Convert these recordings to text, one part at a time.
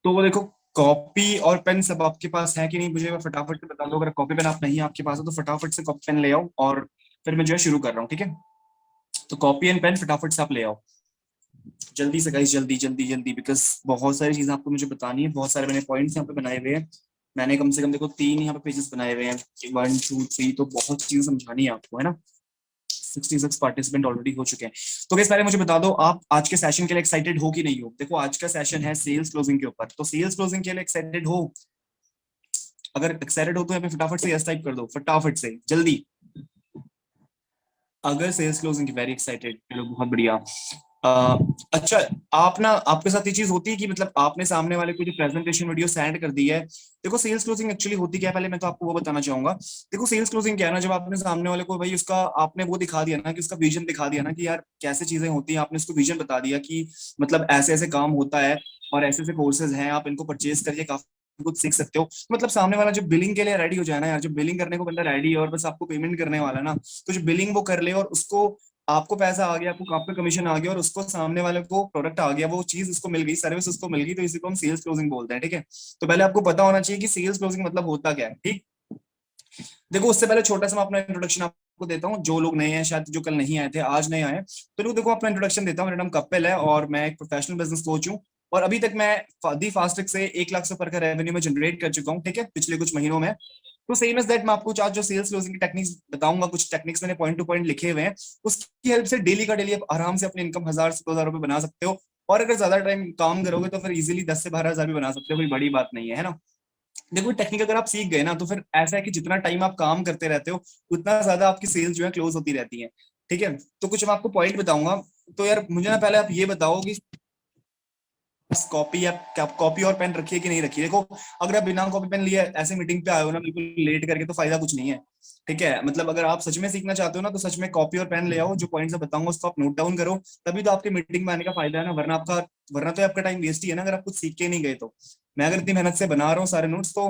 तो वो देखो, कॉपी और पेन सब आपके पास है कि नहीं मुझे फटाफट से बता दो। अगर कॉपी पेन आप नहीं आपके पास हो तो फटाफट से कॉपी पेन ले आओ, और फिर मैं जो है शुरू कर रहा हूँ, ठीक है। तो कॉपी एंड पेन फटाफट से आप ले आओ, जल्दी से गाइस, जल्दी जल्दी जल्दी, बिकॉज बहुत सारी चीजें आपको मुझे बतानी है। बहुत सारे मैंने पॉइंट्स यहाँ पे बनाए हुए हैं। मैंने कम से कम देखो 3 यहाँ पे पेजेस बनाए हुए हैं, 1 2 3, तो बहुत चीजें समझानी है आपको, है ना। 66 पार्टिसिपेंट ऑलरेडी हो चुके हैं। तो गाइस पहले मुझे बता दो, आप आज के सेशन के लिए एक्साइटेड हो कि नहीं हो। देखो आज का सेशन है सेल्स क्लोजिंग के ऊपर, तो सेल्स क्लोजिंग के लिए एक्साइटेड हो? अगर एक्साइटेड हो तो यहाँ पे फटाफट से यस टाइप कर दो, फटाफट से जल्दी। अगर सेल्स क्लोजिंग की वेरी एक्साइटेड, चलो बहुत बढ़िया। अच्छा, आप ना, आपके साथ ये चीज होती है कि मतलब आपने सामने वाले को जो प्रेजेंटेशन वीडियो सेंड कर दी है। देखो सेल्स क्लोजिंग एक्चुअली होती क्या है, पहले मैं तो आपको वो बताना चाहूंगा। देखो सेल्स क्लोजिंग क्या है ना, जब आपने सामने वाले को भाई उसका आपने वो दिखा दिया ना, कि उसका विजन दिखा दिया ना कि यार कैसे चीजें होती हैं, आपने उसको विजन बता दिया कि मतलब ऐसे ऐसे काम होता है और ऐसे ऐसे कोर्सेज हैं, आप इनको परचेज करके काफी कुछ सीख सकते हो। तो मतलब सामने वाला जो बिलिंग के लिए रेडी हो जाए ना यार, जो बिलिंग करने को बंदा रेडी है और बस आपको पेमेंट करने वाला है ना, तो जो बिलिंग वो कर ले और उसको आपको पैसा आ गया, आपको आप पे कमीशन आ गया और उसको सामने वाले को प्रोडक्ट आ गया, वो चीज उसको मिल गई, सर्विस उसको मिल गई, तो इसी को हम सेल्स क्लोजिंग बोलते हैं, ठीक है। तो पहले आपको पता होना चाहिए कि सेल्स क्लोजिंग मतलब होता क्या है, ठीक। देखो उससे पहले छोटा सा मैं अपना इंट्रोडक्शन आपको देता हूँ, जो लोग नए हैं शायद, जो कल नहीं आए थे, आज नहीं आए, तो लोग देखो अपना इंट्रोडक्शन देता हूँ। मेरा नाम कपिल है और मैं एक प्रोफेशनल बिजनेस कोच हूँ। और अभी तक मैं दी फास्टिक से 1 लाख से ऊपर का रेवेन्यू में जनरेट कर चुका हूँ, ठीक है, पिछले कुछ महीनों में। तो सेम एज दैट मैं आपको आज जो सेल्स क्लोजिंग की टेक्निक्स बताऊंगा, कुछ टेक्निक्स मैंने पॉइंट टू पॉइंट लिखे हुए हैं, उसकी हेल्प से डेली का डेली आप आराम से अपनी इनकम 1000 से 2000 रुपए बना सकते हो। और अगर ज्यादा टाइम काम करोगे तो फिर इजीली 10 से 12 हजार भी बना सकते हो, कोई बड़ी बात नहीं है ना। देखो टेक्निक अगर आप सीख गए ना, तो फिर ऐसा है कि जितना टाइम आप काम करते रहते हो उतना ज्यादा आपकी सेल्स जो है क्लोज होती रहती है, ठीक है। तो कुछ मैं आपको पॉइंट बताऊंगा। तो यार मुझे ना पहले आप ये बताओ कि कॉपी या कॉपी और पेन रखिए कि नहीं रखिए। देखो अगर आप बिना कॉपी पेन लिए ऐसे मीटिंग पे आए हो ना बिल्कुल लेट करके, तो फायदा कुछ नहीं है, ठीक है। मतलब अगर आप सच में सीखना चाहते हो ना, तो सच में कॉपी और पेन ले आओ, जो पॉइंट्स बताऊंगा उसको आप नोट डाउन करो, तभी तो आपके मीटिंग में आने का फायदा है ना। वरना तो आपका टाइम वेस्ट ही है ना, अगर आप कुछ सीख के नहीं गए तो। मैं अगर इतनी मेहनत से बना रहा हूँ सारे नोट्स, तो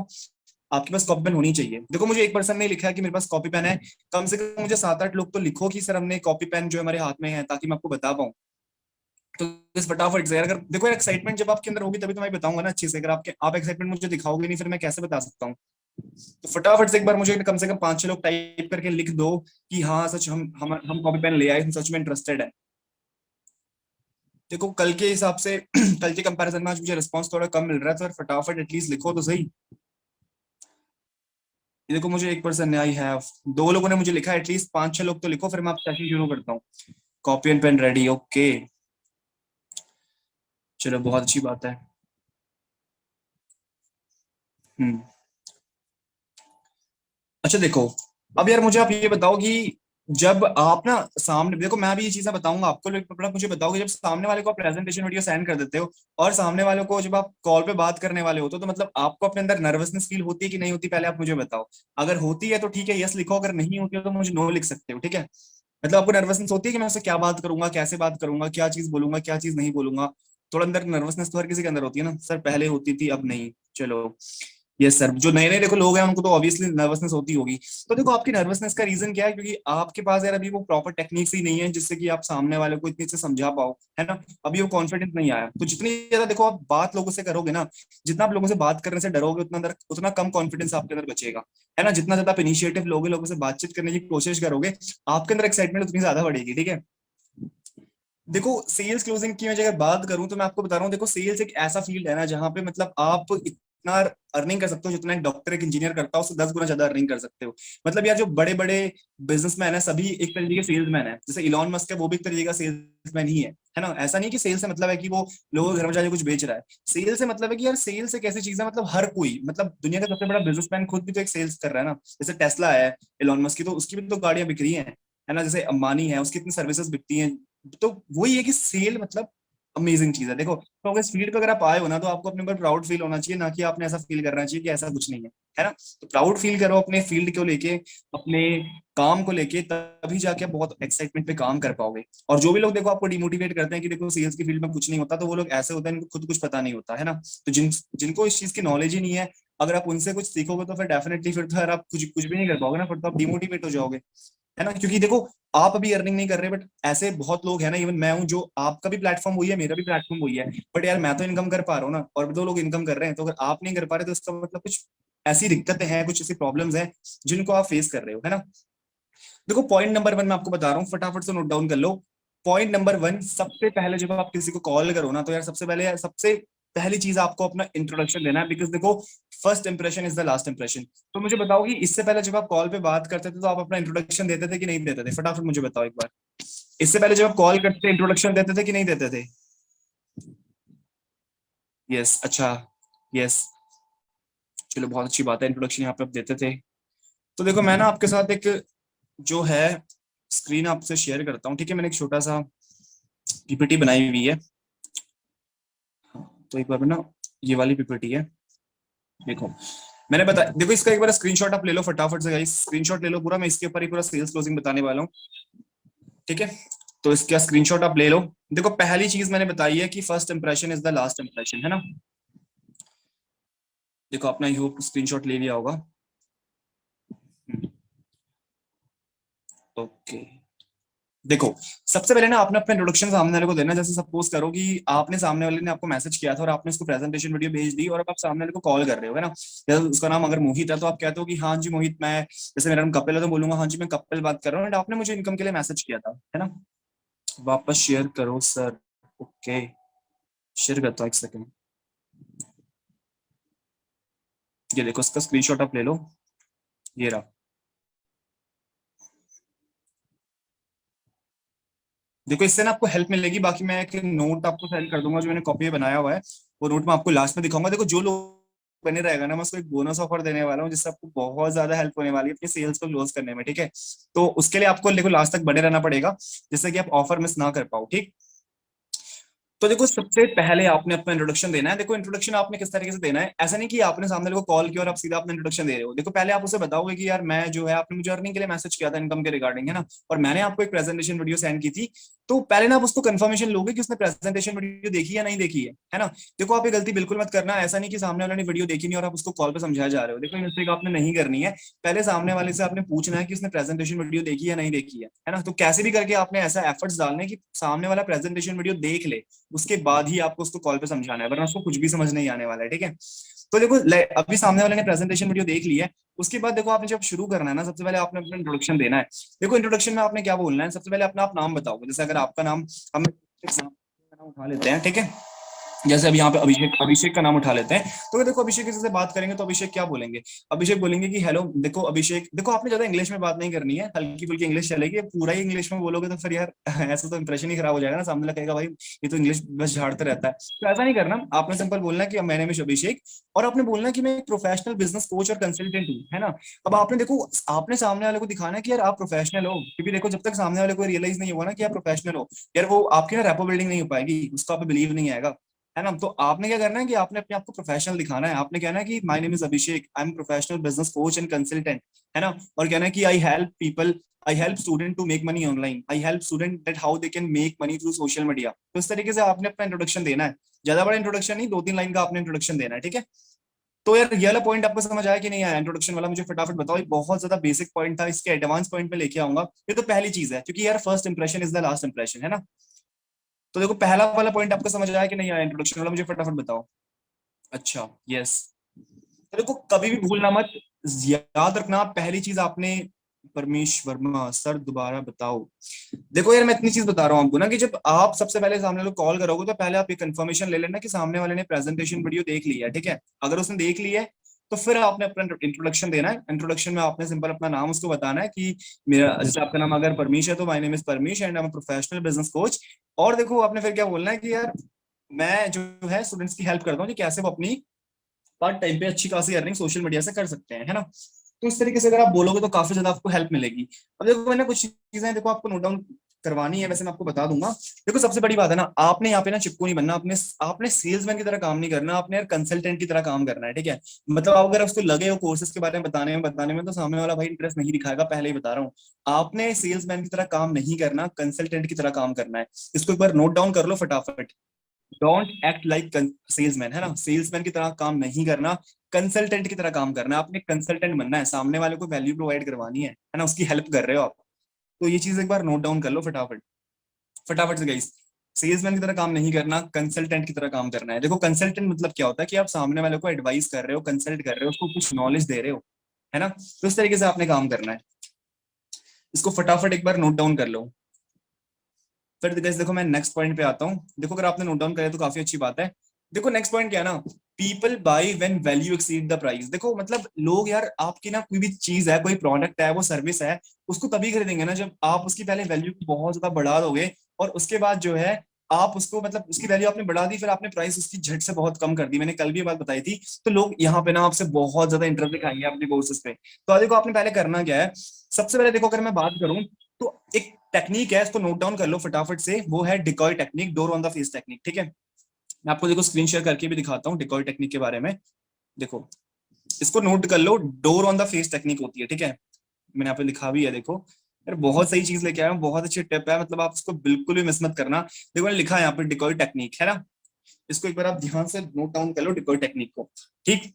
आपके पास कॉपी पेन होनी चाहिए। देखो मुझे एक पर्सन ने लिखा है कि मेरे पास कॉपी पेन है, कम से कम मुझे 7 8 लोग तो लिखो कि सर हमने कॉपी पेन जो हमारे हाथ में है, ताकि मैं आपको बता पाऊँ। तो इस फटाफट से अगर देखो एक्साइटमेंट जब आपके अंदर होगी तभी तो मैं बताऊंगा ना अच्छे से। अगर आपके आप एक्साइटमेंट मुझे दिखाओगे नहीं, फिर मैं कैसे बता सकता हूँ। तो फटाफट से एक बार मुझे कम से कम 5 6 लोग टाइप करके लिख दो कि हाँ सच हम कॉपी पेन ले आए, हम सच में इंटरेस्टेड है। देखो कल के हिसाब से कल के कंपैरिजन में आज मुझे रिस्पांस थोड़ा कम मिल रहा है, तो फटाफट एटलीस्ट लिखो तो सही। ये देखो मुझे एक पर्सन आई हैव, 2 लोगों ने मुझे लिखा, एटलीस्ट 5 6 लोग तो लिखो, फिर मैं आप सेशन शुरू करता हूँ। Copy and pen ready, okay. चलो बहुत अच्छी बात है। हम्म। अच्छा देखो, अब यार मुझे आप ये बताओ कि जब आप ना सामने देखो, मैं भी ये चीजें बताऊंगा आपको, लेकिन बड़ा मुझे बताओ कि जब सामने वाले को आप प्रेजेंटेशन वीडियो सेंड कर देते हो और सामने वाले को जब आप कॉल पे बात करने वाले होते हो, तो मतलब आपको अपने अंदर नर्वसनेस फील होती है कि नहीं होती, पहले आप मुझे बताओ। अगर होती है तो ठीक है, यस लिखो, अगर नहीं होती है तो मुझे नो लिख सकते हो, ठीक है। मतलब आपको नर्वसनेस होती है कि मैं उससे क्या बात करूंगा, कैसे बात करूंगा, क्या चीज बोलूंगा, क्या चीज नहीं बोलूंगा। थोड़ा अंदर नर्वसनेस तो हर किसी के अंदर होती है ना सर, पहले होती थी अब नहीं। चलो यस सर, जो नए नए देखो लोग हैं उनको तो ऑब्वियसली नर्वसनेस होती होगी। तो देखो आपकी नर्वसनेस का रीजन क्या है, क्योंकि आपके पास यार अभी वो प्रॉपर टेक्निक्स ही नहीं है जिससे कि आप सामने वाले को इतनी से समझा पाओ, है ना। अभी वो कॉन्फिडेंस नहीं आया, तो जितनी ज्यादा देखो आप बात लोगों से करोगे ना, जितना आप लोगों से बात करने से डरोगे, उतना अंदर उतना कम कॉन्फिडेंस आपके अंदर बचेगा, है ना। जितना ज्यादा आप इनिशिएटिव लोगे, लोगों से बातचीत करने की कोशिश करोगे, आपके अंदर एक्साइटमेंट उतनी ज्यादा बढ़ेगी, ठीक है। देखो सेल्स क्लोजिंग की मैं अगर बात करूं, तो मैं आपको बता रहा हूँ, देखो सेल्स एक ऐसा फील्ड है ना जहाँ पे मतलब आप इतना अर्निंग कर सकते हो जितना एक डॉक्टर एक इंजीनियर करता हो, उससे 10 गुना ज्यादा अर्निंग कर सकते हो। मतलब यार जो बड़े बड़े बिजनेसमैन है सभी एक तरीके के सेल्समैन है, जैसे इलॉन मस्क है वो भी एक तरीके का सेल्समैन ही है ना। ऐसा नहीं कि सेल्स से मतलब है कि वो लोगों के घर में जाके कुछ बेच रहा है। सेल्स से मतलब है कि यार सेल्स एक ऐसी चीज है, मतलब हर कोई, मतलब दुनिया का सबसे बड़ा बिजनेसमैन खुद भी तो एक सेल्स कर रहा है ना। जैसे टेस्ला है इलॉन मस्क की, तो उसकी भी तो गाड़ियां बिक रही हैं, है ना। जैसे अंबानी है, उसकी इतनी सर्विसेज बिकती हैं। तो वही है कि सेल मतलब अमेजिंग चीज है। देखो तो अगर इस फील्ड पे अगर आप आए हो ना, तो आपको अपने ऊपर प्राउड फील होना चाहिए, ना कि आपने ऐसा फील करना चाहिए कि ऐसा कुछ नहीं है ना। तो प्राउड फील करो अपने फील्ड को लेके, अपने काम को लेके, तभी जाके आप बहुत एक्साइटमेंट पे काम कर पाओगे। और जो भी लोग देखो आपको डिमोटिवेट करते हैं कि देखो सेल्स की फील्ड में कुछ नहीं होता, तो वो लोग ऐसे होते हैं इनको खुद कुछ पता नहीं होता, है ना। तो जिनको इस चीज की नॉलेज ही नहीं है, अगर आप उनसे कुछ सीखोगे तो फिर डेफिनेटली फिर तो यार आप कुछ कुछ भी नहीं कर पाओगे ना, फिर तो आप डिमोटिवेट हो जाओगे। है ना, क्योंकि देखो आप अभी अर्निंग नहीं कर रहे, बट ऐसे बहुत लोग हैं ना, इवन मैं हूँ, जो आपका भी प्लेटफॉर्म वही है, मेरा भी प्लेटफॉर्म वही है, बट यार मैं तो इनकम कर पा रहा हूँ ना, और दो लोग इनकम कर रहे हैं, तो अगर आप नहीं कर पा रहे तो इसका मतलब कुछ ऐसी दिक्कतें हैं, कुछ ऐसी प्रॉब्लम्स हैं जिनको आप फेस कर रहे हो, है ना। देखो पॉइंट नंबर वन मैं आपको बता रहा हूँ, फटाफट से नोट डाउन कर लो। पॉइंट नंबर वन, सबसे पहले जब आप किसी को कॉल करो ना, तो यार सबसे पहली चीज आपको अपना इंट्रोडक्शन देना है, बिकॉज देखो first impression is the last impression. तो मुझे बताओ कि इससे पहले जब आप कॉल पे बात करते थे तो आप अपना इंट्रोडक्शन देते थे कि नहीं देते थे, फटाफट मुझे बताओ एक बार। इससे पहले जब आप कॉल करते थे इंट्रोडक्शन देते थे कि नहीं देते थे? यस, अच्छा, यस, चलो बहुत अच्छी बात है, इंट्रोडक्शन यहाँ पे आप देते थे। तो देखो मैं ना आपके साथ एक जो है स्क्रीन आपसे शेयर करता हूँ, ठीक है, मैंने एक छोटा सा पीपीटी बनाई हुई है। तो एक बार ना, ये वाली पीपीटी है, देखो मैंने बता, देखो इसका एक बार स्क्रीनशॉट आप ले लो फटाफट से गाइस, स्क्रीनशॉट ले लो पूरा, मैं इसके ऊपर ही पूरा सेल्स क्लोजिंग बताने वाला हूँ, ठीक है। तो इसका स्क्रीनशॉट आप ले लो। देखो पहली चीज मैंने बताई है कि first impression is the last impression, है ना। देखो अपना यू स्क्रीनशॉट ले लिया होगा। ओके, देखो सबसे पहले ना आपने अपना इंट्रोडक्शन सामने वाले को देना। जैसे सपोज करो कि आपने सामने वाले ने आपको मैसेज किया था और आपने उसको प्रेजेंटेशन वीडियो भेज दी, और अब आप सामने वाले को कॉल कर रहे हो, है ना। जैसे उसका नाम अगर मोहित है तो आप कहते हो कि हाँ जी मोहित, मैं, जैसे मेरा नाम कपिल है तो बोलूंगा हाँ जी मैं कपिल बात कर रहा हूँ, एंड आपने मुझे इनकम के लिए मैसेज किया था, है ना। वापस शेयर करो सर। ओके, शेयर करता हूँ, एक सेकंड। ये देखो इसका स्क्रीनशॉट आप ले लो, ये रहा। देखो इससे ना आपको हेल्प मिलेगी, बाकी मैं एक नोट आपको सेंड कर दूंगा जो मैंने कॉपी में बनाया हुआ है, वो नोट मैं आपको लास्ट में दिखाऊंगा। देखो जो लोग बने रहेगा ना, मैं उसको एक बोनस ऑफर देने वाला हूँ जिससे आपको बहुत ज्यादा हेल्प होने वाली है अपनी सेल्स को क्लोज करने में, ठीक है। तो उसके लिए आपको देखो लास्ट तक बने रहना पड़ेगा, जिससे कि आप ऑफर मिस ना कर पाओ, ठीक। तो देखो सबसे पहले आपने अपना इंट्रोडक्शन देना है। देखो इंट्रोडक्शन आपने किस तरीके से देना है, ऐसा नहीं कि आपने सामने वाले को कॉल किया और आप सीधा अपना इंट्रोडक्शन दे रहे हो। देखो पहले आप उसे बताओगे कि यार मैं जो है, आपने मुझे अर्निंग के लिए मैसेज किया था इनकम के रिगार्डिंग, है ना, और मैंने आपको एक प्रेजेंटेशन वीडियो सेंड की थी। तो पहले ना आप उसको कंफर्मेशन लोगे कि उसने प्रेजेंटेशन वीडियो देखी या नहीं देखी है ना। देखो आप ये गलती बिल्कुल मत करना, ऐसा नहीं कि सामने वाले ने वीडियो देखी नहीं और आप उसको कॉल पर समझाया जा रहे हो। देखो ये मिस्टेक आपने नहीं करनी है। पहले सामने वाले से आपने पूछना है कि उसने प्रेजेंटेशन वीडियो देखी या नहीं देखी है ना। तो कैसे भी करके आपने ऐसा एफर्ट्स डालने कि सामने वाला प्रेजेंटेशन वीडियो देख ले, उसके बाद ही आपको उसको कॉल पे समझाना है, वरना उसको कुछ भी समझ नहीं आने वाला है, ठीक है। तो देखो अभी सामने वाले ने प्रेजेंटेशन वीडियो देख ली है, उसके बाद देखो आपने जब शुरू करना है ना, सबसे पहले आपने अपना इंट्रोडक्शन देना है। देखो इंट्रोडक्शन में आपने क्या बोलना है, सबसे पहले अपना आप नाम बताओ। जैसे अगर आपका नाम, हम नाम उठा लेते हैं, ठीक है। जैसे अभी यहाँ पे अभिषेक, अभिषेक का नाम उठा लेते हैं। तो देखो अभिषेक किसी से बात करेंगे तो अभिषेक क्या बोलेंगे, अभिषेक बोलेंगे कि हेलो। देखो अभिषेक, देखो आपने ज्यादा इंग्लिश में बात नहीं करनी है, हल्की फुल्की इंग्लिश चलेगी। पूरा ही इंग्लिश में बोलोगे तो फिर यार ऐसा तो इंप्रेशन ही खराब हो जाएगा ना, सामने वाला कहेगा भाई ये तो इंग्लिश बस झाड़ते रहता है। तो ऐसा नहीं करना, आपने सिंपल बोलना है कि माय नेम इज अभिषेक, और आपने बोलना है कि मैं एक प्रोफेशनल बिजनेस कोच और कंसल्टेंट हूँ, है ना। अब आपने देखो, आपने सामने वाले को दिखाना है कि यार आप प्रोफेशनल हो, क्योंकि देखो जब तक सामने वाले को रियलाइज नहीं होगा ना कि आप प्रोफेशनल हो, यार वो आपकी ना रैपो बिल्डिंग नहीं हो पाएगी, उसका आप बिलीव नहीं आएगा, है ना। तो आपने क्या करना है कि आपने अपने आप को प्रोफेशनल दिखाना है। आपने कहना है कि my name is Abhishek, I am professional business coach and consultant, है ना। और कहना है कि I help people, I help student to make money online, I help student that how they can make money through social media. तो इस तरीके से आपने अपना इंट्रोडक्शन देना है। ज्यादा बड़ा इंट्रोडक्शन नहीं, 2-3 लाइन का आपने इंट्रोडक्शन देना है, ठीक है। तो यार ये वाला पॉइंट आपको समझ आया कि नहीं आया, इंट्रोडक्शन वाला मुझे फटाफट बताओ। ये बहुत ज्यादा बेसिक पॉइंट था, इसके एडवांस पॉइंट पे लेके आऊंगा। ये तो पहली चीज है, क्योंकि यार first impression is the last impression, है ना। तो देखो पहला वाला पॉइंट आपको समझ आया कि नहीं आया, इंट्रोडक्शन वाला मुझे फटाफट बताओ। अच्छा, यस। तो देखो कभी भी भूलना मत, याद रखना पहली चीज आपने, परमेश वर्मा सर दोबारा बताओ। देखो यार मैं इतनी चीज बता रहा हूँ आपको ना, कि जब आप सबसे पहले सामने वाले को कॉल करोगे तो पहले आप ये कंफर्मेशन ले लेना कि सामने वाले ने प्रेजेंटेशन वीडियो देख ली है, ठीक है। अगर उसने देख ली है तो फिर आपने अपना इंट्रोडक्शन देना है। इंट्रोडक्शन में आपने सिंपल अपना नाम उसको बताना है कि मेरा, जैसे आपका नाम अगर परमीश है तो my name is Parmish and I am professional business coach. और देखो आपने फिर क्या बोलना है कि यार मैं जो है स्टूडेंट्स की हेल्प करता हूँ कि कैसे वो अपनी पार्ट टाइम पे अच्छी खासी अर्निंग सोशल मीडिया से कर सकते हैं, है ना। तो इस तरीके से अगर आप बोलोगे तो काफी ज्यादा आपको हेल्प मिलेगी। अब देखो मैंने कुछ चीजें देखो आपको नोट डाउन करवानी है, वैसे मैं आपको बता दूंगा। देखो सबसे बड़ी बात है ना, आपने यहाँ पे ना चिपको नहीं बनना, आपने आपने सेल्समैन की तरह काम नहीं करना, आपने यार कंसल्टेंट की तरह काम करना है, ठीक है। मतलब आप अगर उसको लगे हो कोर्सेज के बारे में बताने में तो सामने वाला भाई इंटरेस्ट नहीं दिखाएगा, पहले ही बता रहा हूँ। आपने सेल्समैन की तरह काम नहीं करना, कंसल्टेंट की तरह काम करना है। इसको एक बार नोट डाउन कर लो फटाफट। डोंट एक्ट लाइक सेल्समैन, है ना, सेल्समैन की तरह काम नहीं करना, कंसल्टेंट की तरह काम करना है। आपने कंसल्टेंट बनना है, सामने वाले को वैल्यू प्रोवाइड करवानी है ना, उसकी हेल्प कर रहे हो आप। तो ये चीज एक बार नोट डाउन कर लो फटाफट, फटाफट से गाइस। सेल्समैन की तरह काम नहीं करना, कंसल्टेंट की तरह काम करना है। देखो कंसल्टेंट मतलब क्या होता है कि आप सामने वाले को एडवाइस कर रहे हो, कंसल्ट कर रहे हो, उसको कुछ नॉलेज दे रहे हो, है ना। तो इस तरीके से आपने काम करना है। इसको फटाफट एक बार नोट डाउन कर लो। फिर गाइस देखो मैं नेक्स्ट पॉइंट पे आता हूँ। देखो अगर आपने नोट डाउन करे तो काफी अच्छी बात है। देखो नेक्स्ट पॉइंट क्या है ना, people by when value exceed the price. देखो मतलब लोग यार आपकी ना कोई भी चीज है, कोई प्रोडक्ट है, वो सर्विस है, उसको तभी खरीदेंगे ना जब आप उसकी पहले वैल्यू को बहुत ज्यादा बढ़ा दोगे, और उसके बाद जो है आप उसको मतलब उसकी वैल्यू आपने बढ़ा दी, फिर आपने प्राइस उसकी झट से बहुत कम कर दी। मैंने कल भी ये बात बताई थी। तो लोग यहाँ पे ना आपसे बहुत ज्यादा इंटरेस्ट दिखाएंगे अपने कोर्सेज पे। तो देखो आपने पहले करना क्या है, सबसे पहले देखो अगर मैं बात करूं तो एक टेक्निक है, इसको नोट डाउन कर लो फटाफट से, वो है decoy technique, door on the face technique. ठीक है, मैं आपको देखो स्क्रीन शेयर करके भी दिखाता हूँ डिकॉय टेक्निक के बारे में। देखो इसको नोट कर लो, door on the face technique होती है। ठीक है, मैंने यहाँ पे लिखा भी है देखो। यार बहुत सही चीज लेके आया हूँ, बहुत अच्छी टिप है, मतलब आप इसको बिल्कुल भी मिस मत करना। देखो मैंने लिखा है यहाँ पे डिकॉय टेक्निक, है ना। इसको एक बार आप ध्यान से नोट डाउन कर लो डिकॉय टेक्निक को। ठीक,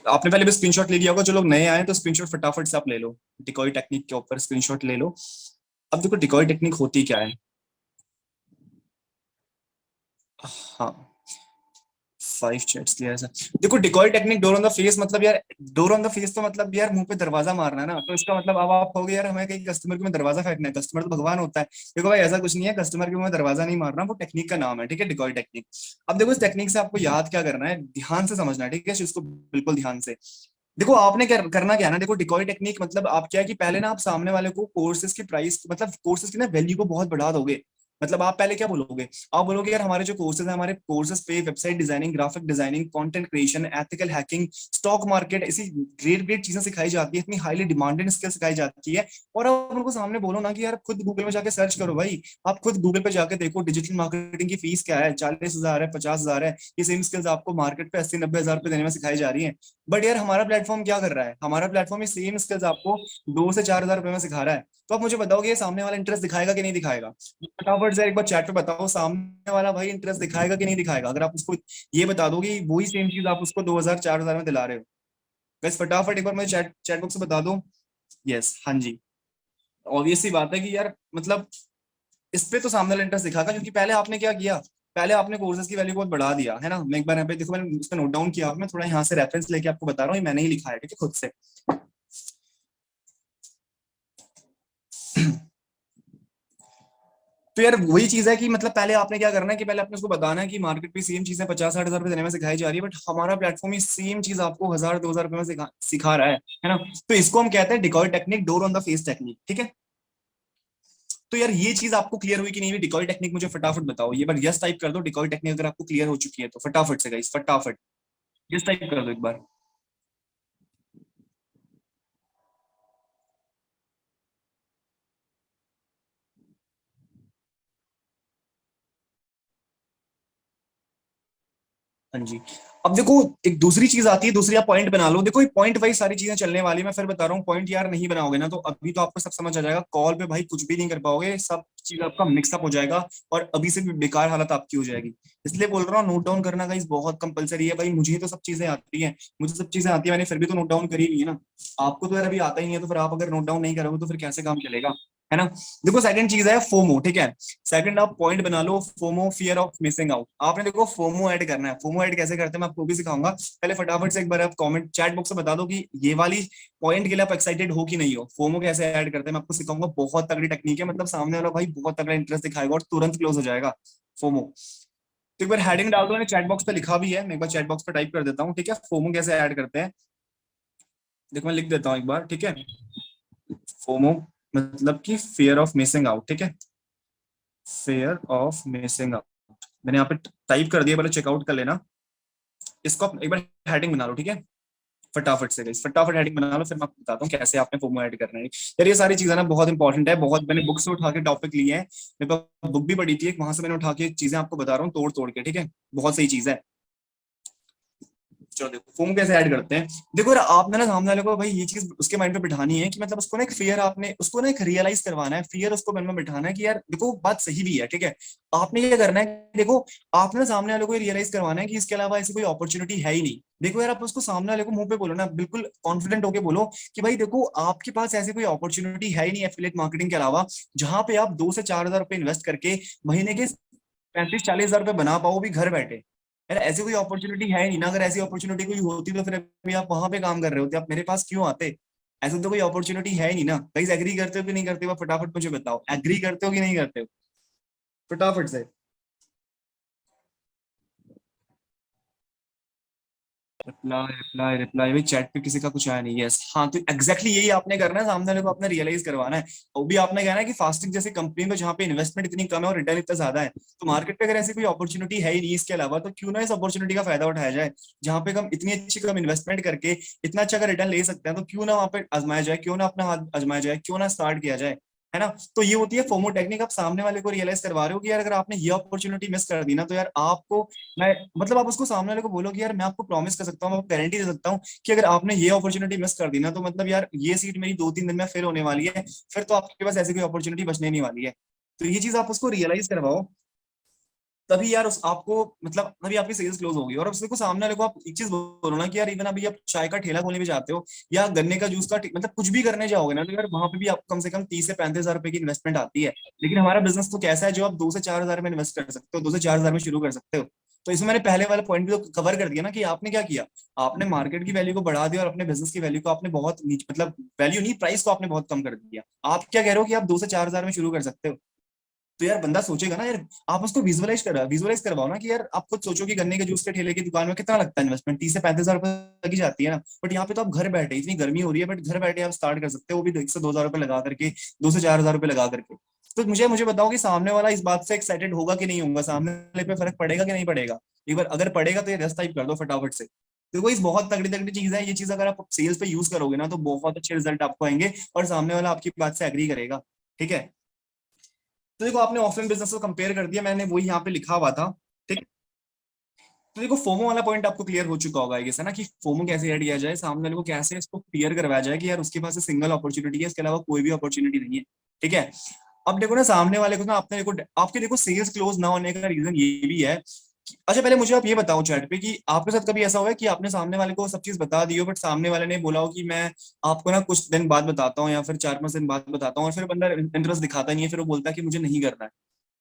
आपने पहले भी स्क्रीनशॉट ले लिया होगा, जो लोग नए आए तो स्क्रीनशॉट फटाफट से आप ले लो, डिकॉय टेक्निक के ऊपर स्क्रीनशॉट ले लो। अब देखो डिकॉय टेक्निक होती क्या है। हाँ, 5 चैट्स लिया ऐसा। देखो decoy technique door on the face मतलब यार, डोर ऑन द फेस तो मतलब यार मुंह पे दरवाजा मारना है ना। तो इसका मतलब अब आप कहोगे यार हमें कहीं कस्टमर के मुंह में दरवाजा फेंकना है, कस्टमर तो भगवान होता है। देखो भाई ऐसा कुछ नहीं है, कस्टमर के मुंह में दरवाजा नहीं मारना, वो टेक्निक का नाम है। ठीक है, डिकॉय टेक्निक। अब देखो इस टेक्निक से आपको याद क्या करना है, ध्यान से समझना है, ठीक है इसको बिल्कुल ध्यान से। देखो आपने क्या करना, क्या है ना, देखो डिकॉय टेक्निक मतलब आप क्या है कि पहले ना आप सामने वाले को कोर्सेज की प्राइस मतलब कोर्सेज की ना वैल्यू को बहुत बढ़ा दोगे। मतलब आप पहले क्या बोलोगे, आप बोलोगे यार हमारे जो कोर्सेज है, हमारे कोर्सेज पे website designing, graphic designing, content creation, ethical hacking, stock market, ऐसी ग्रेट ग्रेट चीजें सिखाई जाती है, इतनी हाईली डिमांडेड स्किल सिखाई जाती है। और आप उनको सामने बोलो ना कि यार खुद गूगल में जाके सर्च करो भाई, आप खुद गूगल पे जाके देखो डिजिटल मार्केटिंग की फीस क्या है, 40,000 है, 50,000 है। ये सेम स्किल्स आपको मार्केट पे 80-90 हजार रुपए देने में सिखाई जा रही है। बट यार हमारा प्लेटफॉर्म क्या कर रहा है, हमारा प्लेटफॉर्म ये सेम स्किल्स आपको 2 से 4 हजार रुपए में सिखा रहा है। तो आप मुझे बताओगे ये सामने वाला इंटरेस्ट दिखाएगा कि नहीं दिखाएगा। फटाफट से एक बार चैट पे बताओ, सामने वाला भाई इंटरेस्ट दिखाएगा कि नहीं दिखाएगा। अगर आप उसको ये बता दो कि वही सेम चीज आप उसको 2,000 4,000 में दिला रहे हो, बस फटाफट एक बार मुझे चैट चैट बॉक्स में बता दो। यस, हाँ जी। ऑब्वियस सी बात है कि यार मतलब इस पे तो सामने वाला इंटरेस्ट दिखाएगा, क्योंकि पहले आपने क्या किया, पहले आपने कोर्सेज की वैल्यू बहुत बढ़ा दिया है ना। मैं एक बार यहाँ पे देखो, मैंने उस पर नोट डाउन किया, मैं थोड़ा यहाँ से रेफरेंस लेके आपको बता रहा हूँ, ये मैंने ही लिखा है ठीक है खुद से। तो यार वही चीज है कि मतलब पहले आपने क्या करना है कि पहले आपने उसको बताना है कि मार्केट पे सेम चीजें 50-60 हजार रुपए देने में सिखाई जा रही है, बट हमारा प्लेटफॉर्म ये सेम चीज आपको 1,000-2,000 रुपए में सिखा रहा है ना। तो इसको हम कहते हैं decoy technique, door on the face technique. ठीक है, तो यार ये चीज आपको क्लियर हुई कि नहीं हुई, डिकॉय टेक्निक मुझे फटाफट बताओ। ये बार यस टाइप कर दो डिकॉय टेक्निक अगर आपको क्लियर हो चुकी है तो, फटाफट से गाइस फटाफट यस टाइप कर दो एक बार। हाँ जी। अब देखो एक दूसरी चीज आती है, दूसरी आप पॉइंट बना लो। देखो पॉइंट वाइज सारी चीजें चलने वाली है, मैं फिर बता रहा हूँ। पॉइंट यार नहीं बनाओगे ना तो अभी तो आपको सब समझ आ जाएगा, कॉल पे भाई कुछ भी नहीं कर पाओगे, सब चीज आपका मिक्सअप हो जाएगा और अभी से भी बेकार हालत आपकी हो जाएगी। इसलिए बोल रहा हूँ नोट डाउन करना गाइस बहुत कंपलसरी है भाई। मुझे तो सब चीजें आती है, मुझे सब चीजें आती है, मैंने फिर भी तो नोट डाउन करी नहीं है ना। आपको तो यार अभी आता ही नहीं है, तो फिर आप अगर नोट डाउन नहीं करोगे तो फिर कैसे काम चलेगा, है ना। देखो सेकंड चीज है फोमो। ठीक है, सेकंड आप पॉइंट बना लो, FOMO, fear of missing out. आपने देखो फोमो ऐड करना है। फोमो ऐड कैसे करते हैं मैं आपको भी सिखाऊंगा। पहले फटाफट से एक बार आप कमेंट चैट बॉक्स में बता दो कि ये वाली पॉइंट के लिए आप एक्साइटेड हो कि नहीं हो। फोमो कैसे ऐड करते हैं मैं आपको सिखाऊंगा, बहुत तगड़ी टेक्निक है, मतलब सामने वाला भाई बहुत तगड़ा इंटरेस्ट दिखाएगा और तुरंत क्लोज हो जाएगा फोमो। तो एक बार हेडिंग डाल दो, मैंने चैट बॉक्स पे लिखा भी है, मैं एक बार चैट बॉक्स पे टाइप कर देता हूँ। ठीक है, फोमो कैसे ऐड करते हैं देखो, मैं लिख देता हूँ एक बार। ठीक है, फोमो मतलब कि फियर ऑफ मिसिंग आउट। ठीक है, फेयर ऑफ मिसिंग आउट मैंने यहाँ पे टाइप कर दिया, पहले चेकआउट कर लेना। इसको आप एक बार हेडिंग बना लो। ठीक है, फटाफट से गाइस फटाफट हेडिंग बना लो, फिर मैं आपको बताता हूँ कैसे आपने फोमो ऐड करना है। यार ये सारी चीजें ना बहुत इंपॉर्टेंट है, बहुत मैंने बुक से उठा के टॉपिक लिए हैं, मेरे पास बुक भी पढ़ी थी, वहां से मैंने उठा के चीजें आपको बता रहा हूँ तोड़ तोड़ के। ठीक है, बहुत सही चीज है। चलो देखो फोमो कैसे ऐड करते हैं। देखो यार आपने ना सामने वाले को भाई ये चीज उसके माइंड पे बिठानी है कि मतलब उसको ना एक फियर, आपने उसको ना एक रियलाइज करवाना है, फियर उसको मन में बिठाना है कि यार देखो बात सही भी है, ठीक है। आपने ये करना है, देखो आपने ना सामने वाले को रियलाइज करवाना है कि इसके अलावा ऐसी कोई अपॉर्चुनिटी है ही नहीं। देखो यार आप उसको सामने वाले को मुंह पे बोलो ना, बिल्कुल कॉन्फिडेंट होके बोलो कि भाई देखो आपके पास ऐसी कोई अपॉर्चुनिटी है ही नहीं एफिलिएट मार्केटिंग के अलावा, जहां पे आप 2 से 4 हजार रुपए इन्वेस्ट करके महीने के 35-40 हजार रुपए बना पाओ भी घर बैठे। यार ऐसी कोई अपॉर्चुनिटी है ही नहीं ना, अगर ऐसी अपॉर्चुनिटी कोई होती तो फिर अभी आप वहां पे काम कर रहे होते, आप मेरे पास क्यों आते। ऐसे तो कोई अपॉर्चुनिटी है ही नहीं ना। गाइस एग्री करते हो कि नहीं करते हो, फटाफट मुझे बताओ, एग्री करते हो कि नहीं करते हो, फटाफट से। रिप्लाई रिप्लाई रिप्लाई भाई, चैट पे किसी का कुछ आया नहीं। यस हाँ, तो एग्जैक्टली यही आपने करना है, सामने वाले को आपने रियलाइज करवाना है। वो भी आपने कहना है कि फास्टिंग जैसी कंपनी में जहाँ पे इन्वेस्टमेंट इतनी कम है और रिटर्न इतना ज्यादा है, तो मार्केट पे अगर ऐसी कोई अपॉर्चुनिटी है ही नहीं इसके अलावा, तो क्यों ना इस अपॉर्चुनिटी का फायदा उठाया जाए। जहाँ पे हम इतनी अच्छी कम इन्वेस्टमेंट करके इतना अच्छा का रिटर्न ले सकते हैं, तो क्यों ना वहाँ पे आजमाया जाए, क्यों ना अपना हाथ आजमाया जाए, क्यों ना स्टार्ट किया जाए, है ना। तो ये होती है फोमो टेक्निक। आप सामने वाले को रियलाइज करवा रहे हो कि यार अगर आपने ये अपॉर्चुनिटी मिस कर दी ना, तो यार आपको, मैं मतलब आप उसको सामने वाले को बोलो कि यार मैं आपको प्रॉमिस कर सकता हूँ, मैं आपको गारंटी दे सकता हूँ कि अगर आपने ये अपॉर्चुनिटी मिस कर दी ना, तो मतलब यार ये सीट मेरी 2-3 दिन में फिल होने वाली है, फिर तो आपके पास ऐसी कोई अपॉर्चुनिटी बचने नहीं वाली है। तो ये चीज आप उसको रियलाइज करवाओ, तभी यार उस आपको मतलब तभी आपकी सेल्स क्लोज होगी। और उसको सामने वाले को आप एक चीज बोलो ना कि यार इवन अभी आप चाय का ठेला खोलने भी जाते हो या गन्ने का जूस का मतलब कुछ भी करने जाओगे ना, तो यार वहां पे भी आपको कम से कम 30 से 35 हजार रुपए की इन्वेस्टमेंट आती है। लेकिन हमारा बिजनेस तो कैसा है जो आप 2 से 4 हजार में इन्वेस्ट कर सकते हो, 2 से 4 हजार में शुरू कर सकते हो। तो इसमें मैंने पहले वाला पॉइंट भी तो कवर कर दिया ना कि आपने क्या किया, आपने मार्केट की वैल्यू को बढ़ा दिया और अपने बिजनेस की वैल्यू को आपने बहुत नीचे, मतलब वैल्यू नहीं प्राइस को आपने बहुत कम कर दिया। आप क्या कह रहे हो कि आप 2 से 4 हजार में शुरू कर सकते हो। तो यार बंदा सोचेगा ना यार, आप उसको विजुअलाइज करवाओ ना कि यार आप खुद सोचो कि गन्ने के जूस के ठेले की दुकान में कितना लगता है इन्वेस्टमेंट, 30 से 35 हजार रुपए लगी जाती है ना। बट यहाँ पे तो आप घर बैठे, इतनी गर्मी हो रही है बट घर बैठे आप स्टार्ट कर सकते हो, वो भी 1 से 2 हजार रुपए लगा करके, 2 से 4 हजार रुपए लगा करके। तो मुझे मुझे बताओ कि सामने वाला इस बात से एक्साइटेड होगा कि नहीं होगा, सामने वाले पे फर्क पड़ेगा कि नहीं पड़ेगा। एक बार अगर पड़ेगा तो ये रस टाइप कर दो फटाफट से। देखो इस बहुत तगड़ी तगड़ी चीज है, ये चीज अगर आप सेल्स पे यूज करोगे ना तो बहुत अच्छे रिजल्ट आपको आएंगे और सामने वाला आपकी बात से एग्री करेगा। ठीक है। तो देखो आपने ऑफलाइन बिजनेस को कंपेयर कर दिया, मैंने वही यहाँ पे लिखा हुआ था। ठीक है। तो देखो फोमो वाला पॉइंट आपको क्लियर हो चुका होगा, है ना, कि फोमो कैसे ऐड किया जाए, सामने वाले को कैसे इसको क्लियर करवाया जाए कि यार उसके पास सिंगल अपॉर्चुनिटी है, इसके अलावा कोई भी अपॉर्चुनिटी नहीं है। ठीक है। अब देखो ना सामने वाले को ना, आपने देखो आपके देखो सेल्स क्लोज ना होने का रीजन ये भी है अच्छा पहले मुझे आप ये बताओ चैट पे कि आपके साथ कभी ऐसा हुआ है कि आपने सामने वाले को सब चीज बता दी हो बट सामने वाले ने बोला हो कि मैं आपको ना कुछ दिन बाद बताता हूँ या फिर 4-5 दिन बाद बताता हूँ, और फिर बंदा इंटरेस्ट दिखाता नहीं है, फिर वो बोलता है कि मुझे नहीं करना है।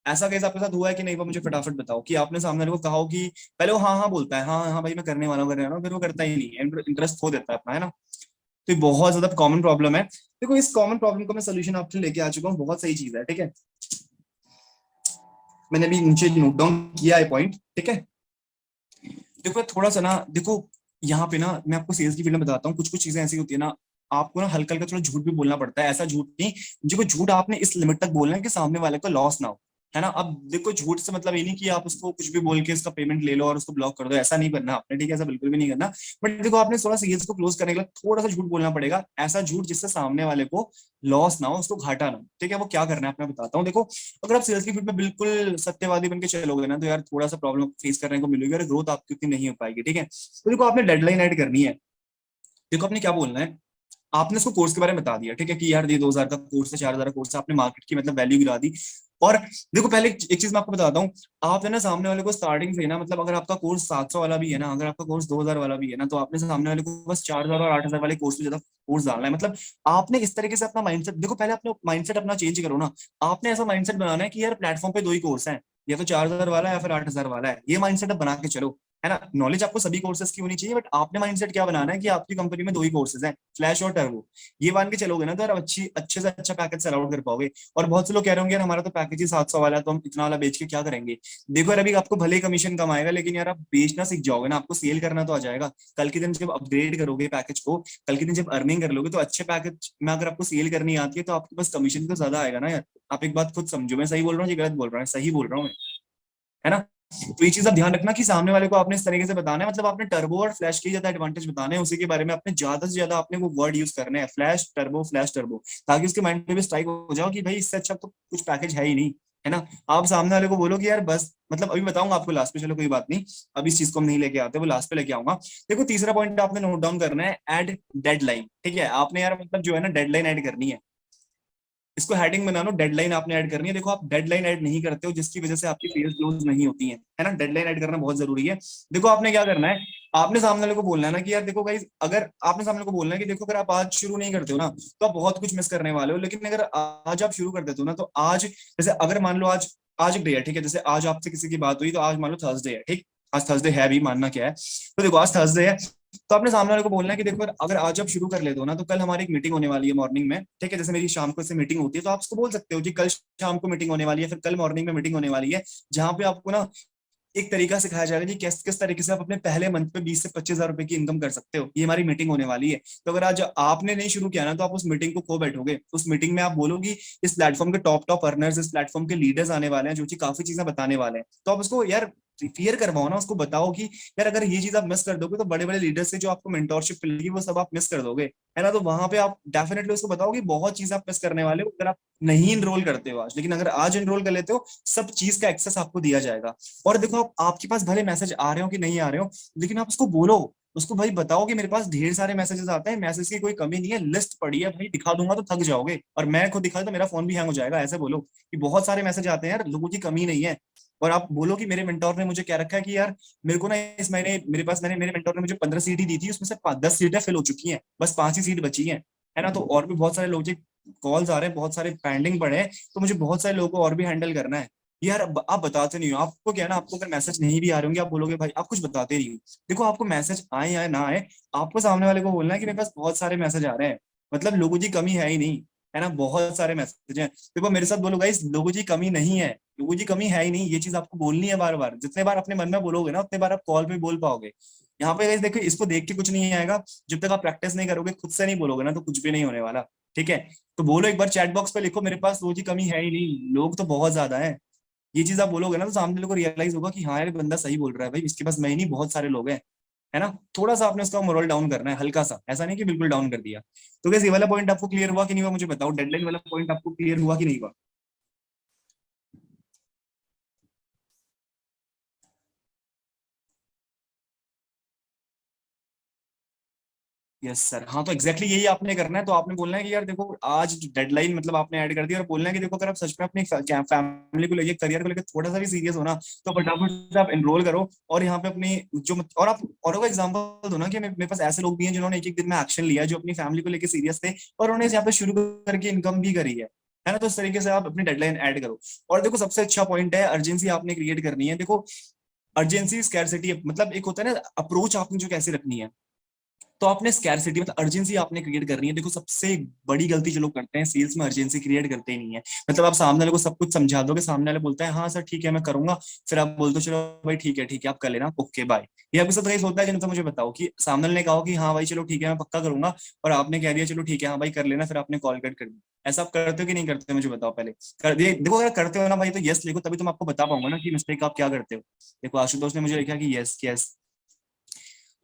ऐसा केस आपके साथ हुआ है कि नहीं, वो मुझे फटाफट बताओ कि आपने सामने वाले को कहा हो कि पहले वो हाँ हाँ बोलता है, हाँ हाँ भाई मैं करने वाला हूँ करने वाला हूँ, फिर वो करता ही नहीं है, इंटरेस्ट खो देता है अपना, है ना। तो ये बहुत ज्यादा कॉमन प्रॉब्लम है। देखो इस कॉमन प्रॉब्लम को मैं सोल्यूशन आपके लिए लेके आ चुका हूँ, बहुत सही चीज है। ठीक है। मैंने अभी नीचे नोट डाउन किया है पॉइंट। ठीक है। देखो थोड़ा सा ना देखो, यहाँ पे ना मैं आपको सेल्स की फील्ड में बताता हूँ, कुछ कुछ चीजें ऐसी होती है ना, आपको ना हल्का हल्का थोड़ा झूठ भी बोलना पड़ता है। ऐसा झूठ नहीं, जो झूठ आपने इस लिमिट तक बोलना है कि सामने वाले को लॉस ना हो, है ना। अब देखो झूठ से मतलब ये नहीं कि आप उसको कुछ भी बोल के उसका पेमेंट ले लो और उसको ब्लॉक कर दो, ऐसा नहीं करना आपने, ठीक है, ऐसा बिल्कुल भी नहीं करना। बट देखो आपने थोड़ा सेल्स को क्लोज करने के लिए थोड़ा सा झूठ बोलना पड़ेगा, ऐसा झूठ जिससे सामने वाले को लॉस ना हो, उसको घाटा ना हो। ठीक है। वो क्या करना है मैं बताता हूँ। देखो अगर आप सेल्स की फील्ड में बिल्कुल सत्यवादी बन के चलोगे ना, तो यार थोड़ा सा प्रॉब्लम फेस करने को मिलेगी और ग्रोथ आपकी उतनी नहीं हो पाएगी। ठीक है। तो देखो आपने डेडलाइन ऐड करनी है। देखो आपने क्या बोलना है, आपने उसको कोर्स के बारे में बता दिया, ठीक है, कि यार ये 2 हजार का कोर्स है, 4 हजार का कोर्स है, आपने मार्केट की मतलब वैल्यू गिरा दी। और देखो पहले एक चीज मैं आपको बताता हूँ, आप है ना सामने वाले को स्टार्टिंग से ना, मतलब अगर आपका कोर्स 700 वाला भी है ना, अगर आपका कोर्स 2 हजार वाला भी है ना, तो आपने सामने वाले को बस 4 हजार और 8 हजार वाले कोर्स में ज्यादा कोर्स डालना है। मतलब आपने इस तरीके से अपना माइंडसेट, देखो पहले अपने माइंडसेट अपना चेंज करो ना। आपने ऐसा माइंडसेट बनाना है कि यार प्लेटफॉर्म पे 2 ही कोर्स है, या तो 4 हजार वाला है या फिर 8 हजार वाला है, ये माइंडसेट आप बना के चलो, है ना। नॉलेज आपको सभी कोर्सेज की होनी चाहिए, बट आपने माइंडसेट क्या बनाना है कि आपकी कंपनी में 2 ही कोर्सेज हैं, फ्लैश और टर्बो। ये मान के चलोगे ना तो यार अच्छे से अच्छा पैकेज सेल आउट कर पाओगे। और बहुत से लोग कह रहे होंगे यार हमारा तो पैकेज ही 700 वाला है, तो हम इतना वाला बेच के क्या करेंगे। देखो यार अभी आपको भले ही कमीशन कमाएगा, लेकिन यार आप बेचना सीख जाओगे ना, आपको सेल करना तो आ जाएगा। कल के दिन जब अपग्रेड करोगे पैकेज को, कल के दिन जब अर्निंग कर लोगे, तो अच्छे पैकेज में अगर आपको सेल करनी आती है तो आपके पास कमीशन तो ज्यादा आएगा ना यार। आप एक बात खुद समझो, मैं सही बोल रहा हूँ, ये गलत बोल रहा हूँ, सही बोल रहा हूँ मैं, है ना। तो ये चीज आप ध्यान रखना कि सामने वाले को आपने इस तरीके से बताना है, मतलब आपने टर्बो और फ्लैश के ज्यादा एडवांटेज बताने हैं, उसी के बारे में आपने ज्यादा से ज्यादा आपने वो वर्ड यूज करने हैं, फ्लैश टर्बो, ताकि उसके माइंड में भी स्ट्राइक हो जाओ कि भाई इससे अच्छा तो कुछ पैकेज है ही नहीं। है ना। आप सामने वाले को बोलो कि यार बस, मतलब अभी बताऊंगा आपको लास्ट पे, चलो कोई बात नहीं, अभी इस चीज को हम नहीं लेके आते, वो लास्ट पे लेके आऊंगा। देखो तीसरा पॉइंट आपने नोट डाउन करना है, ऐड डेडलाइन। ठीक है, आपने यार मतलब जो है ना डेडलाइन ऐड करनी है, इसको हेडिंग बना लो, डेडलाइन आपने ऐड करनी है। देखो आप डेडलाइन ऐड नहीं करते हो, जिसकी वजह से आपकी सेल्स क्लोज नहीं होती है ना। डेडलाइन ऐड करना बहुत जरूरी है। देखो आपने क्या करना है, आपने सामने वाले को बोलना है ना कि यार देखो गाइस, अगर आपने सामने को बोलना है कि देखो अगर आप आज शुरू नहीं करते हो ना, तो आप बहुत कुछ मिस करने वाले हो। लेकिन अगर आज आप शुरू कर देते हो ना, तो आज जैसे अगर मान लो आज, आज एक डे है, ठीक है, जैसे आज आपसे किसी की बात हुई, तो आज मान लो थर्सडे है, ठीक, आज थर्सडे है भी, मानना क्या है, तो देखो आज थर्सडे है, तो आपने सामने वाले को बोलना है कि देखो अगर आज आप शुरू कर लेते हो ना, तो कल हमारी एक मीटिंग होने वाली है मॉर्निंग में, ठीक है, जैसे मेरी शाम को से मीटिंग होती है, तो आप उसको बोल सकते हो कि कल शाम को मीटिंग होने वाली है, फिर कल मॉर्निंग में मीटिंग होने वाली है, जहां पे आपको ना एक तरीका सिखाया जाएगा कि किस किस तरीके से आप अपने पहले मंथ पे 20 से 25 हजार रुपए की इनकम कर सकते हो। ये हमारी मीटिंग होने वाली है। तो अगर आज आपने नहीं शुरू किया ना, तो आप उस मीटिंग को खो बैठोगे। उस मीटिंग में आप बोलोगी इस प्लेटफॉर्म के टॉप टॉप अर्नर्स, इस प्लेटफॉर्म के लीडर्स आने वाले हैं, जो कि काफी चीजें बताने वाले हैं। तो आप उसको यार क्लियर करवाओ ना, उसको बताओ कि यार अगर ये चीज आप मिस कर दोगे, तो बड़े बड़े लीडर्स से जो आपको मेंटोरशिप मिलेगी, वो सब आप मिस कर दोगे, है ना। तो वहां पे आप डेफिनेटली उसको बताओ कि बहुत चीज आप मिस करने वाले हो अगर आप नहीं इनरोल करते हो आज। लेकिन अगर आज इनरोल कर लेते हो, सब चीज का एक्सेस आपको दिया जाएगा। और देखो आपके पास भले मैसेज आ रहे हो कि नहीं आ रहे हो, लेकिन आप उसको बोलो, उसको भाई बताओ कि मेरे पास ढेर सारे मैसेजेस आते हैं, मैसेज की कोई कमी नहीं है, लिस्ट पड़ी है भाई, दिखा दूंगा तो थक जाओगे, और मैं खुद दिखा तो मेरा फोन भी हैंग हो जाएगा। ऐसे बोलो कि बहुत सारे मैसेज आते हैं यार, लोगों की कमी नहीं है। और आप बोलो कि मेरे मेंटोर ने मुझे क्या रखा है कि यार मेरे को ना इस महीने मेरे पास, मेरे मेंटोर ने मुझे 15 सीट ही दी थी, उसमें से 10 सीटें फिल हो चुकी हैं, बस 5 ही सीट बची हैं, है ना। तो और भी बहुत सारे लोग कॉल्स आ रहे हैं, बहुत सारे पेंडिंग पड़े हैं, तो मुझे बहुत सारे लोगों को और भी हैंडल करना है। यार आप बताते नहीं हो। आपको क्या है ना, आपको अगर मैसेज नहीं भी आ रहे होंगे, आप बोलोगे भाई आप कुछ बताते नहीं हो। देखो आपको मैसेज आए या ना आए, आपको सामने वाले को बोलना है कि मेरे पास बहुत सारे मैसेज आ रहे हैं, मतलब लोगों की कमी है ही नहीं, है ना, बहुत सारे मैसेज हैं। देखो मेरे साथ बोलो गाइस, लोगों की कमी नहीं है, लोगों की कमी है ही नहीं, ये चीज आपको बोलनी है बार बार। जितने बार अपने मन में बोलोगे ना, उतने बार आप कॉल पे बोल पाओगे। यहाँ पे गाइस देखो, इसको देख के कुछ नहीं आएगा, जब तक आप प्रैक्टिस नहीं करोगे, खुद से नहीं बोलोगे ना, तो कुछ भी नहीं होने वाला। ठीक है, तो बोलो एक बार चैट बॉक्स पे लिखो, मेरे पास लोगों की कमी है ही नहीं, लोग तो बहुत ज्यादा है। ये चीज आप बोलोगे ना, तो सामने लोगों को रियलाइज होगा कि हाँ यार बंदा सही बोल रहा है भाई, इसके पास मैं ही नहीं, बहुत सारे लोग हैं, है ना। थोड़ा सा आपने उसका मोरल डाउन करना है, हल्का सा, ऐसा नहीं कि बिल्कुल डाउन कर दिया। तो कैसे ये वाला पॉइंट आपको क्लियर हुआ कि नहीं हुआ, मुझे बताओ, डेडलाइन वाला पॉइंट आपको क्लियर हुआ कि नहीं हुआ। यस सर, हाँ तो एग्जैक्टली यही आपने करना है। तो आपने बोलना है कि यार देखो आज डेडलाइन मतलब आपने ऐड कर दी, और बोलना है कि देखो अगर आप सच में अपनी फैमिली को लेके, करियर को लेकर थोड़ा सा भी सीरियस हो ना, तो फटाफट से आप एनरोल करो। और यहाँ पे अपनी जो और आप औरों को एग्जांपल दो ना कि मेरे पास ऐसे लोग भी हैं जिन्होंने एक एक दिन में एक्शन लिया है, जो अपनी फैमिली को लेकर सीरियस थे, और उन्होंने यहाँ पे शुरू करके इनकम भी करी है ना। तो इस तरीके से आप अपनी डेडलाइन ऐड करो। और देखो सबसे अच्छा पॉइंट है, अर्जेंसी आपने क्रिएट करनी है। देखो अर्जेंसी स्कैरसिटी, मतलब एक होता है ना अप्रोच आपने जो कैसे रखनी है, तो आपने स्कैरसिटी मतलब अर्जेंसी आपने क्रिएट करनी है। देखो सबसे बड़ी गलती जो लोग करते हैं सेल्स में, अर्जेंसी क्रिएट करते ही नहीं है। मतलब आप सामने वाले को सब कुछ समझा दोगे, सामने वाले बोलता है हाँ सर ठीक है मैं करूंगा, फिर आप बोलते हो चलो भाई ठीक है आप कर लेना, ओके बाय। ये आपके साथ कैसे होता है, तो मुझे बताओ कि सामने वाले ने कहा कि हाँ भाई चलो ठीक है मैं पक्का करूंगा, और आपने कह दिया चलो ठीक है हाँ भाई कर लेना, फिर आपने कॉल कट कर दी। ऐसा आप करते हो कि नहीं करते, मुझे बताओ पहले। कर दिए, देखो अगर करते हो ना भाई, तो यस लिखो, तभी तो मैं आपको बता पाऊंगा ना कि मिस्टेक आप क्या करते हो। देखो आशुतोष ने मुझे लिखा कि यस यस।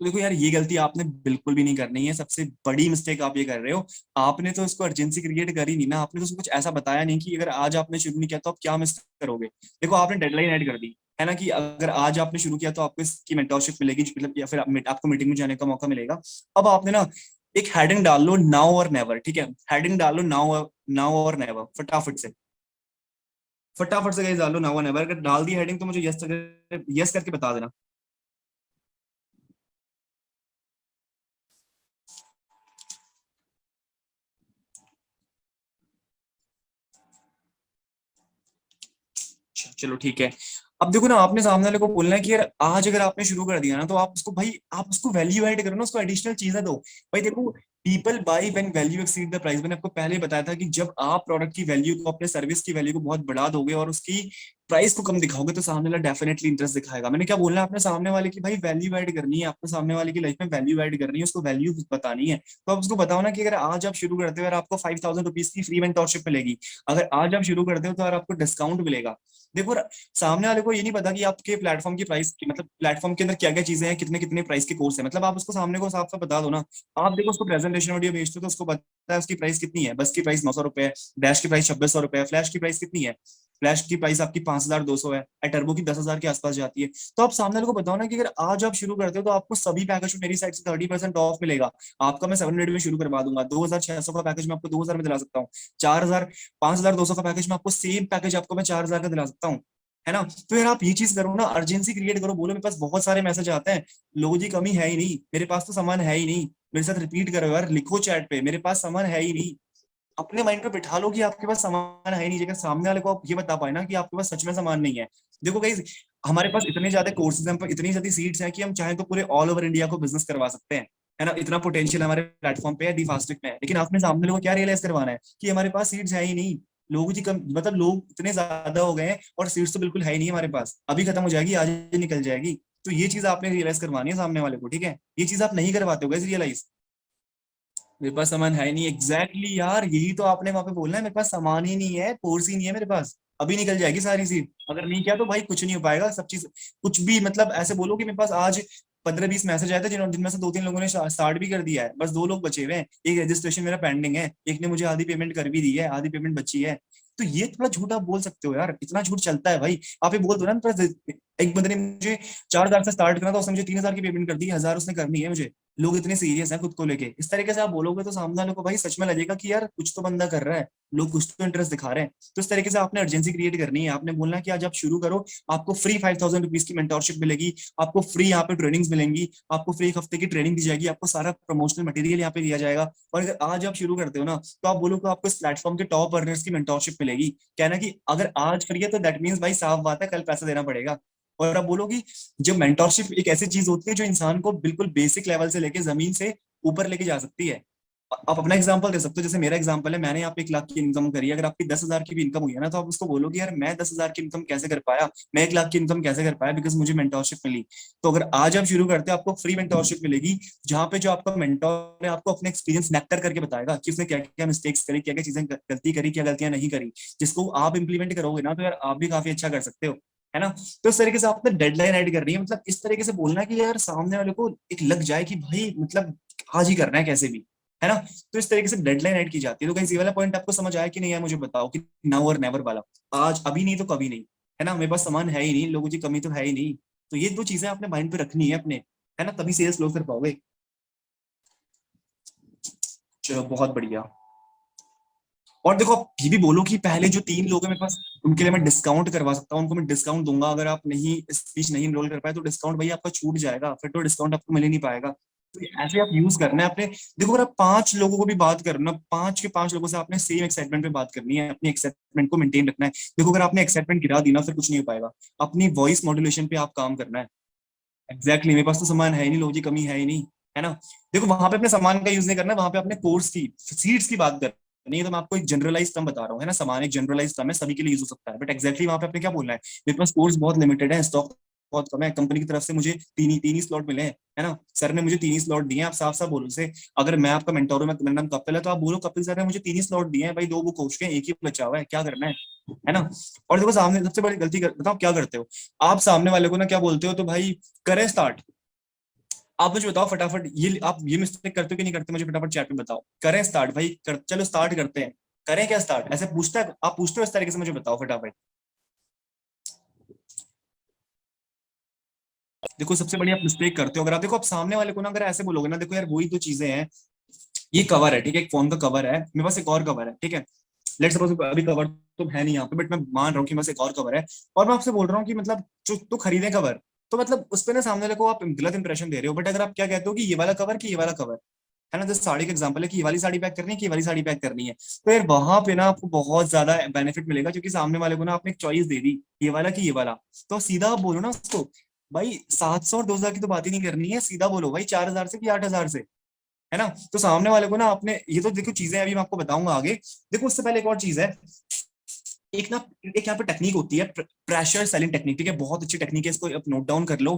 तो देखो यार ये गलती आपने बिल्कुल भी नहीं करनी है, सबसे बड़ी मिस्टेक आप ये कर रहे हो। आपने तो इसको अर्जेंसी क्रिएट करी नहीं ना, आपने तो उसको कुछ ऐसा बताया नहीं कि अगर आज आपने शुरू नहीं किया तो आप क्या मिस करोगे। देखो आपने डेडलाइन ऐड कर दी, है ना, कि अगर आज आपने शुरू किया तो आपको इसकी मेंटरशिप मिलेगी, मतलब या फिर आपको मीटिंग में जाने का मौका मिलेगा। अब आपने ना एक हेडिंग डाल लो, नाउ और नेवर। ठीक है, हेडिंग डाल लो नाउ, नाउ और नेवर, फटाफट से, फटाफट से डाल लो नाउ और नेवर। अगर डाल दी हेडिंग तो मुझे यस, यस करके बता देना। अच्छा, चलो ठीक है। अब देखो ना, आपने सामने वाले को बोलना है कि यार आज अगर आपने शुरू कर दिया ना, तो आप उसको भाई, आप उसको वैल्यू ऐड करो ना, उसको एडिशनल चीजें दो। भाई देखो, people by when value exceed the price. मैंने आपको पहले ही बताया था कि जब आप प्रोडक्ट की वैल्यू को, अपने सर्विस की वैल्यू को बहुत बढ़ा दोगे और उसकी प्राइस को कम दिखाओगे, तो सामने वाला डेफिनेटली इंटरेस्ट दिखाएगा। मैंने क्या बोलना है आपने सामने वाले की, भाई वैल्यू ऐड करनी है, आपको सामने वाले की लाइफ में वैल्यू ऐड करनी है, उसको वैल्यू बतानी है। तो आप उसको बताओ ना कि अगर आज आप शुरू करते हो और आपको 5000 रुपीज की फ्री मेंटरशिप मिलेगी, अगर आज आप शुरू करते हो तो यार आपको डिस्काउंट मिलेगा। देखो सामने वाले को ये नहीं पता कि आपके प्लेटफॉर्म की प्राइस, मतलब प्लेटफॉर्म के अंदर क्या क्या चीजें हैं, कितने कितने प्राइस के कोर्स है, मतलब आप उसको सामने को साफ साफ बता दो ना। आप देखो उसको प्रेजेंटेशन वीडियो भेजते हो, तो उसको पता है उसकी प्राइस कितनी है, बस की प्राइस 900 रुपए है, डैश की प्राइस 2600 रुपए है, फ्लैश की प्राइस कितनी है, फ्लैश की प्राइस आपकी 5,200 है, टर्बो की 10,000 के आसपास जाती है। तो आप सामने वाले को बताओ ना कि अगर आज आप शुरू करते हो तो आपको सभी पैकेज मेरी साइड से 30% ऑफ मिलेगा। आपका मैं 700 में शुरू करवा दूंगा, 2,600 का पैकेज मैं आपको 2,000 में दिला सकता हूँ, 4,000 5,200 का पैकेज में आपको सेम पैकेज आपको मैं 4,000 का दिला सकता हूँ, है ना। तो यार आप ये चीज करो ना, अर्जेंसी क्रिएट करो, बोलो मेरे पास बहुत सारे मैसेज आते हैं, लोगों की कमी है ही नहीं, मेरे पास तो सामान है ही नहीं, मेरे साथ रिपीट करो यार, लिखो चैट पे मेरे पास सामान है ही नहीं। अपने माइंड पे बिठा लो कि आपके पास सामान है नहीं, जगह सामने वाले को आप ये बता पाए ना कि आपके पास सच में सामान नहीं है। देखो गाइस, हमारे पास इतने ज्यादा कोर्सेज हैं, इतनी ज्यादा सीट्स हैं कि हम चाहें तो पूरे ऑल ओवर इंडिया को बिजनेस करवा सकते हैं, है ना। इतना पोटेंशियल हमारे प्लेटफॉर्म पे है, दी फास्टिक में है। लेकिन आपने सामने लोगों को क्या रियलाइज करवाना है कि हमारे पास सीट्स है ही नहीं, लोगों की कम, मतलब लोग इतने ज्यादा हो गए हैं और सीट्स तो बिल्कुल है ही नहीं हमारे पास, अभी खत्म हो जाएगी, आज ही निकल जाएगी। तो ये चीज आपने रियलाइज करवानी है सामने वाले को, ठीक है। ये चीज आप नहीं करवाते हो गाइस रियलाइज, मेरे पास सामान है नहीं, एग्जैक्टली exactly यार, यही तो आपने वहां पे बोलना है, मेरे पास सामान ही नहीं है, कोर्स ही नहीं है मेरे पास, अभी निकल जाएगी सारी सीट, अगर नहीं किया तो भाई कुछ नहीं हो पाएगा, सब चीज कुछ भी, मतलब ऐसे बोलो कि मेरे पास आज 15-20 मैसेज आए थे जिनमें से 2-3 लोगों ने स्टार्ट भी कर दिया है, बस 2 लोग बचे हुए हैं, एक रजिस्ट्रेशन मेरा पेंडिंग है, एक ने मुझे आधी पेमेंट कर भी दी है, आधी पेमेंट बची है। तो ये थोड़ा झूठ आप बोल सकते हो यार, इतना झूठ चलता है भाई। आप ये बोल दो ना, एक बंदे ने मुझे 4,000 से स्टार्ट करना था, उसने मुझे 3,000 की पेमेंट कर दी, 1,000 उसने करनी है मुझे। लोग इतने सीरियस हैं खुद को लेके, इस तरीके से आप बोलोगे तो सामने वाले को भाई सच में लगेगा कि यार कुछ तो बंदा कर रहा है, लोग कुछ तो इंटरेस्ट दिखा रहे हैं। तो इस तरीके से आपने अर्जेंसी क्रिएट करनी है, आपने बोलना कि आज आप शुरू करो, आपको फ्री 5,000 रुपीज की मेंटोरशिप मिलेगी, आपको फ्री यहाँ पे ट्रेनिंग्स मिलेंगी, आपको फ्री 1 हफ्ते की ट्रेनिंग दी जाएगी, आपको सारा प्रमोशनल मटेरियल यहाँ पे दिया जाएगा। और अगर आज आप शुरू करते हो ना, तो आप बोलो कि आपको इस प्लेटफॉर्म के टॉप अर्नर्स की मेंटोरशिप मिलेगी, कहना कि अगर आज फ्री है तो दैट मीन्स भाई साफ बात है कल पैसा देना पड़ेगा। और आप बोलो कि जो मेंटोरशिप एक ऐसी चीज होती है जो इंसान को बिल्कुल बेसिक लेवल से लेके जमीन से ऊपर लेके जा सकती है। आप अपना एग्जांपल दे सकते हो, जैसे मेरा एग्जांपल है, मैंने यहाँ पे 1 लाख की इनकम करी है, अगर आपकी 10,000 की भी इनकम हुई है ना, तो आप उसको बोलोगे यार मैं 10,000 की इनकम कैसे कर पाया, मैं 1 लाख की इनकम कैसे कर पाया, बिकॉज मुझे मेंटोरशिप मिली। तो अगर आज आप शुरू करते हो, आपको फ्री मेंटोरशिप मिलेगी, जहाँ पे जो आपका मेंटोर है आपको अपने एक्सपीरियंस नेक्टर करके बताएगा कि उसने क्या क्या मिस्टेक्स करी, क्या क्या चीजें गलती करी, क्या गलतियां नहीं करी, जिसको आप इंप्लीमेंट करोगे ना तो यार आप भी काफी अच्छा कर सकते हो, है ना। तो इस तरीके से आपने डेडलाइन ऐड करनी है, मतलब इस तरीके से बोलना कि यार सामने वाले को एक लग जाए कि भाई मतलब आज ही करना है कैसे भी, है ना। तो इस तरीके से डेडलाइन ऐड की जाती है। तो कहीं ये वाला पॉइंट आपको समझ आया कि नहीं है, मुझे बताओ कि नाउ और नेवर वाला, आज अभी नहीं तो कभी नहीं, है ना। मेरे पास सामान है ही नहीं, लोगों की कमी तो है ही नहीं, तो ये 2 चीजें आपने माइंड पे रखनी है अपने, है ना, तभी सेल्स क्लोज कर पाओगे। चलो बहुत बढ़िया। और देखो आप ये भी बोलो कि पहले जो 3 लोग हैं मेरे पास, उनके लिए मैं डिस्काउंट करवा सकता हूँ, उनको मैं डिस्काउंट दूंगा, अगर आप नहीं स्पीच नहीं इनरोल कर पाए तो डिस्काउंट भाई आपका छूट जाएगा, फिर तो डिस्काउंट आपको मिल ही नहीं पाएगा। तो ऐसे आप यूज करना है अपने। देखो अगर आप 5 लोगों को भी बात करना, 5 के 5 लोगों से आपने सेम एक्साइटमेंट पे बात करनी है, अपनी एक्साइटमेंट को मेंटेन रखना है। देखो अगर आपने एक्साइटमेंट गिरा दी ना, फिर कुछ नहीं हो पाएगा। अपनी वॉइस मॉड्यूलेशन पे आप काम करना है। एग्जैक्टली मेरे पास तो सामान है ही नहीं, लोगों की कमी है ही नहीं, है ना। देखो वहां पे अपने सामान का यूज नहीं करना है, वहां पे अपने कोर्स की सीट्स की बात करनी है। तो मैं आपको एक जनरलाइज टर्म बता रहा हूँ, है ना, सामान एक जनरलाइज टर्म है, सभी के लिए यूज हो सकता है, बट एग्जैक्टली वहां पे आपने क्या बोलना है, मेरे पास कोर्स बहुत लिमिटेड है, स्टॉक बहुत कम है, कंपनी की तरफ से मुझे तीन ही स्लॉट मिले हैं, है ना, सर ने मुझे 3 ही स्लॉट दिए हैं। आप साफ साफ बोलो से, अगर मैं आपका मेंटोर हूं, मेरा नाम कपिल है, तो आप बोलो कपिल सर ने मुझे 3 ही स्लॉट दिए हैं भाई, 2 बुक हो चुके हैं, एक ही बचा हुआ है, क्या करना है ना। और देखो सामने सबसे बड़ी गलती बताओ क्या करते हो, आप सामने वाले को ना क्या बोलते हो, तो भाई करें स्टार्ट। आप मुझे बताओ फटाफट, ये आप ये मिस्टेक करते हो कि नहीं करते, मुझे फटाफट चैट में बताओ। करें स्टार्ट भाई, चलो स्टार्ट करते हैं, करें क्या स्टार्ट, ऐसे पूछता है, आप पूछते हो इस तरीके से, मुझे बताओ फटाफट। देखो सबसे बड़ी आप मिस्टेक करते हो, अगर आप देखो आप सामने वाले को ना अगर ऐसे बोलोगे ना, देखो यार वही तो चीजें हैं, ये कवर है ठीक है, एक फोन का कवर है, मेरे पास एक और कवर है, ठीक है। लेट्स सपोज अभी कवर तो है नहीं यहाँ पे, बट मैं मान रहा हूँ कि मेरे पास एक और कवर है, और मैं आपसे बोल रहा हूँ कि मतलब जो तो खरीदे कवर, तो मतलब उस पे ना सामने वाले को आप गलत इंप्रेशन दे रहे हो। बट अगर आप क्या कहते हो कि ये वाला कवर कि ये वाला कवर, है ना, जैसे साड़ी का एग्जांपल है कि ये वाली साड़ी पैक करनी है कि ये वाली साड़ी पैक करनी है, तो यार वहां पे ना आपको बहुत ज्यादा बेनिफिट मिलेगा, क्योंकि सामने वाले को ना आपने एक चॉइस दे दी, ये वाला कि ये वाला। तो सीधा आप बोलो ना उसको, भाई 700 और 2,000 की तो बात ही नहीं करनी है, सीधा बोलो भाई 4,000 से कि 8,000 से, है ना। तो सामने वाले को ना आपने ये तो देखो चीजें अभी मैं आपको बताऊंगा आगे। देखो उससे पहले एक और चीज है, एक ना एक यहाँ पे टेक्निक होती है, प्रेशर सेलिंग टेक्निक, ठीक है, बहुत अच्छी टेक्निक है, इसको आप नोट डाउन कर लो,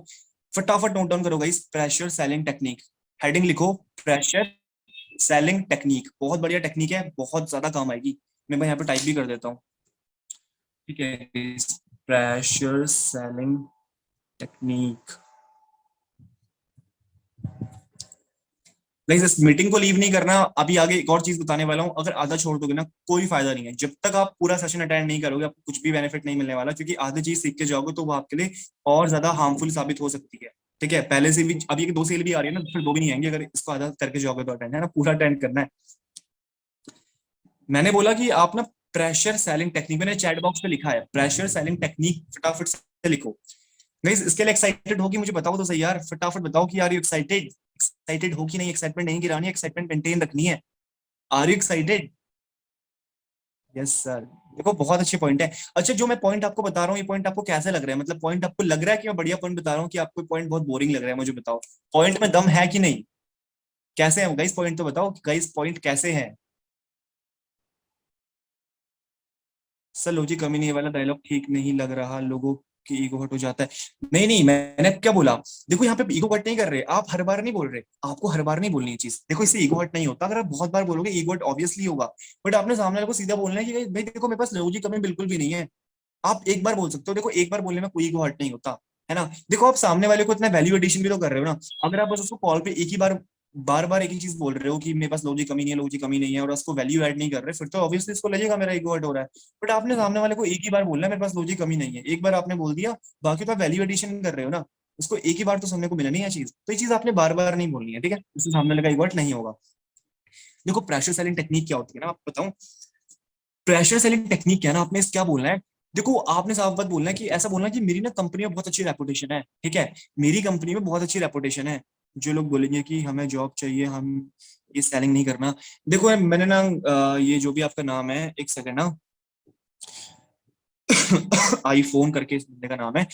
फटाफट नोट डाउन करो guys, pressure selling technique, heading लिखो, प्रेशर सेलिंग टेक्निक, बहुत बढ़िया टेक्निक है, बहुत ज्यादा काम आएगी। मैं यहाँ पे टाइप भी कर देता हूँ, ठीक है, प्रेशर सेलिंग टेक्निक। गाइस इस मीटिंग को लीव नहीं करना। अभी आगे एक और चीज बताने वाला हूँ, अगर आधा छोड़ दोगे ना कोई फायदा नहीं है। जब तक आप पूरा सेशन अटेंड नहीं करोगे आपको कुछ भी बेनिफिट नहीं मिलने वाला, क्योंकि आधी चीज सीख के जाओगे तो वो आपके लिए और ज्यादा हार्मफुल साबित हो सकती है। ठीक है, पहले से भी अभी एक 2 सेल भी आ रही है ना, फिर 2 भी नहीं आएंगे अगर इसको आधा करके जाओगे तो। अटेंड है ना, पूरा अटेंड करना है। मैंने बोला कि आप ना प्रेशर सेलिंग टेक्निक, मैंने चैट बॉक्स पे लिखा है प्रेशर सेलिंग टेक्निक, फटाफट से लिखो। गाइस इसके लिए एक्साइटेड हो कि मुझे बताओ तो सही यार, फटाफट बताओ कि आर यू एक्साइटेड। एक्साइटेड हो कि नहीं, एक्साइटमेंट नहीं गिरानी है, एक्साइटमेंट मेंटेन रखनी है। Are you excited? Yes sir. देखो बहुत अच्छे पॉइंट है। अच्छा जो मैं पॉइंट आपको बता रहा हूँ ये पॉइंट आपको कैसे लग रहा है, मतलब पॉइंट आपको लग रहा है कि मैं बढ़िया पॉइंट बता रहा हूँ कि आपको पॉइंट बहुत बोरिंग लग रहा है, मुझे बताओ पॉइंट में दम है कि नहीं। कैसे है गाइस, पॉइंट तो बताओ गाइस, पॉइंट कैसे है। सर लॉजिक कमी नहीं वाला डायलॉग ठीक नहीं लग रहा, लोगों की ईगो हट हो जाता है। नहीं नहीं, मैंने क्या बोला, देखो यहाँ पे ईगो हट नहीं कर रहे, आप हर बार नहीं बोल रहे, आपको हर बार नहीं बोलनी है चीज। देखो इससे ईगो हट नहीं होता, अगर आप बहुत बार बोलोगे ईगो हट ऑब्वियसली होगा। बट आपने सामने वाले को सीधा बोलना है कि भाई देखो मेरे पास लॉजिक कमी बिल्कुल भी नहीं है। आप एक बार बोल सकते हो, देखो एक बार बोलने में कोई ईगो हर्ट नहीं होता है ना। देखो आप सामने वाले को इतना वैल्यू एडिशन भी तो कर रहे हो ना। अगर आप बस उसको कॉल पे एक ही बार बार बार एक ही चीज बोल रहे हो कि मेरे पास लॉजिक कमी नहीं है, लॉजिक कमी नहीं है, और उसको वैल्यू ऐड नहीं कर रहे, फिर तो ऑब्वियसली इसको लगेगा मेरा ईगो हर्ट हो रहा है। बट आपने सामने वाले को एक ही बार बोलना है मेरे पास लॉजिक कमी नहीं है, एक बार आपने बोल दिया, बाकी तो आप वैल्यू एडिशन कर रहे हो ना। उसको एक ही बार तो सुनने को मिला नहीं है चीज, तो ये चीज आपने बार बार नहीं बोलनी है, ठीक है, उससे सामने वाले का ईगो हर्ट नहीं होगा। देखो प्रेशर सेलिंग टेक्निक क्या होती है ना, आपको बताऊं। प्रेशर सेलिंग टेक्निक क्या है ना, आपने इस क्या बोलना है। देखो आपने साफ बात बोलना है कि ऐसा बोलना है कि मेरी ना कंपनी में बहुत अच्छी रेपुटेशन है, ठीक है, मेरी कंपनी में बहुत अच्छी रेपुटेशन है। जो लोग बोलेंगे कि हमें जॉब चाहिए, हम ये सेलिंग नहीं करना। देखो मैंने ना ये जो भी आपका नाम है, एक सेकंड ना, आईफोन करके इस बंदे का नाम है।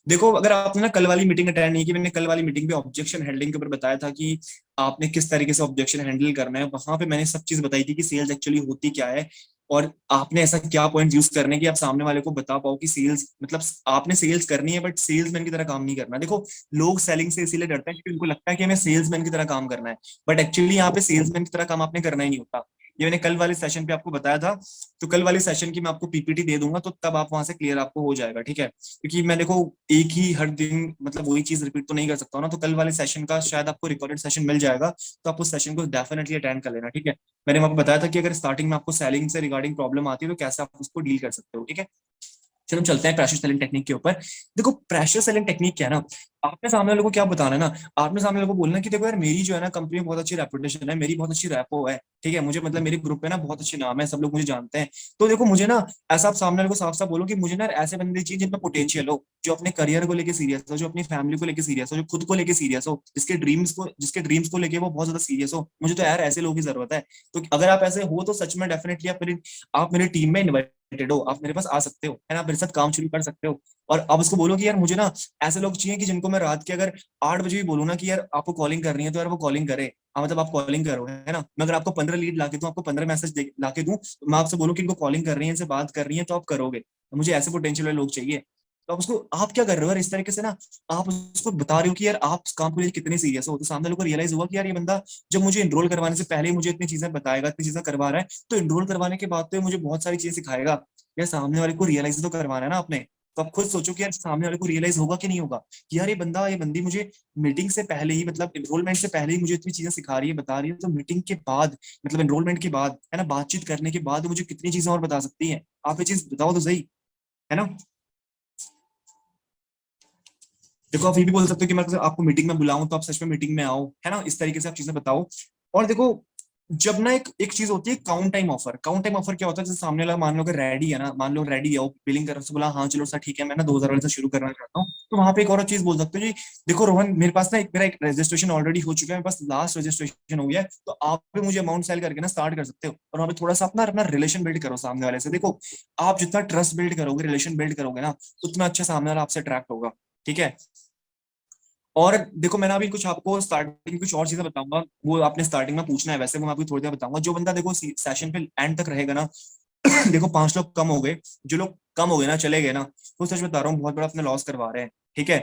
देखो अगर आपने ना कल वाली मीटिंग अटेंड नहीं की, मैंने कल वाली मीटिंग पे ऑब्जेक्शन हैंडलिंग के ऊपर बताया था कि आपने किस तरीके से ऑब्जेक्शन हैंडल करना है, वहां पे मैंने सब चीज बताई थी कि सेल्स एक्चुअली होती क्या है, और आपने ऐसा क्या पॉइंट यूज करने की आप सामने वाले को बता पाओ कि सेल्स मतलब आपने सेल्स करनी है बट सेल्समैन की तरह काम नहीं करना। देखो लोग सेलिंग से इसीलिए डरते हैं क्योंकि उनको लगता है कि हमें सेल्समैन की तरह काम करना है, बट एक्चुअली यहाँ पे सेल्समैन की तरह काम आपने करना ही नहीं होता। ये मैंने कल वाले सेशन पे आपको बताया था। तो कल वाले सेशन की मैं आपको पीपीटी दे दूंगा, तो तब आप वहां से क्लियर आपको हो जाएगा, ठीक है, क्योंकि मैं देखो एक ही हर दिन मतलब वही चीज रिपीट तो नहीं कर सकता हूं ना। तो कल वाले सेशन का शायद आपको रिकॉर्डेड सेशन मिल जाएगा, तो आप उस सेशन को डेफिनेटली अटेंड कर लेना, ठीक है। मैंने आपको बताया था कि अगर स्टार्टिंग में आपको सेलिंग से रिगार्डिंग प्रॉब्लम आती है तो कैसे आप उसको डील कर सकते हो, ठीक है। चलो चलते हैं प्रेशर सेलिंग टेक्निक के ऊपर। देखो प्रेशर सेलिंग टेक्निक क्या है ना, आपने सामने वाले को क्या बताना है ना, आपने सामने वाले को बोलना कि देखो यार मेरी जो है ना कंपनी में बहुत अच्छी रेपुटेशन है, मेरी बहुत अच्छी रैपो है, ठीक है, मुझे मतलब मेरे ग्रुप पे ना बहुत अच्छे नाम है, सब लोग मुझे जानते हैं। तो देखो मुझे ना ऐसा आप सामने वाले को साफ साफ बोलो कि मुझे ना ऐसे बंदे चाहिए जिनमें पोटेंशियल हो, जो अपने करियर को लेकर सीरियस हो, जो अपनी फैमिली को लेकर सीरियस हो, जो खुद को लेकर सीरियस हो, जिसके ड्रीम्स को लेकर वो बहुत ज्यादा सीरियस हो। मुझे तो यार ऐसे लोगों की जरूरत है। तो अगर आप ऐसे हो तो सच में डेफिनेटली आप मेरी टीम में इन्वाइटेड हो, आप मेरे पास आ सकते हो, है ना, मेरे साथ काम शुरू कर सकते हो। और अब उसको बोलो कि यार मुझे ना ऐसे लोग चाहिए कि जिनको मैं रात के अगर 8 बजे भी बोलूँ ना कि यार आपको कॉलिंग करनी है तो यार वो कॉलिंग करे। हाँ मतलब आप कॉलिंग करो, है ना, मैं अगर आपको 15 लीड लाके दूं, आपको 15 मैसेज लाके दूं, तो मैं आपसे बोलूं कि इनको कॉलिंग कर रही है, इनसे बात कर रही है, तो आप करोगे। तो मुझे ऐसे पोटेंशियल वाले लोग चाहिए। तो आप उसको आप क्या कर रहे हो यार, इस तरीके से ना आप उसको बता रहे हो कि यार आप इस काम को लेकर कितने सीरियस हो, तो सामने वाले को रियलाइज हुआ कि यार ये बंदा जब मुझे एनरोल करवाने से पहले ही मुझे इतनी चीजें बताएगा, इतनी चीजें करवा रहा है, तो एनरोल करवाने के बाद तो ये मुझे बहुत सारी चीजें सिखाएगा। यार सामने वाले को रियलाइज तो करवाना है ना आपने। तो आप खुद सोचो कि यार सामने वाले को रियलाइज होगा कि नहीं होगा कि यार ये बंदी मुझे मीटिंग से पहले ही मतलब एनरोलमेंट से पहले ही मुझे इतनी चीजें सिखा रही है, बता रही है, तो मीटिंग के बाद मतलब एनरोलमेंट के बाद, है ना, बातचीत करने के बाद मुझे कितनी चीजें और बता सकती है। आप ये चीज बताओ तो सही, है ना। देखो आप ये भी बोल सकते हो कि मैं आपको मीटिंग में बुलाऊं तो आप सच में मीटिंग में आओ, है ना, इस तरीके से आप चीजें बताओ। और देखो जब ना एक एक चीज होती है count time offer. Count time offer क्या होता है, जैसे सामने वाला मान लो कि रेडी है ना, मान लो रेडी है वो बिलिंग कर से बोला हाँ चलो सर ठीक है, मैं ना 2000 वाले से शुरू करना चाहता हूँ, तो वहां पे एक और चीज बोल सकते हो जी, देखो रोहन मेरे पास ना मेरा एक रजिस्ट्रेशन ऑलरेडी हो चुका है, बस लास्ट रजिस्ट्रेशन हो गया है, तो आप भी मुझे अमाउंट सेल करके ना स्टार्ट कर सकते हो। और वहाँ पे थोड़ा सा अपना अपना रिलेशन बिल्ड करो सामने वाले से। देखो आप जितना ट्रस्ट बिल्ड करोगे, रिलेशन बिल्ड करोगे ना, उतना अच्छा सामने वाला आपसे अट्रैक्ट होगा, ठीक है। और देखो मैंने अभी कुछ आपको स्टार्टिंग कुछ और चीजें बताऊंगा, वो आपने स्टार्टिंग में पूछना है, वैसे वो मैं आपको थोड़ी देर बताऊंगा। जो बंदा देखो सेशन पे एंड तक रहेगा ना, देखो 5 लोग कम हो गए, जो लोग कम हो गए ना चले गए ना, तो सच बता रहा हूँ बहुत बड़ा अपने लॉस करवा रहे हैं, ठीक है।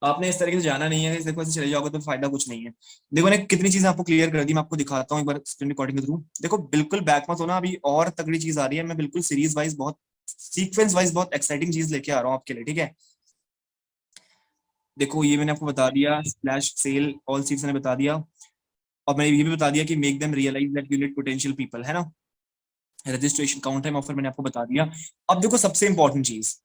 आपने इस तरीके से जाना नहीं है, देखो ऐसे चले जाओगे तो फायदा कुछ नहीं है। देखो ने कितनी चीजें आपको क्लियर कर दी, मैं आपको दिखाता हूँ एक बार स्क्रीन रिकॉर्डिंग के थ्रू। देखो बिल्कुल बैक मत होना, अभी और तगड़ी चीज आ रही है, मैं बिल्कुल सीरीज वाइज बहुत सीक्वेंस वाइज बहुत एक्साइटिंग चीज लेके आ रहा हूँ आपके लिए, ठीक है। देखो ये मैंने आपको बता दिया, स्लैश सेल ऑल सीट्स मैंने बता दिया। और मैंने ये भी बता दिया कि make them realize that you need potential people, है ना। रजिस्ट्रेशन, काउंट टाइम ऑफर मैंने आपको बता दिया। अब देखो सबसे इंपॉर्टेंट चीज,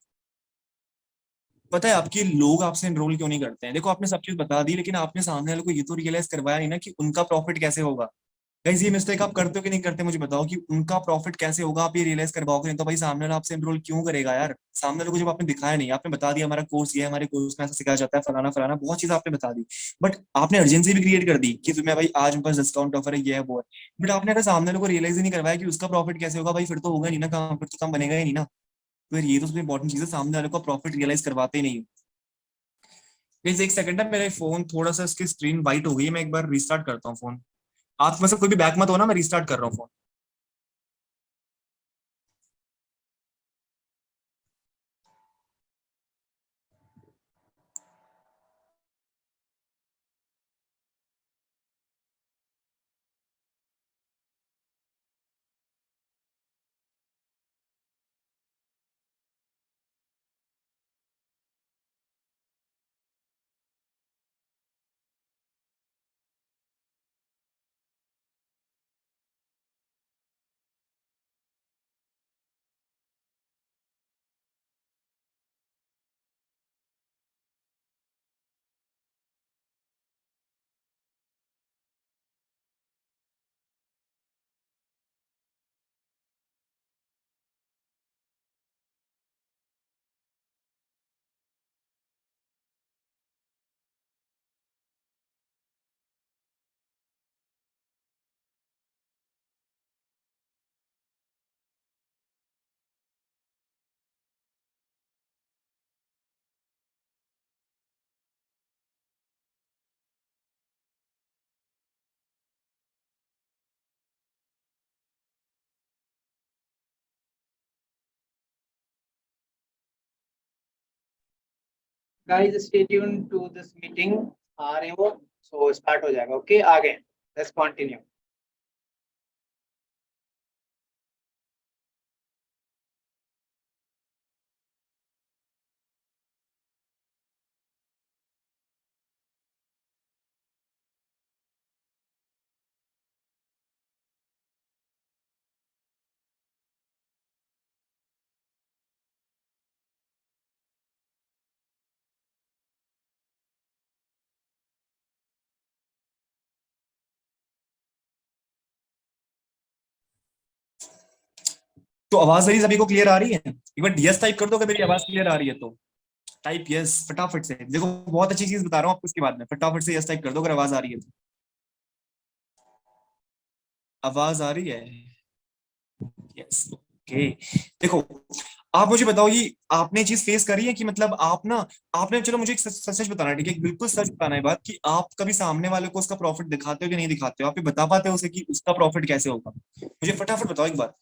पता है आपके लोग आपसे एनरोल क्यों नहीं करते हैं? देखो आपने सब चीज बता दी, लेकिन आपने सामने वाले को ये तो रियलाइज करवाया नहीं ना कि उनका प्रॉफिट कैसे होगा। गाइस ये मिस्टेक आप करते हो कि नहीं करते, मुझे बताओ कि उनका प्रॉफिट कैसे होगा, आप ये रियलाइज करवाओगे नहीं तो भाई सामने वाला आपसे एनरोल क्यों करेगा यार? सामने वाले को जब आपने दिखाया नहीं, आपने बता दिया हमारा कोर्स ये है, हमारे कोर्स में ऐसा सिखाया जाता है, फलाना फलाना बहुत चीज आपने बता दी, बट आपने अर्जेंसी भी क्रिएट कर दी कि तुम्हें भाई आज मेरे पास डिस्काउंट ऑफर है, ये है वो है, बट आपने अगर सामने वाले को रियलाइज ही नहीं करवाया कि उसका प्रॉफिट कैसे होगा, भाई फिर तो होगा नहीं ना काम, फिर तो काम बनेगा ही नहीं ना। फिर ये तो सबसे इंपॉर्टेंट चीज है, सामने वाले को प्रॉफिट रियलाइज करवाते ही नहीं। प्लीज एक सेकंड है, मेरे फोन थोड़ा सा इसकी स्क्रीन वाइट हो गई है, मैं एक बार रिस्टार्ट करता हूँ फोन। आप में से कोई भी बैक मत हो ना, मैं रिस्टार्ट कर रहा हूँ phone. Guys stay tune to this meeting, आ रहे हो सो स्टार्ट हो जाएगा। ओके आगे लेट्स कंटिन्यू। तो आवाज मेरी सभी को क्लियर आ रही है? एक बार यस टाइप कर दो अगर मेरी आवाज क्लियर आ रही है तो। टाइप यस फटाफट से, देखो बहुत अच्छी चीज बता रहा हूँ आपको, इसके बाद में फटाफट से यस टाइप कर दो अगर आवाज आ रही है तो। आवाज आ रही है? Yes okay. देखो आप मुझे बताओ, ये आपने चीज फेस करी है कि मतलब आप ना, आपने, चलो मुझे एक सच सच सच बताना है, ठीक है, बिल्कुल सच बताना है बात, कि आप कभी सामने वाले को उसका प्रॉफिट दिखाते हो कि नहीं दिखाते हो? आप ये बता पाते हो उसे कि उसका प्रॉफिट कैसे होगा? मुझे फटाफट बताओ एक बार,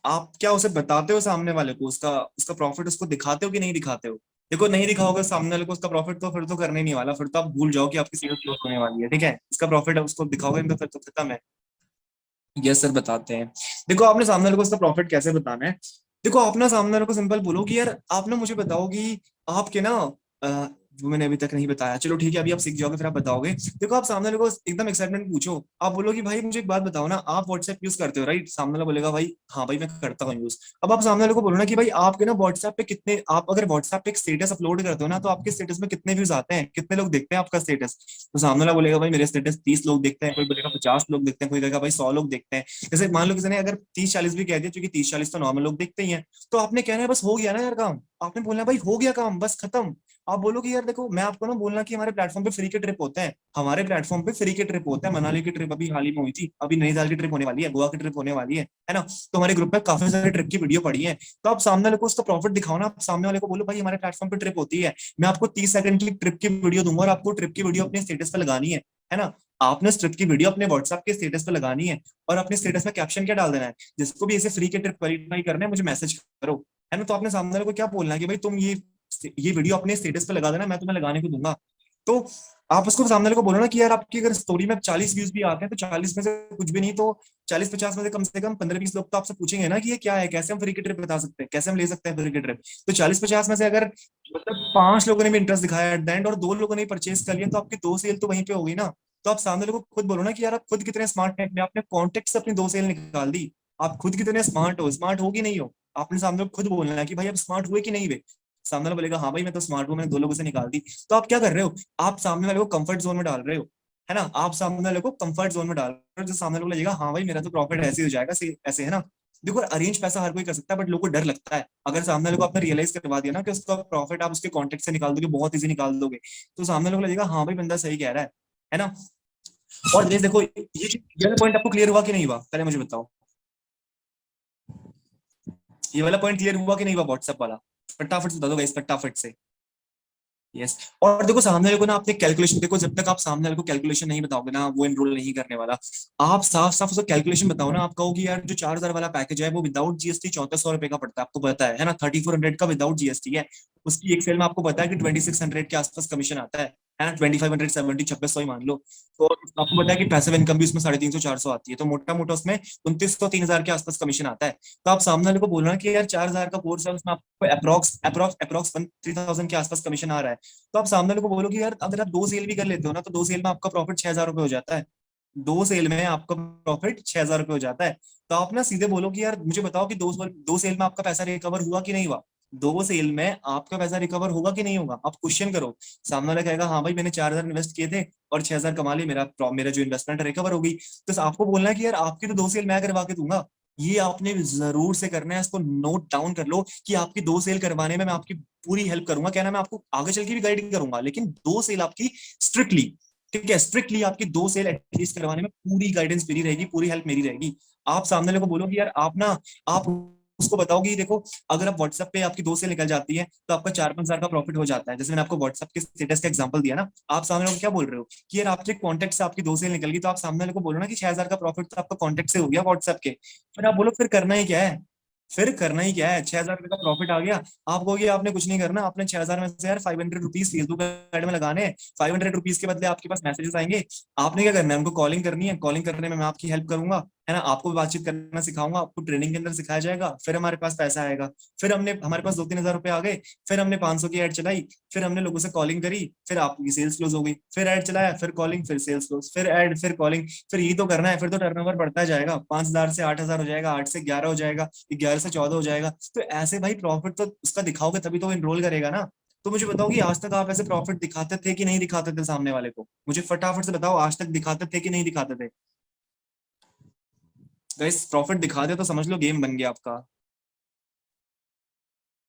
आप क्या उसे बताते हो सामने वाले को उसका उसका प्रॉफिट उसको दिखाते हो कि नहीं दिखाते हो? देखो नहीं दिखाओगे सामने वाले को उसका प्रॉफिट तो फिर तो करने नहीं वाला, फिर तो आप भूल जाओ कि आपकी सेल्स क्लोज होने वाली है, ठीक है, इसका प्रॉफिट उसको दिखाओगे नहीं तो फिर तो खत्म है। यस सर बताते हैं। देखो आपने सामने वाले को उसका प्रॉफिट कैसे बताना है, देखो आप ना सामने वाले को सिंपल बोलो कि यार आप ना मुझे बताओ कि आपके ना अ, वो मैंने अभी तक नहीं बताया, चलो ठीक है अभी आप सीख जाओगे फिर आप बताओगे। देखो आप सामने वाले को एकदम एक्साइटमेंट पूछो, आप बोलो कि भाई मुझे एक बात बताओ ना, आप व्हाट्सएप यूज करते हो राइट? सामने वाला बोलेगा भाई हाँ भाई मैं करता हूँ यूज। अब आप सामने वाले को बोलो ना कि भाई आपके ना व्हाट्सएप पे कितने, आप अगर व्हाट्सएप पे एक स्टेटस अपलोड करते हो ना, तो आपके स्टेटस में कितने व्यूज आते हैं, कितने लोग देखते हैं आपका स्टेटस? तो सामने वाला बोलेगा भाई मेरे स्टेटस 30 लोग देखते हैं, कोई बोलेगा 50 लोग देखते हैं, कोई कहेगा भाई 100 लोग देखते हैं। जैसे मान लो किसी ने अगर 30-40 भी कह दिया, क्योंकि 30-40 तो नॉर्मल लोग देखते ही हैं, तो आपने कहना है बस हो गया ना यार काम, आपने बोलना है भाई हो गया काम बस खत्म। आप बोलो कि यार देखो मैं आपको ना बोलना कि हमारे प्लेटफॉर्म पे फ्री के ट्रिप होते हैं, हमारे प्लेटफॉर्म पे फ्री के ट्रिप होते हैं, मनाली की ट्रिप अभी हाल ही में हुई थी, अभी नैनीताल की ट्रिप होने वाली है, गोवा की ट्रिप होने वाली है ना। तो हमारे ग्रुप में काफी सारे ट्रिप की वीडियो पड़ी है। तो आप सामने वाले को उसका प्रॉफिट दिखाओ ना, आप सामने वाले को बोलो भाई हमारे प्लेटफॉर्म पे ट्रिप होती है, मैं आपको 30 सेकंड की ट्रिप की वीडियो दूंगा और आपको ट्रिप की वीडियो अपने स्टेटस पे लगानी है ना। आपने उस ट्रिप की वीडियो अपने व्हाट्सएप के स्टेटस पे लगानी है, और अपने स्टेटस में कैप्शन क्या डाल देना है, जिसको भी ऐसे फ्री के ट्रिप वेरीफाई करना है मुझे मैसेज करो, है ना। तो आपने सामने वाले को क्या बोलना है कि भाई तुम ये वीडियो अपने स्टेटस पे लगा देना, मैं तुम्हें लगाने को दूंगा। तो आप उसको सामने वाले को बोलो ना कि यार आपकी अगर स्टोरी में 40 व्यूज भी आते हैं तो 40 में से कुछ भी नहीं तो 40-50 में से कम 15-20 लोग तो आपसे पूछेंगे ना कि ये क्या है, कैसे हम फ्री की ट्रिप बता सकते हैं, कैसे हम ले सकते हैं फ्री की ट्रिप। तो 40-50 में से अगर मतलब 5 लोगों ने भी इंटरेस्ट दिखाया एट द एंड और 2 लोगों ने परचेज कर लिया, तो आपकी 2 सेल तो वहीं पे होगी ना। तो आप सामने वाले को खुद बोलो ना कि यार आप खुद कितने स्मार्ट हैं, आपने कॉन्टेक्ट से अपनी 2 सेल निकाल दी। आप खुद कितने स्मार्ट हो कि नहीं हो, आपने सामने वाले को खुद बोलना है कि भाई आप स्मार्ट हुए कि नहीं हुए। सामने वाला बोलेगा हाँ भाई मैं तो स्मार्ट हूँ, मैंने 2 लोगों से निकाल दी। तो आप क्या कर रहे हो, आप सामने वाले को कंफर्ट जोन में डाल रहे हो, है ना, आप सामने वाले को कंफर्ट जोन में डाल रहे हो, जो सामने वाले को लगेगा हाँ भाई मेरा तो प्रॉफिट ऐसे ही हो जाएगा, ऐसे, है ना। देखो अरेंज पैसा हर कोई कर सकता है, बट लोगों को डर लगता है। अगर सामने वाले को आपने रियलाइज करवा दिया ना कि उसका प्रॉफिट आप उसके कॉन्टेक्ट से निकाल दोगे, बहुत इजी निकाल दोगे, तो सामने वाले को लगेगा हाँ भाई बंदा सही कह रहा है ना। और देखो ये वाला पॉइंट आपको क्लियर हुआ कि नहीं हुआ, पहले मुझे बताओ, ये वाला पॉइंट क्लियर हुआ कि नहीं हुआ व्हाट्सएप वाला, फटाफट से बता दो गाइस, फटाफट से। यस। और देखो सामने वाले को ना आपने कैलकुलेशन, देखो जब तक आप सामने वाले को कैलकुलेशन नहीं बताओगे ना, वो एनरोल नहीं करने वाला। आप साफ साफ उसको कैलकुलेशन बताओ ना, आप कहो कि यार जो 4,000 वाला पैकेज है वो विदाउट जीएसटी 1400 रुपए का पड़ता है, आपको पता है ना, 3400 का विदाउट जीएसटी है। उसकी एक सेल में आपको पता है कि 2600 के आसपास कमीशन आता है ना, 2570, 2600 ही मान लो। तो आपको पता है कि पैसिव इनकम भी उसमें 350 400 आती है, तो मोटा मोटा उसमें 2900 3000 के आसपास कमीशन आता है। तो आप सामने वाले को बोलना कि यार 4,000 का कोर्स है, उसमें आपको अप्रोक्स अप्रोक्स अप्रोक्स 3000 के आसपास कमीशन आ रहा है। तो आप सामने वाले को बोलो कि यार अगर आप 2 सेल भी कर लेते हो ना, तो 2 सेल में आपका प्रॉफिट 6,000 रुपये हो जाता है। 2 सेल में आपका प्रॉफिट 6,000 रुपये हो जाता है। तो आप ना सीधे बोलो कि यार मुझे बताओ कि 2 सेल में आपका पैसा रिकवर हुआ कि नहीं हुआ। 2 सेल में आपका पैसा रिकवर होगा कि नहीं होगा, आप क्वेश्चन करो। सामने वाला कहेगा हाँ भाई मैंने 4,000 इन्वेस्ट किए थे और 6,000 कमा लिए, मेरा जो इन्वेस्टमेंट रिकवर हो गई। तो आपको बोलना है कि यार आपकी तो 2 सेल मैं करवा के दूंगा। ये आपने जरूर से करना है, इसको नोट डाउन कर लो कि आपकी 2 सेल करवाने में मैं आपकी पूरी हेल्प करूंगा। क्या ना, मैं आपको आगे चल के भी गाइड करूंगा, लेकिन 2 सेल आपकी स्ट्रिक्टली, ठीक है, स्ट्रिक्टली आपकी 2 सेल एटलीस्ट करवाने में पूरी गाइडेंस मेरी रहेगी, पूरी हेल्प मेरी रहेगी। आप सामने वाले को बोलो कि यार आप ना, आप उसको बताओगे कि देखो अगर आप व्हाट्सएप पे आपकी 2 सेल निकल जाती है तो आपका 4-5 हजार का प्रॉफिट हो जाता है। जैसे मैंने आपको व्हाट्सएप के स्टेटस का एग्जांपल दिया ना, आप सामने वाले को क्या बोल रहे हो कि यार आपके कॉन्टेक्ट से आपकी 2 सेल निकल गई, तो आप सामने वाले को बोलो ना कि 6,000 का प्रॉफिट तो आपका कॉन्टेक्ट से हो गया व्हाट्सएप के। फिर आप बोलो फिर करना ही क्या है, फिर करना ही क्या है, 6,000 रुपये का प्रॉफिट आ गया। आप कहोगे आपने कुछ नहीं करना, आपने 6,000 में से यार 500 रुपीज फेसबुक ऐड में लगाने हैं। 500 रुपीज के बदले आपके पास मैसेजेस आएंगे। आपने क्या करना है, उनको कॉलिंग करनी है, कॉलिंग करने में मैं आपकी हेल्प करूंगा, है ना, आपको भी बातचीत करना सिखाऊंगा, आपको ट्रेनिंग के अंदर सिखाया जाएगा, फिर हमारे पास पैसा आएगा। फिर हमारे पास 2-3 हजार रुपए आ गए, फिर हमने 500 की ऐड चलाई, फिर हमने लोगों से कॉलिंग करी, फिर आपकी सेल्स क्लोज हो गई, फिर ऐड चलाया, फिर कॉलिंग, फिर सेल्स क्लोज, फिर ऐड, फिर कॉलिंग, फिर यही तो करना है। फिर तो टर्नओवर बढ़ता जाएगा, 5,000 से 8,000 हो जाएगा, 8 से 11 हो जाएगा, 11 से 14 हो जाएगा। तो ऐसे भाई प्रॉफिट तो उसका दिखाओगे तभी तो वो इनरोल करेगा ना। तो मुझे बताओ कि आज तक आप ऐसे प्रॉफिट दिखाते थे कि नहीं दिखाते थे सामने वाले को, मुझे फटाफट से बताओ, आज तक दिखाते थे कि नहीं दिखाते थे। गाइस प्रॉफिट दिखा दे तो समझ लो गेम बन गया आपका।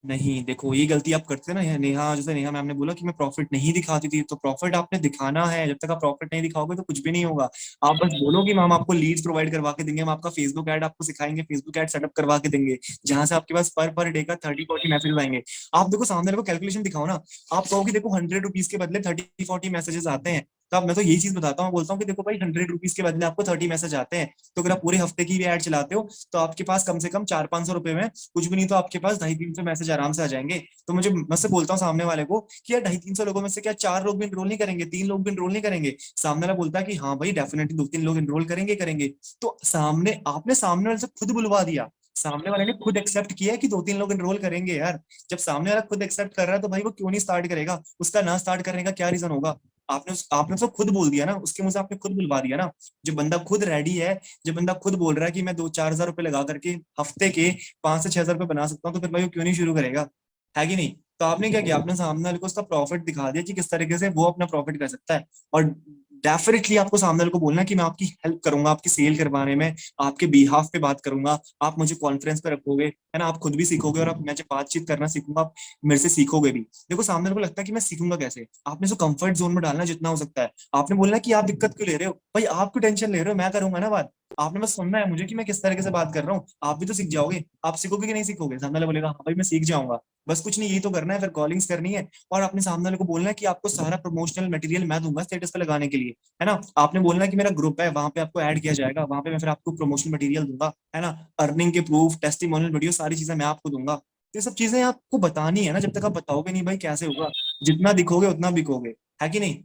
नहीं, देखो ये गलती आप करते ना, नेहा, जैसे नेहा मैम ने बोला कि मैं प्रॉफिट नहीं दिखाती थी, तो प्रॉफिट आपने दिखाना है। जब तक आप प्रॉफिट नहीं दिखाओगे तो कुछ भी नहीं होगा। आप बस बोलो कि मैम आपको लीड्स प्रोवाइड करवा के देंगे, हम आपका फेसबुक ऐड आपको सिखाएंगे, फेसबुक ऐड सेटअप करवा के देंगे, जहां से आपके पास पर पर डे का 30-40 मैसेज आएंगे। आप देखो सामने वाले को कैलकुलेशन दिखाओ ना। आप कहो कि देखो 100 रुपीज के बदले 30-40 मैसेजेस आते हैं। तो अब मैं तो यही चीज बताता हूँ, बोलता हूँ कि देखो भाई 100 रुपीज के बदले आपको 30 मैसेज आते हैं। तो अगर आप पूरे हफ्ते की भी ऐड चलाते हो तो आपके पास कम से कम 400-500 रुपए में कुछ भी नहीं तो आपके पास 250-300 मैसेज आराम से आ जाएंगे। तो मैं से बोलता हूँ सामने वाले को कि यार 250-300 लोगों में से क्या 4 लोग भी इनरोल नहीं करेंगे, 3 लोग भी इनरोल नहीं करेंगे। सामने वाला बोलता है कि हाँ भाई डेफिनेटली 2-3 लोग इनरोल करेंगे। तो सामने वाले से खुद बुलवा दिया, सामने वाले ने खुद एक्सेप्ट किया है कि 2-3 लोग इनरोल करेंगे यार। जब सामने वाला खुद एक्सेप्ट कर रहा है तो भाई वो क्यों नहीं स्टार्ट करेगा, उसका ना स्टार्ट करने का क्या रीजन होगा। आपने तो खुद बोल दिया ना, उसके मुंह से आपने खुद बुलवा दिया ना। जो बंदा खुद रेडी है, जो बंदा खुद बोल रहा है कि मैं 2-4 हजार रुपए लगा करके हफ्ते के 5 से 6 हजार रुपए बना सकता हूँ, तो फिर भाई वो क्यों नहीं शुरू करेगा, है कि नहीं। तो आपने क्या किया, आपने सामने वाले को उसका प्रॉफिट दिखा दिया कि किस तरीके से वो अपना प्रॉफिट कर सकता है। और डेफिनेटली आपको सामने वाले को बोलना है कि मैं आपकी हेल्प करूंगा, आपकी सेल करवाने में, आपके बिहाफ पे बात करूंगा, आप मुझे कॉन्फ्रेंस पे रखोगे, है ना, आप खुद भी सीखोगे और आप मैं जब बातचीत करना सीखूंगा आप मेरे से सीखोगे भी। देखो सामने वाले को लगता है कि मैं सीखूंगा कैसे, आपने उसको कंफर्ट जोन में डालना है जितना हो सकता है। आपने बोलना है कि आप दिक्कत क्यों ले रहे हो भाई, आप क्यों टेंशन ले रहे हो, मैं करूंगा ना बात। आपने बस सुनना है मुझे कि मैं किस तरीके से बात कर रहा हूँ, आप भी तो सीख जाओगे। आप सीखोगे कि नहीं सीखोगे, सामने वाला बोलेगा हाँ भाई मैं सीख जाऊंगा। बस कुछ नहीं, यही तो करना है, फिर कॉलिंग्स करनी है। और अपने सामने वाले को बोलना है कि आपको सारा प्रमोशनल मटेरियल मैं दूंगा स्टेटस पे लगाने के लिए, है ना। आपने बोलना है कि मेरा ग्रुप है, वहां पे आपको ऐड किया जाएगा, वहां पे मैं फिर आपको प्रमोशनल मटेरियल दूंगा, है ना, अर्निंग के प्रूफ, टेस्टिमोनियल वीडियो, सारी चीजें मैं आपको दूंगा। तो ये सब चीजें आपको बतानी है ना, जब तक आप बताओगे नहीं भाई कैसे होगा। जितना दिखोगे उतना बिकोगे, है कि नहीं।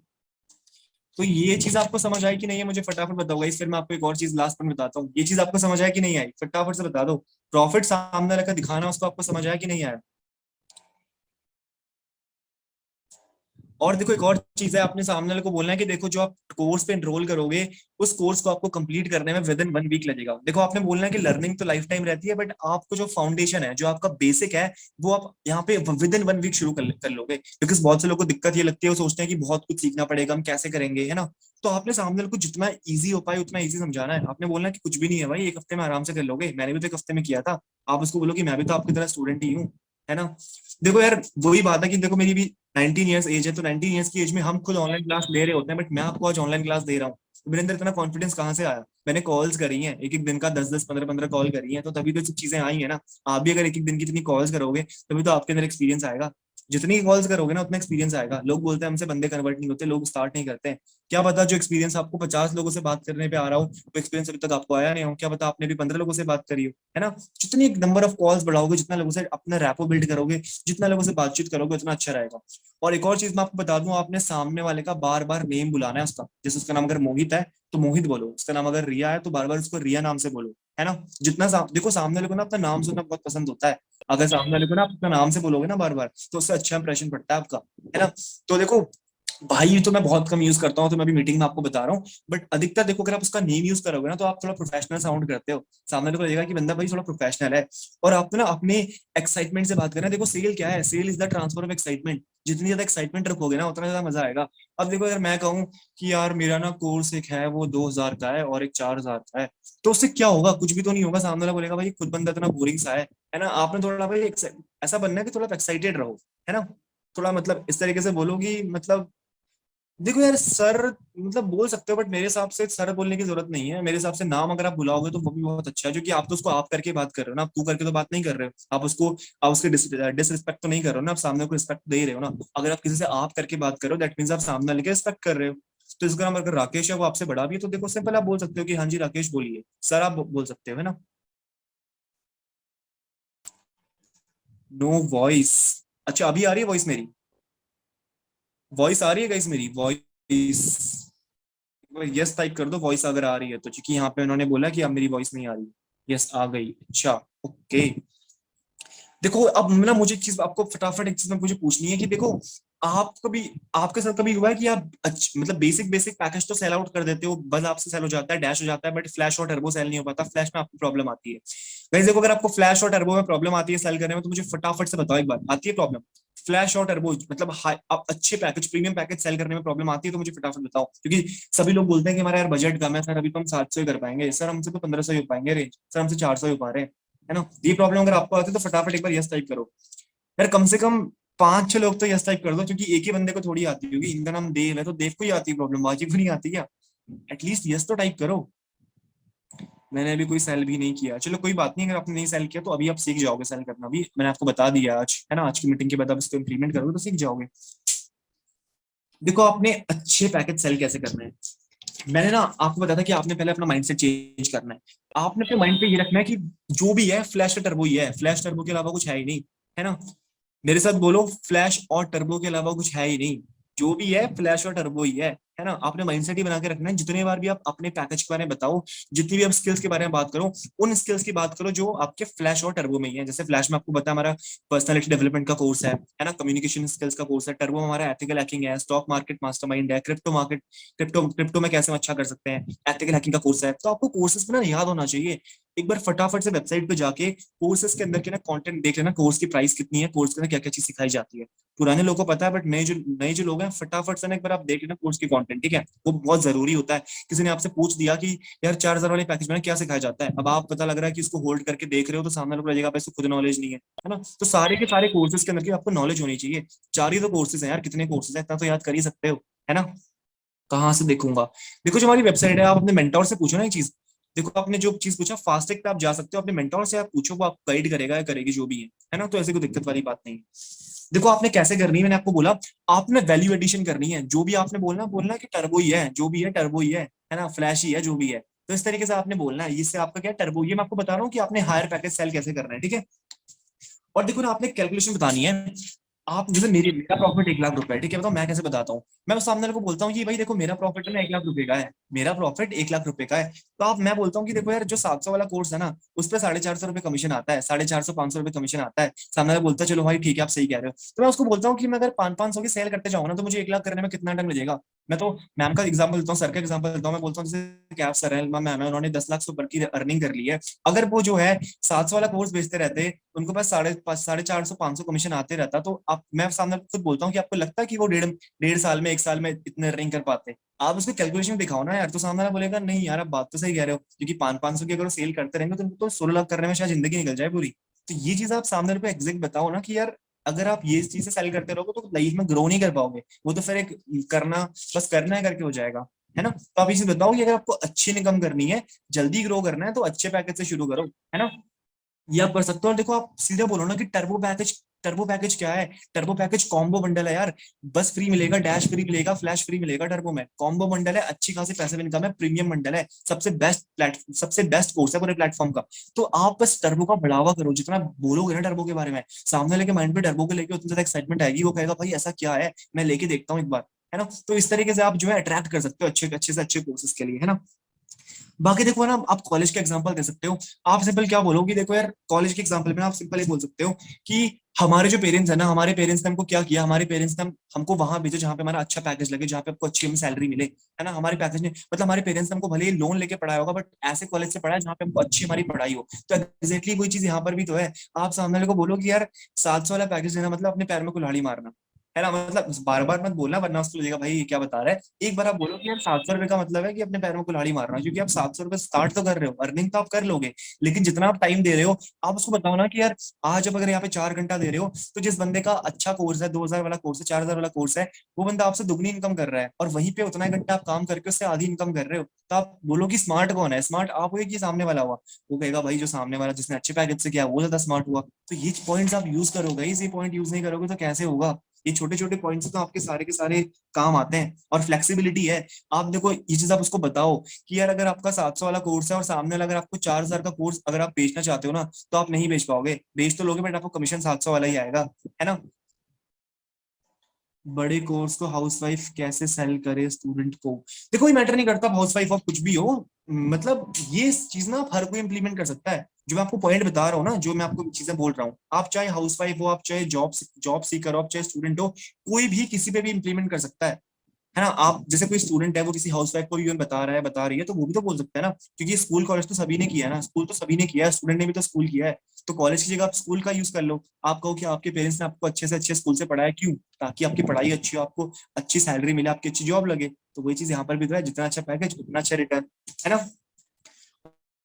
तो ये चीज आपको समझ आई कि नहीं है, मुझे फटाफट बताओ इस, फिर मैं आपको एक और चीज लास्ट में बताता हूँ। ये चीज आपको समझ आया कि नहीं आई, फटाफट से बता दो। प्रॉफिट सामने वाले का दिखाना, उसको आपको समझ आया कि नहीं आया। और देखो एक और चीज है, आपने सामने वाले को बोलना है कि देखो जो आप कोर्स पे एनरोल करोगे उस कोर्स को आपको कंप्लीट करने में विद इन 1 वीक लगेगा। देखो आपने बोलना है कि लर्निंग तो लाइफ टाइम रहती है, बट आपको जो फाउंडेशन है, जो आपका बेसिक है, वो आप यहाँ पे विद इन 1 वीक शुरू कर लोगे। बिकॉज बहुत से लोगों को दिक्कत ये लगती है, वो सोचते हैं कि बहुत कुछ सीखना पड़ेगा, हम कैसे करेंगे, है ना। तो आपने सामने वाले को जितना ईजी हो पाए उतना ईजी समझाना है। आपने बोलना है कि कुछ भी नहीं है भाई, 1 हफ्ते में आराम से कर लोगे, मैंने भी तो 1 हफ्ते में किया था। आप उसको बोलो कि मैं भी तो आपकी तरह स्टूडेंट ही हूँ, है ना। देखो यार वही बात है कि देखो मेरी भी 19 ईयर्स एज है, तो 19 ईयर्स की एज में हम खुद ऑनलाइन क्लास ले रहे होते हैं, बट मैं आपको आज ऑनलाइन क्लास दे रहा हूँ, तो मेरे अंदर इतना कॉन्फिडेंस कहाँ से आया? मैंने कॉल्स करी हैं, एक एक दिन का 10-10 15-15 कॉल करी हैं, तो तभी तो सब चीजें आई है ना। आप भी अगर एक एक दिन की इतनी कॉल्स करोगे तभी तो आपके अंदर एक्सपीरियंस आएगा। जितनी कॉल्स करोगे ना उतना एक्सपीरियंस आएगा। लोग बोलते हैं हमसे बंदे कन्वर्ट नहीं होते, लोग स्टार्ट नहीं करते हैं। क्या पता जो एक्सपीरियंस आपको 50 लोगों से बात करने पे आ रहा हो, वो एक्सपीरियंस अभी तक आपको आया नहीं हो। क्या पता आपने भी 15 लोगों से बात करी हो, है ना। जितनी नंबर ऑफ कॉल्स बढ़ाओगे, जितना लोगों से अपना रैपो बिल्ड करोगे, जितना लोगों से बातचीत करोगे, उतना अच्छा रहेगा। और एक और चीज मैं आपको बता दूं, आपने सामने वाले का बार बार नेम बुलाना है उसका। जैसे उसका नाम अगर मोहित है तो मोहित बोलो, उसका नाम अगर रिया है तो बार बार उसको रिया नाम से बोलो, है ना। देखो सामने वाले को ना अपना नाम सुनना बहुत पसंद होता है। अगर सामने वाले को ना आप अपना नाम से बोलोगे ना बार बार, तो उससे अच्छा इंप्रेशन पड़ता है आपका, है ना। तो देखो भाई, ये तो मैं बहुत कम यूज करता हूँ, तो मैं भी मीटिंग में आपको बता रहा हूँ। बट अधिकतर देखो अगर आप उसका नेम यूज करोगे ना, तो आप थोड़ा प्रोफेशनल साउंड करते हो। सामने वाले को लगेगा कि बंदा भाई थोड़ा प्रोफेशनल है। और आप ना अपने एक्साइटमेंट से बात करें। देखो सेल क्या है? Sale is the transfer of excitement. जितनी ज्यादा एक्साइटमेंट रखोगे ना, उतना ज्यादा मजा आएगा। अब देखो अगर मैं कहूँ कि यार मेरा ना कोर्स एक है वो 2,000 का है और एक 4,000 का है, तो उससे क्या होगा? कुछ भी तो नहीं होगा। सामने वाला बोलेगा भाई खुद बंदा इतना बोरिंग सा है ना। आपने थोड़ा भाई ऐसा बनना है कि थोड़ा एक्साइटेड रहो, है ना। थोड़ा मतलब इस तरीके से बोलो कि मतलब देखो यार सर, मतलब बोल सकते हो, बट मेरे हिसाब से सर बोलने की जरूरत नहीं है। मेरे हिसाब से नाम अगर आप बुलाओगे तो वो भी बहुत अच्छा है, क्योंकि आप तो उसको आप करके बात कर रहे हो ना, आप तू करके तो बात नहीं कर रहे हो। आप उसके डिसरिस्पेक्ट तो नहीं कर रहे हो ना, आप सामने को रिस्पेक्ट दे ही रहे हो ना। अगर आप किसी से आप करके बात कर रहे हो, दैट मीन्स आप सामने वाले के रिस्पेक्ट कर रहे हो। तो इसका नाम अगर राकेश है, वो आपसे बड़ा भी है, तो देखो सिंपल आप बोल सकते हो कि हाँ जी राकेश बोलिए, सर आप बोल सकते हो, है ना। No voice. अच्छा अभी आ रही है वॉइस मेरी? वॉइस आ रही है गाइस मेरी वॉइस? यस टाइप कर दो वॉइस अगर आ रही है तो, क्योंकि यहाँ पे उन्होंने बोला कि अब मेरी वॉइस नहीं आ रही। यस आ गई, अच्छा। ओके। देखो अब ना मुझे एक चीज आपको फटाफट एक चीज में मुझे पूछनी है कि देखो आप कभी आपके साथ कभी हुआ है कि आप मतलब बेसिक बेसिक पैकेज तो सेल आउट कर देते हो, बस आपसे सेल हो जाता है, डैश हो जाता है, बट फ्लैश और टर्बो सेल नहीं हो पाता, फ्लैश में आपको प्रॉब्लम आती है। वैसे देखो अगर आपको फ्लैश और टर्बो में प्रॉब्लम आती है सेल करने में, तो मुझे फटाफट से बताओ एक बार, आती है प्रॉब्लम? फ्लैश और टर्बो मतलब आप अच्छे पैकेज प्रीमियम पैकेज सेल करने में प्रॉब्लम आती है तो मुझे फटाफट बताओ, क्योंकि सभी लोग बोलते हैं कि हमारा यार बजट कम है सर, अभी तो हम 700 ही कर पाएंगे सर, हमसे तो 1500 ही हो पाएंगे रेंज सर, हमसे 400 ही हो पा रहे हैं, है ना। ये प्रॉब्लम अगर आपको आती है तो फटाफट एक बार यस टाइप करो। यार कम से कम 5-6 लोग तो यस टाइप कर दो, क्योंकि एक ही बंदे को थोड़ी आती होगी। इनका नाम देव है तो देव को ही आती है प्रॉब्लम, बाकी को नहीं आती क्या? एटलीस्ट यस तो टाइप करो। मैंने अभी कोई सेल भी नहीं किया, चलो कोई बात नहीं, अगर आपने नहीं सेल किया तो अभी आप सीख जाओगे सेल करना भी, मैंने आपको बता दिया आज, है ना। आज की मीटिंग के बाद आप इसको इंप्लीमेंट करोगे तो सीख जाओगे। देखो आपने अच्छे पैकेज सेल कैसे करने हैं, मैंने ना आपको बताया था कि आपने पहले अपना माइंडसेट चेंज करना है। आपने अपने माइंड पे ये रखना है कि जो भी है फ्लैश और टर्बो ही है, फ्लैश टर्बो के अलावा कुछ है ही नहीं, है ना। मेरे साथ बोलो, फ्लैश और टर्बो के अलावा कुछ है ही नहीं। जो भी है फ्लैश और टर्बो ही है ना। आपने माइंडसेट ही बना के रखना है। जितने बार भी आप अपने पैकेज के बारे में बताओ, जितनी भी आप स्किल्स के बारे में बात करो, उन स्किल्स की बात करो जो आपके फ्लैश और टर्बो में ही है। जैसे फ्लैश में आपको पता है हमारा पर्सनालिटी डेवलपमेंट का कोर्स है ना, कम्युनिकेशन स्किल्स का कोर्स है। टर्बो में हमारा एथिकल हैकिंग है, स्टॉक मार्केट मास्टरमाइंड है, क्रिप्टो में कैसे हम अच्छा कर सकते हैं, एथिकल हैकिंग का कोर्स है। तो आपको कोर्सेज पे ना याद होना चाहिए। एक बार फटाफट से वेबसाइट पे जाके कोर्सेज के अंदर के ना कंटेंट देख लेना, कोर्स की प्राइस कितनी है, कोर्स के अंदर क्या क्या चीज सिखाई जाती है। पुराने लोगों को पता है, बट नए जो लोग हैं फटाफट से ना एक बार आप देख लेना कोर्स की कंटेंट, ठीक है। वो बहुत जरूरी होता है। किसी ने आपसे पूछ दिया कि यार 4,000 वाले पैकेज में क्या सिखाया जाता है, अब आप पता लग रहा है कि उसको होल्ड करके देख रहे हो, तो सामने लोग लगेगा भाई इसको खुद नॉलेज नहीं है ना। तो सारे के सारे कोर्सेज के अंदर की आपको नॉलेज होनी चाहिए। 4 ही तो कोर्सेज हैं यार, कितने कोर्सेज हैं, इतना तो याद कर ही सकते हो, है ना। कहाँ से देखूंगा? देखो जो हमारी वेबसाइट है, आप अपने मेंटोर से पूछो ना ये चीज। देखो आपने जो चीज पूछा फास्टैग पे आप जा सकते हो, अपने मेंटोर से आप पूछो, वो आपको गाइड करेगा या करेगी जो भी है ना। तो ऐसे कोई दिक्कत वाली बात नहीं है। देखो आपने कैसे करनी है, मैंने आपको बोला, आपने वैल्यू एडिशन करनी है। जो भी आपने बोलना बोलना है कि टर्बो ही है, जो भी है टर्बो ही है ना, फ्लैश ही है जो भी है। तो इस तरीके से आपने बोलना है, इससे आपका क्या टर्बो, ये मैं आपको बता रहा हूँ कि आपने हायर पैकेज सेल कैसे करना है, ठीक है। और देखो ना आपने कैलकुलेशन बतानी है। आप जैसे मेरा प्रॉफिट 1 लाख रुपए है, ठीक है, बताओ मैं कैसे बताता हूँ। मैं उस सामने वाले को बोलता हूँ कि भाई देखो मेरा प्रॉफिट है ना 1 लाख रुपए का है, मेरा प्रॉफिट 1 लाख रुपए का है। तो आप मैं बोलता हूँ कि देखो यार जो 700 वाला कोर्स है ना, उस पर 450 रुपए कमीशन आता है, 450 500 रुपए कमीशन आता है। सामने वाला बोलता है चलो भाई ठीक है आप सही कह रहे हो। तो मैं उसको बोलता हूँ कि मैं अगर 500 की सेल करते जाऊँ ना, तो मुझे 1 लाख करने में कितना टाइम लगेगा। मैं तो मैम का एग्जाम्पल देता हूँ, सर का एग्जाम्पल देता हूँ। मैं बोलता हूँ जैसे क्या सर है, मैम है, उन्होंने 10 लाख से ऊपर की अर्निंग कर ली है। अगर वो जो है 700 वाला कोर्स बेचते रहते, उनको पास 450 500 कमीशन आते रहता, तो आप मैं सामने खुद बोलता हूँ कि आपको लगता है कि वो डेढ़ डेढ़ साल में 1 साल में इतने अर्निंग कर पाते। आप उसको कैलकुलेशन दिखाओ ना यार, तो सामने वाला बोलेगा नहीं यार आप बात तो सही कह रहे हो, क्योंकि 500 की अगर सेल करते रहेंगे तो उनको तो 16 लाख करने में शायद जिंदगी निकल जाए पूरी। तो ये चीज आप सामने वाले को एग्जैक्ट बताओ ना कि यार अगर आप ये चीज से सेल करते रहोगे तो लाइफ में ग्रो नहीं कर पाओगे। वो तो फिर एक करना, बस करना है करके हो जाएगा, है ना। तो आप इसे बताओ कि अगर आपको अच्छी इनकम करनी है, जल्दी ग्रो करना है, तो अच्छे पैकेज से शुरू करो, है ना। ये आप कर सकते हो। और देखो आप सीधे बोलो ना कि टर्बो पैकेज, टर्बो पैकेज क्या है। टर्बो पैकेज कॉम्बो बंडल है यार। बस फ्री मिलेगा, डैश फ्री मिलेगा, फ्लैश फ्री मिलेगा टर्बो में। कॉम्बो बंडल है, अच्छी खासी पैसे इनकम है, प्रीमियम बंडल है, सबसे बेस्ट प्लेटफॉर्म, सबसे बेस्ट कोर्स है पूरे प्लेटफॉर्म का। तो आप बस टर्बो का बढ़ावा करो, जितना बोलोगे ना टर्बो के बारे में, सामने वाले के माइंड पे टर्बो को लेके उतनी ज्यादा एक्साइटमेंट आएगी, वो कहेगा भाई ऐसा क्या है, मैं लेके देखता हूँ एक बार, है ना। तो इस तरीके से आप जो है अट्रैक्ट कर सकते हो अच्छे अच्छे से अच्छे कोर्सेज के लिए, है ना। बाकी देखो ना, आप कॉलेज के एग्जांपल दे सकते हो। आप सिंपल क्या बोलोगे, देखो यार कॉलेज के एग्जांपल में आप सिंपल ही बोल सकते हो कि हमारे जो पेरेंट्स है ना, हमारे पेरेंट्स ने हमको क्या किया, हमारे पेरेंट्स ने हमको वहां भेजे जहाँ पे हमारा अच्छा पैकेज लगे, जहाँ पे आपको अच्छी हमें सैलरी मिले, है ना। हमारे पैकेज ने मतलब हमारे पेरेंट्स ने हमको भले ही लोन लेके पढ़ाया होगा, बट ऐसे कॉलेज से पढ़ाया जहाँ पे हमको अच्छी हमारी पढ़ाई हो। तो एग्जैक्टली कोई चीज यहाँ पर भी तो है। आप सामने वाले को बोलो कि यार 700 वाला पैकेज लेना मतलब अपने पैर में कुल्हाड़ी मारना, है ना। मतलब बार बार मत बोलना, वरना उसको लगेगा भाई ये क्या बता रहा है। एक बार आप बोलो कि यार 700 रुपए का मतलब है कि अपने पैरों में कुल्हाड़ी मारना, क्योंकि आप 700 रुपए स्टार्ट तो कर रहे हो, अर्निंग तो आप कर लोगे, लेकिन जितना आप टाइम दे रहे हो, आप उसको बताओ ना कि यार आज अब अगर यहाँ पे 4 घंटा दे रहे हो, तो जिस बंदे का अच्छा कोर्स है, 2,000 वाला कोर्स है, 4,000 वाला कोर्स है, वो बंदा आपसे दुगनी इनकम कर रहा है, और वहीं पे उतना ही घंटा आप काम करके उससे आधी इनकम कर रहे हो। तो आप बोलो कि स्मार्ट कौन है, स्मार्ट आप हो कि सामने वाला हुआ। वो कहेगा भाई जो सामने वाला जिसने अच्छे पैकेज से किया वो ज्यादा स्मार्ट हुआ। तो ये पॉइंट्स आप यूज करोगे, ये पॉइंट यूज नहीं करोगे तो कैसे होगा। ये छोटे छोटे पॉइंट्स तो आपके सारे के सारे काम आते हैं। और फ्लेक्सिबिलिटी है। आप देखो ये चीज आप उसको बताओ कि यार अगर आपका 700 वाला कोर्स है और सामने वाला अगर आपको 4,000 का कोर्स अगर आप बेचना चाहते हो ना, तो आप नहीं बेच पाओगे। बेच तो लोगे बट आपको कमीशन 700 वाला ही आएगा, है ना। बड़े कोर्स को हाउसवाइफ कैसे सेल करे स्टूडेंट को। देखो ये मैटर नहीं करता हाउसवाइफ ऑफ कुछ भी हो, मतलब ये चीज ना हर कोई इंप्लीमेंट कर सकता है। जो मैं आपको पॉइंट बता रहा हूँ ना, जो मैं आपको चीजें बोल रहा हूँ, आप चाहे हाउसवाइफ हो, आप चाहे जॉब सीकर हो, आप चाहे स्टूडेंट हो, कोई भी किसी पे भी इंप्लीमेंट कर सकता है ना। आप जैसे कोई स्टूडेंट है वो किसी हाउसवाइफ को भी बता रहा है, बता रही है, तो वो भी तो बोल सकता है ना, क्योंकि स्कूल कॉलेज तो सभी ने किया है ना, स्कूल तो सभी ने किया है, स्टूडेंट ने भी तो स्कूल किया है। तो कॉलेज की जगह आप स्कूल का यूज कर लो। आप कहो कि आपके पेरेंट्स ने आपको अच्छे से अच्छे स्कूल से पढ़ाया, क्यों, ताकि आपकी पढ़ाई अच्छी हो, आपको अच्छी सैलरी मिले, आपकी अच्छी जॉब लगे। तो वही चीज यहाँ पर भी तो है, जितना अच्छा पैकेज उतना अच्छा रिटर्न, है ना।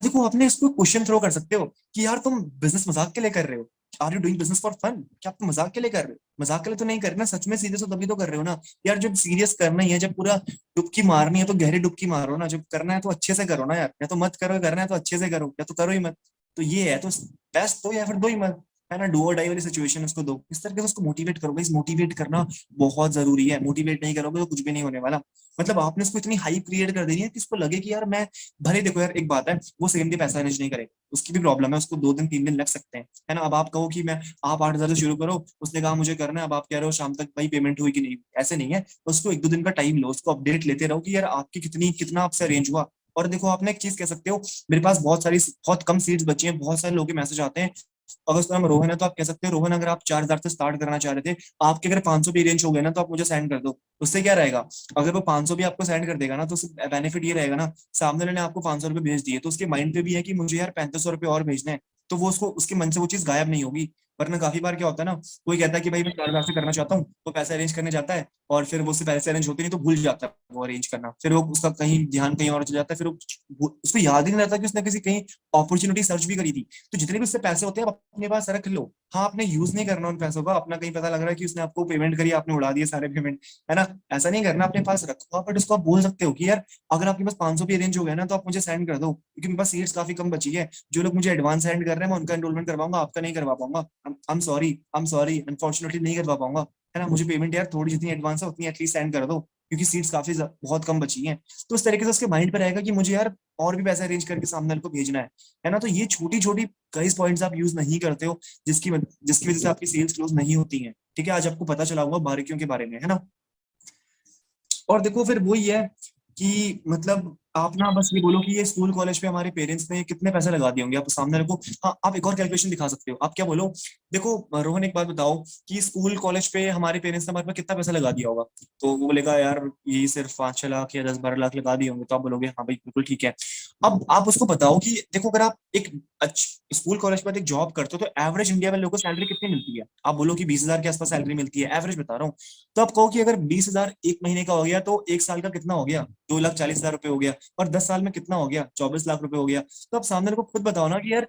देखो अपने इसको क्वेश्चन थ्रो कर सकते हो कि यार तुम बिजनेस मजाक के लिए कर रहे हो, are you doing business for fun, क्या आप मजाक के लिए कर रहे हो। मजाक के लिए तो नहीं कर रहे ना, सच में सीरियस हो तभी तो कर रहे हो ना। यार जब सीरियस करना ही है, जब पूरा डुबकी मारनी है, तो गहरी डुबकी मारो ना। जब करना है तो अच्छे से करो ना यार, या तो मत करो, करना है तो अच्छे से करो, या तो करो ही मत। तो ये है, तो बेस्ट दो या फिर दो ही मत, है ना। डू और डाई वाली सिचुएशन उसको दो, इस तरीके से उसको मोटिवेट करो। इस मोटिवेट करना बहुत जरूरी है, मोटिवेट नहीं करोगे तो कुछ भी नहीं होने वाला। मतलब आपने उसको इतनी हाइप क्रिएट कर देनी है कि उसको लगे कि यार मैं, भले देखो यार एक बात है, वो सेकंड डे पैसा मैनेज नहीं करे, उसकी भी प्रॉब्लम है, उसको 2 दिन 3 दिन लग सकते हैं, है ना। अब आप कहो कि मैं, आप 8,000 से शुरू करो, उसने कहा मुझे करना है, अब आप कह रहे हो शाम तक भाई पेमेंट हुई कि नहीं, ऐसे नहीं है। उसको 1 2 दिन का टाइम लो, उसको अपडेट लेते रहो कि यार आपकी कितनी कितना आपसे अरेंज हुआ। और देखो आपने एक चीज कह सकते हो, मेरे पास बहुत कम सीट्स बची हैं, बहुत सारे लोग के मैसेज आते हैं। अगर उसका नाम रोहन है तो आप कह सकते हो रोहन अगर आप 4,000 से स्टार्ट करना चाह रहे थे, आपके अगर 500 भी रेंज हो गए ना, तो आप मुझे सेंड कर दो। उससे क्या रहेगा, अगर वो 500 भी आपको सेंड कर देगा ना, तो उससे बेनिफिट ये रहेगा ना, सामने वाले ने आपको 500 रुपए भेज दिए, तो उसके माइंड पे भी है कि मुझे यार 3500 रुपए और भेजने हैं। तो वो उसको उसके मन से वो चीज गायब नहीं होगी। वरना काफी बार क्या होता है ना, कोई कहता है कि भाई मैं 4,000 से करना चाहता हूँ, तो पैसे अरेंज करने जाता है, और फिर वो उससे पैसे अरेंज होते नहीं, तो भूल जाता है वो अरेंज करना, फिर वो उसका कहीं ध्यान कहीं और चल जाता है, फिर उसको याद ही नहीं रहता कि उसने किसी कहीं अपॉर्चुनिटी सर्च भी करी थी। तो जितने भी उससे पैसे होते हैं आप अपने पास रख लो। हाँ आपने यूज नहीं करना उन पैसों का, अपना कहीं पता लग रहा है कि उसने आपको पेमेंट करी, आपने उड़ा दिए सारे पेमेंट, है ना। ऐसा नहीं करना, अपने पास रखो। बट उसको आप बोल सकते हो कि यार अगर आपके पास 500 भी अरेंज हो गया ना, तो आप मुझे सेंड कर दो, क्योंकि मेरे पास सीट्स काफी कम बची है। जो लोग मुझे एडवांस सेंड कर रहे हैं मैं उनका एनरोलमेंट करवाऊंगा, आपका नहीं करवा पाऊंगा। आई एम सॉरी अनफॉर्चुनेटली नहीं करवा पाऊंगा, है ना। मुझे पेमेंट यार थोड़ी जितनी एडवांस है उतनी एटलीस्ट सेंड कर दो, क्योंकि सीट्स काफी बहुत कम बची हैं। तो इस तरीके से उसके माइंड पे रहेगा कि मुझे यार और भी पैसा अरेंज करके सामने वाले को भेजना है ना। तो ये छोटी छोटी कई पॉइंट्स आप यूज नहीं करते हो, जिसकी जिसकी वजह से आपकी सेल्स क्लोज नहीं होती हैं। ठीक है, आज आपको पता चला होगा बारीकियों के बारे में, है ना। और देखो फिर वही है कि मतलब आप ना बस ये बोलो कि ये स्कूल कॉलेज पे हमारे पेरेंट्स ने कितने पैसे लगा दिए होंगे, आप सामने रखो। हाँ, आप एक और कैलकुलेशन दिखा सकते हो, आप क्या बोलो, देखो रोहन एक बात बताओ कि स्कूल कॉलेज पे हमारे पेरेंट्स ने हमारे पे कितना पैसा लगा दिया होगा। तो वो बोलेगा यार यही सिर्फ 5-6 लाख या 10-12 लाख लगा दिए होंगे, तो आप बोलोगे हाँ भाई बिल्कुल ठीक है। अब आप उसको बताओ कि देखो अगर आप एक अच्छी स्कूल कॉलेज पर एक जॉब करते हो तो एवरेज इंडिया में लोगों को सैलरी कितनी मिलती है, आप बोलो कि 20,000 के आसपास सैलरी मिलती है, एवरेज बता रहा हूँ। तो आप कहो कि अगर 20,000 एक महीने का हो गया तो एक साल का कितना हो गया, 2,40,000 रुपए हो गया, और 10 साल में कितना हो गया, 24 लाख रुपए हो गया। तो आप सामने को खुद बताओ ना कि यार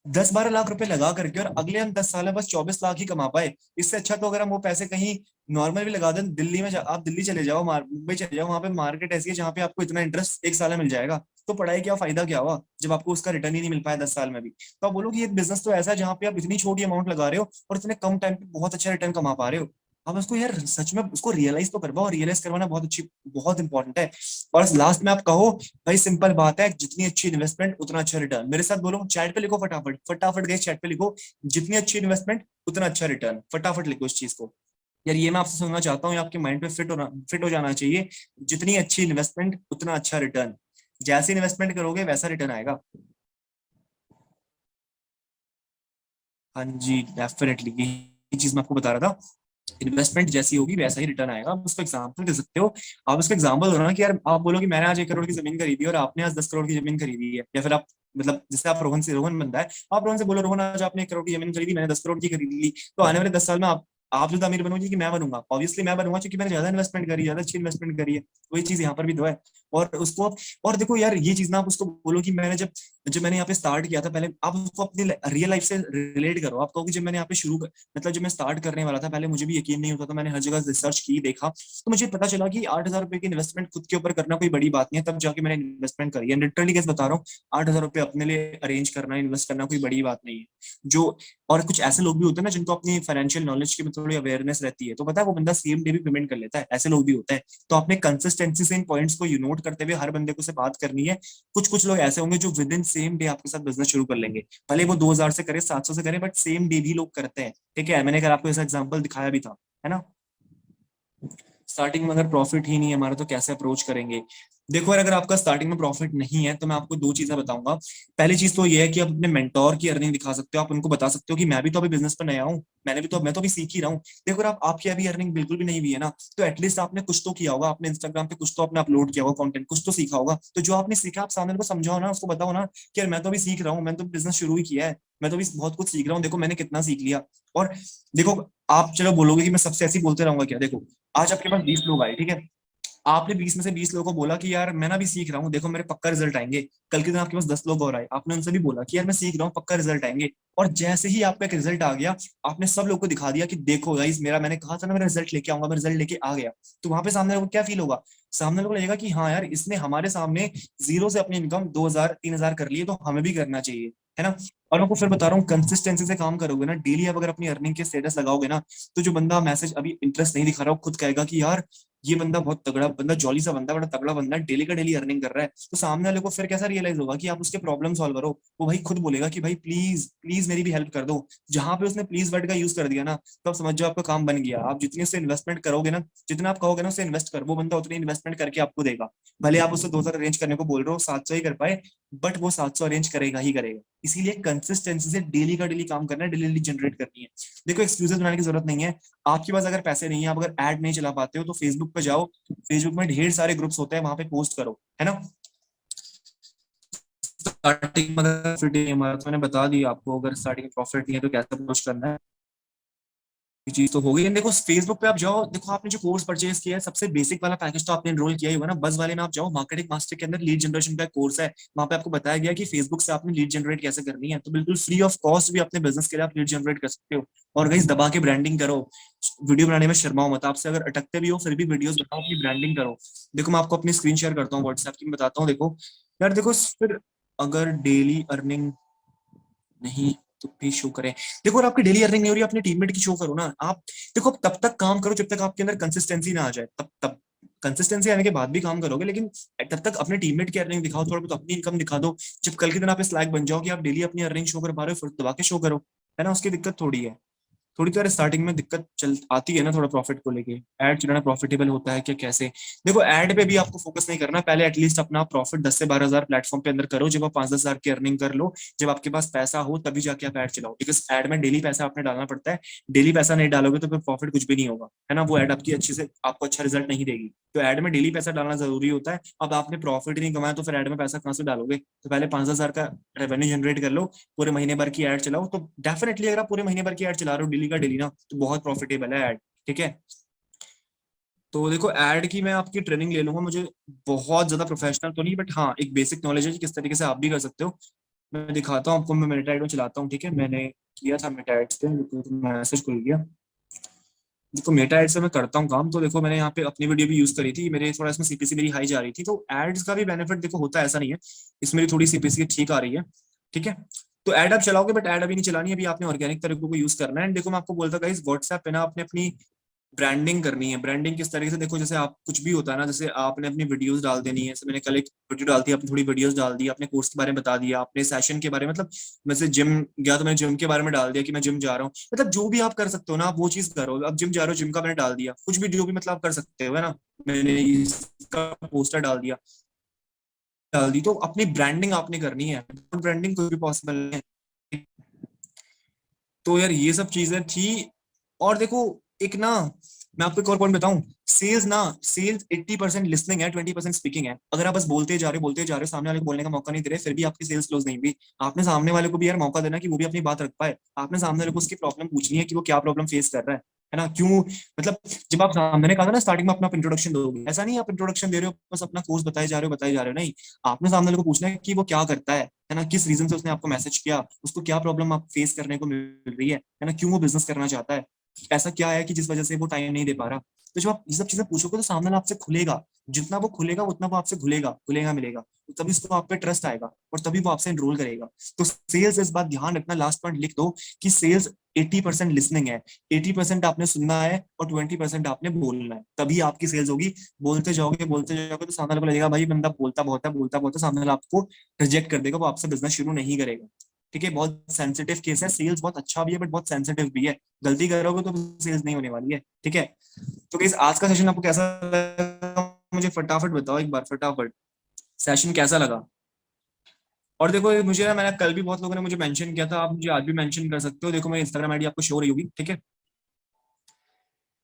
10-12 लाख रुपए लगा करके और अगले हम 10 साल में बस 24 लाख ही कमा पाए। इससे अच्छा तो अगर हम वो पैसे कहीं नॉर्मल भी लगा दें, दिल्ली में आप दिल्ली चले जाओ, मुंबई चले जाओ, वहां पे मार्केट ऐसी है जहाँ पे आपको इतना इंटरेस्ट एक साल में मिल जाएगा। तो पढ़ाई क्या फायदा क्या हुआ जब आपको उसका रिटर्न ही नहीं मिल पाया 10 साल में भी। तो आप बोलो कि ये बिजनेस तो ऐसा है जहाँ पे आप इतनी छोटी अमाउंट लगा रहे हो और इतने कम टाइम पे बहुत अच्छा रिटर्न कमा पा रहे हो। अब उसको यार सच में उसको रियलाइज तो करवाओ, रियलाइज करवाना बहुत अच्छी बहुत इंपॉर्टेंट है। और लास्ट में आप कहो भाई सिंपल बात है, जितनी अच्छी इन्वेस्टमेंट उतना अच्छा रिटर्न। मेरे साथ बोलो, चैट पे लिखो फटाफट फटाफट गए चैट पे लिखो, जितनी अच्छी इन्वेस्टमेंट उतना अच्छा रिटर्न, फटाफट लिखो इस चीज को। यार ये मैं आपसे सुनना चाहता हूँ, ये आपके माइंड पे फिट हो जाना चाहिए। जितनी अच्छी इन्वेस्टमेंट उतना अच्छा रिटर्न, जैसी इन्वेस्टमेंट करोगे वैसा रिटर्न आएगा। हाँ जी डेफिनेटली, यही चीज मैं आपको बता रहा था, इन्वेस्टमेंट जैसी होगी वैसा ही रिटर्न आएगा। आप उसको एग्जाम्पल दे सकते हो। आप उसको एग्जाम्पल दो ना कि यार आप बोलो कि मैंने आज 1 करोड़ की जमीन खरीदी है और आपने आज 10 करोड़ की जमीन खरीदी है, या फिर आप मतलब जैसे आप रोहन से, रोहन बंदा है, आप रोहन से बोलो रोहन आज आपने 1 करोड़ की जमीन खरीदी, मैंने 10 करोड़ की खरीद ली, तो आने वाले 10 साल में आप ज्यादा अमीर बनोगे कि मैं बनूंगा, ऑब्वियसली मैं बनूंगा क्योंकि मैंने ज्यादा इन्वेस्टमेंट करी, ज्यादा अच्छी इन्वेस्टमेंट करी है। वही चीज यहाँ पर भी तो है। और उसको, और देखो यार ये चीज ना आप उसको बोलो कि मैंने जब जब मैंने यहाँ पे स्टार्ट किया था, पहले आप उसको अपनी रियल लाइफ से रिलेट करो। आप कहो कि जब मैंने यहाँ पे मतलब जब मैं स्टार्ट करने वाला था, पहले मुझे भी यकीन नहीं होता था, मैंने हर जगह रिसर्च की, देखा, तो मुझे पता चला कि 8,000 रुपए की इन्वेस्टमेंट खुद के ऊपर करना कोई बड़ी बात नहीं है, तब जाके मैंने इन्वेस्टमेंट करी है, लिटरली कैसे बता रहा हूँ। 8,000 रुपए अपने लिए अरेंज करना, इन्वेस्ट करना कोई बड़ी बात नहीं है। जो और कुछ ऐसे लोग भी होते हैं ना जिनको अपनी फाइनेंशियल नॉलेज की थोड़ी अवेयरनेस रहती है, तो पता है वो बंदा सेम डे भी पेमेंट कर लेता है, ऐसे लोग भी होते हैं। तो आपने कंसिस्टेंसी से इन पॉइंट्स को यू नोट करते हुए हर बंदे को से बात करनी है। कुछ कुछ लोग ऐसे होंगे जो विद इन सेम डे आपके साथ बिजनेस शुरू कर लेंगे, भले वो 2,000 से करे, 700 से करे, बट सेम डे भी लोग करते हैं। ठीक है, मैंने अगर आपको ऐसा एग्जांपल दिखाया भी था, है ना। स्टार्टिंग में अगर प्रॉफिट ही नहीं है हमारा तो कैसे अप्रोच करेंगे। देखो यार अगर आपका स्टार्टिंग में प्रॉफिट नहीं है तो मैं आपको दो चीजें बताऊंगा। पहली चीज तो ये है कि आप अपने मेंटोर की अर्निंग दिखा सकते हो, आप उनको बता सकते हो कि मैं भी तो अभी बिजनेस पर नया हूँ, मैं तो अभी सीख ही रहा हूँ। देखो अगर आप आपकी अभी अर्निंग बिल्कुल भी नहीं हुई है ना, तो एटलीस्ट आपने कुछ तो किया होगा, आपने इंस्टाग्राम पे कुछ तो आपने अपलोड किया होगा कंटेंट, कुछ तो सीखा होगा। तो जो आपने सीखा आप सामने को समझाओ ना, उसको बताओ ना कि यार मैं तो अभी सीख रहा हूँ, मैंने तो बिजनेस शुरू ही किया है, मैं तो अभी बहुत कुछ सीख रहा हूँ, देखो मैंने कितना सीख लिया। और देखो आप चलो बोलोगे कि मैं सबसे ऐसे ही बोलते रहूंगा क्या, देखो आज आपके पास 20 लोग आए, ठीक है, आपने 20 में से 20 लोगों को बोला कि यार मैं ना भी सीख रहा हूँ, देखो मेरे पक्का रिजल्ट आएंगे। कल के दिन आपके पास 10 लोग और आए, आपने उनसे भी बोला कि यार मैं सीख रहा हूँ, पक्का रिजल्ट आएंगे। और जैसे ही आपका एक रिजल्ट आ गया, आपने सब लोगों को दिखा दिया कि देखो गाइस मेरा, मैंने कहा था ना मेरा रिजल्ट लेके आऊंगा, मैं रिजल्ट लेके आ गया। तो वहां पे सामने लोगों को क्या फील होगा, सामने लोगों को लगेगा कि हाँ यार इसने हमारे सामने जीरो से अपनी इनकम 2,000-3,000 कर ली है, तो हमें भी करना चाहिए, है ना। और मैं आपको फिर बता रहा हूँ, कंसिस्टेंसी से काम करोगे ना, डेली आप अगर अपनी अर्निंग के स्टेटस लगाओगे ना, तो जो बंदा मैसेज अभी इंटरेस्ट नहीं दिखा रहा, वो खुद कहेगा कि यार ये बंदा बहुत तगड़ा बंदा, जॉली सा बंदा, बड़ा तगड़ा बंदा, डेली का डेली अर्निंग कर रहा है। तो सामने वाले को फिर कैसा रियलाइज होगा कि आप उसके प्रॉब्लम सॉल्व करो, वो भाई खुद बोलेगा कि भाई प्लीज प्लीज मेरी भी हेल्प कर दो। जहां पे उसने प्लीज वर्ड का यूज कर दिया ना, तो आप समझ जाओ आपका काम बन गया। आप जितनी उससे इन्वेस्टमेंट करोगे ना, जितना आप कहोगे ना उससे इन्वेस्ट कर, वो बंदा उतनी इन्वेस्टमेंट करके आपको देगा। भले आप उससे 2,000 अरेंज करने को बोल रहे हो, 700 ही कर पाए, बट वो 700 अरेंज करेगा ही करेगा। इसीलिए कंसिस्टेंसी से डेली का डेली काम करना है, डेली डेली जनरेट करनी है। देखो एक्सक्यूजेस बनाने की जरूरत नहीं है। आपके पास अगर पैसे नहीं है, आप अगर ऐड नहीं चला पाते हो, तो फेसबुक पे जाओ, फेसबुक में ढेर सारे ग्रुप्स होते हैं, वहां पे पोस्ट करो, है ना। स्टार्टिंग में अगर प्रॉफिट नहीं है हमारा, तो मैंने बता दिया आपको, अगर स्टार्टिंग में प्रॉफिट नहीं है तो कैसे पोस्ट करना है। ये चीज तो हो गई। देखो फेसबुक पे आप जाओ, देखो आपने जो कोर्स परचेज किया है, सबसे बेसिक वाला पैकेज तो आपने एनरोल किया ही हुआ ना, बस वाले में आप जाओ, मार्केटिंग मास्टर के अंदर लीड जनरेशन का कोर्स है, वहां पे आपको बताया गया कि फेसबुक से आपने लीड जनरेट कैसे करनी है, तो बिल्कुल फ्री ऑफ कॉस्ट भी अपने बिजनेस के लिए आप लीड जनरेट कर सकते हो। और गाइस दबा के ब्रांडिंग करो, वीडियो बनाने में शर्माओ मत, आपसे अगर अटकते भी हो फिर भी वीडियोस बनाओ, अपनी ब्रांडिंग करो। देखो मैं आपको अपनी स्क्रीन शेयर करता हूँ व्हाट्सएप की, मैं बताता हूँ, देखो यार देखो फिर अगर डेली अर्निंग नहीं तो भी शो करें। देखो अगर आपकी डेली अर्निंग नहीं हो रही, अपने टीममेट की शो करो ना आप। देखो तब तक काम करो जब तक आपके अंदर कंसिस्टेंसी ना आ जाए, तब तब कंसिस्टेंसी आने के बाद भी काम करोगे, लेकिन तब तक अपने टीममेट की अर्निंग दिखाओ, थोड़ा बहुत अपनी इनकम दिखा दो। जब कल के दिन आप इस लायक बन जाओ कि आप डेली अपनी अर्निंग शो कर पा रहे हो, फिर दबा के शो करो, है ना, उसकी दिक्कत थोड़ी है। थोड़ी तो यार स्टार्टिंग में दिक्कत चल आती है ना, थोड़ा प्रॉफिट को लेके, ऐड चलाना प्रॉफिटेबल होता है क्या कैसे। देखो ऐड पे भी आपको फोकस नहीं करना, पहले एटलीस्ट अपना प्रॉफिट 10 से 12 हजार प्लेटफॉर्म पे अंदर करो, जब आप 5-10 हजार की अर्निंग कर लो, जब आपके पास पैसा हो तभी जाके आप ऐड चलाओ, बिकॉज ऐड में डेली पैसा आपने डालना पड़ता है। डेली पैसा नहीं डालोगे तो फिर प्रॉफिट कुछ भी नहीं होगा, है ना, वो ऐड आपकी अच्छी से आपको अच्छा रिजल्ट नहीं देगी। तो ऐड में डेली पैसा डालना जरूरी होता है। अब आपने प्रॉफिट ही नहीं कमाया तो फिर ऐड में पैसा कहाँ से डालोगे, तो पहले 5-10 हजार का रेवेन्यू जनरेट कर लो, पूरे महीने भर की ऐड चलाओ, तो डेफिनेटली अगर आप पूरे महीने भर की ऐड चला रहे हो डेली का डेली ना, तो बहुत प्रॉफिटेबल है ऐड। ठीक है, तो देखो ऐड की मैं आपकी ट्रेनिंग ले लूंगा, मुझे बहुत ज्यादा प्रोफेशनल तो नहीं, बट हाँ एक बेसिक नॉलेज है कि किस तरीके से आप भी कर सकते हो। मैं दिखाता हूँ आपको, मैं मेटा एड में चलाता हूँ, ठीक है, मैंने किया था मेटा एड्स पे, मैसेज खुल गया। देखो मेटा एड से मैं करता हूँ काम, तो देखो मैंने यहाँ पे अपनी वीडियो भी यूज करी थी, मेरे थोड़ा इसमें सीपीसी मेरी हाई जा रही थी, तो एड्स का भी बेनिफिट देखो होता है, ऐसा नहीं है, इसमें मेरी थोड़ी सीपीसी ठीक आ रही है। ठीक है, तो ऐड आप चलाओगे, बट ऐड अभी नहीं चलानी, अभी आपने ऑर्गेनिक तरीकों को यूज करना है। एंड देखो मैं आपको बोलता गाइस, व्हाट्सएप पे ना आपने अपनी ब्रांडिंग करनी है। ब्रांडिंग किस तरीके से, देखो जैसे आप कुछ भी होता है ना, जैसे आपने अपनी वीडियोस डाल देनी है, जैसे मैंने कल एक वीडियो डाल दी, आपने थोड़ी वीडियोस डाल दी, आपने कोर्स के बारे में बता दिया, आपने सेशन के बारे में, मतलब मैं से जिम गया तो मैंने जिम के बारे में डाल दिया कि मैं जिम जा रहा हूँ, मतलब जो भी आप कर सकते हो ना, आप वो चीज करो। अब जिम जा रहे हो, जिम का मैंने डाल दिया, कुछ भी जो भी मतलब आप कर सकते हो, है ना, मैंने इसका पोस्टर डाल दी, तो अपनी ब्रांडिंग आपने करनी है, ब्रांडिंग कोई भी पॉसिबल है। तो यार ये सब चीजें थी। और देखो एक ना, मैं आपको एक और पॉइंट बताऊं, सेल्स ना, सेल्स 80% लिसनिंग है, 20% स्पीकिंग है। अगर आप बस बोलते जा रहे हो, सामने वाले को बोलने का मौका नहीं दे रहे, फिर भी आपकी सेल्स क्लोज नहीं हुई। आपने सामने वाले को भी यार मौका देना कि वो भी अपनी बात रख पाए। आपने सामने वाले को उसकी प्रॉब्लम पूछनी है कि वो क्या प्रॉब्लम फेस कर रहा है ना, क्यों, मतलब जब आप सामने, मैंने कहा था ना स्टार्टिंग में अपना इंट्रोडक्शन दोगे, ऐसा नहीं आप इंट्रोडक्शन दे रहे हो बस अपना कोर्स बताए जा रहे हो, नहीं, आपने सामने वाले को पूछना है कि वो क्या करता है ना, किस रीजन से उसने आपको मैसेज किया, उसको क्या प्रॉब्लम आप फेस करने को मिल रही है ना, क्यों वो बिजनेस करना चाहता है, ऐसा क्या है कि जिस वजह से वो टाइम नहीं दे पा रहा। तो जब आप ये सब चीजें पूछोगे तो सामने वाला आपसे खुलेगा, जितना वो खुलेगा उतना वो आपसे खुलेगा खुलेगा मिलेगा, तो तभी उसको आप पे ट्रस्ट आएगा और तभी वो आपसे एनरोल करेगा। तो सेल्स, इस बात ध्यान रखना, लास्ट पॉइंट लिख दो कि सेल्स 80% लिसनिंग है, 80% आपने सुनना है और 20% आपने बोलना है, तभी आपकी सेल्स होगी। बोलते जाओगे तो सामने वाले को लगेगा भाई बंदा बोलता बहुत है, बोलता बहुत है, सामने वाला आपको रिजेक्ट कर देगा, वो आपसे बिजनेस शुरू नहीं करेगा। ठीक है, बहुत सेंसिटिव केस है, सेल्स बहुत अच्छा भी है बट बहुत सेंसिटिव भी है, गलती करोगे तो सेल्स नहीं होने वाली है। ठीक है, तो गाइस आज का सेशन आपको कैसा लगा, मुझे फटाफट बताओ एक बार, फटाफट सेशन कैसा लगा। और देखो मुझे ना, मैंने कल भी बहुत लोगों ने मुझे मेंशन किया था, आप मुझे आज भी मेंशन कर सकते हो, देखो मेरी इंस्टाग्राम आईडी आपको शो हो रही होगी, ठीक है,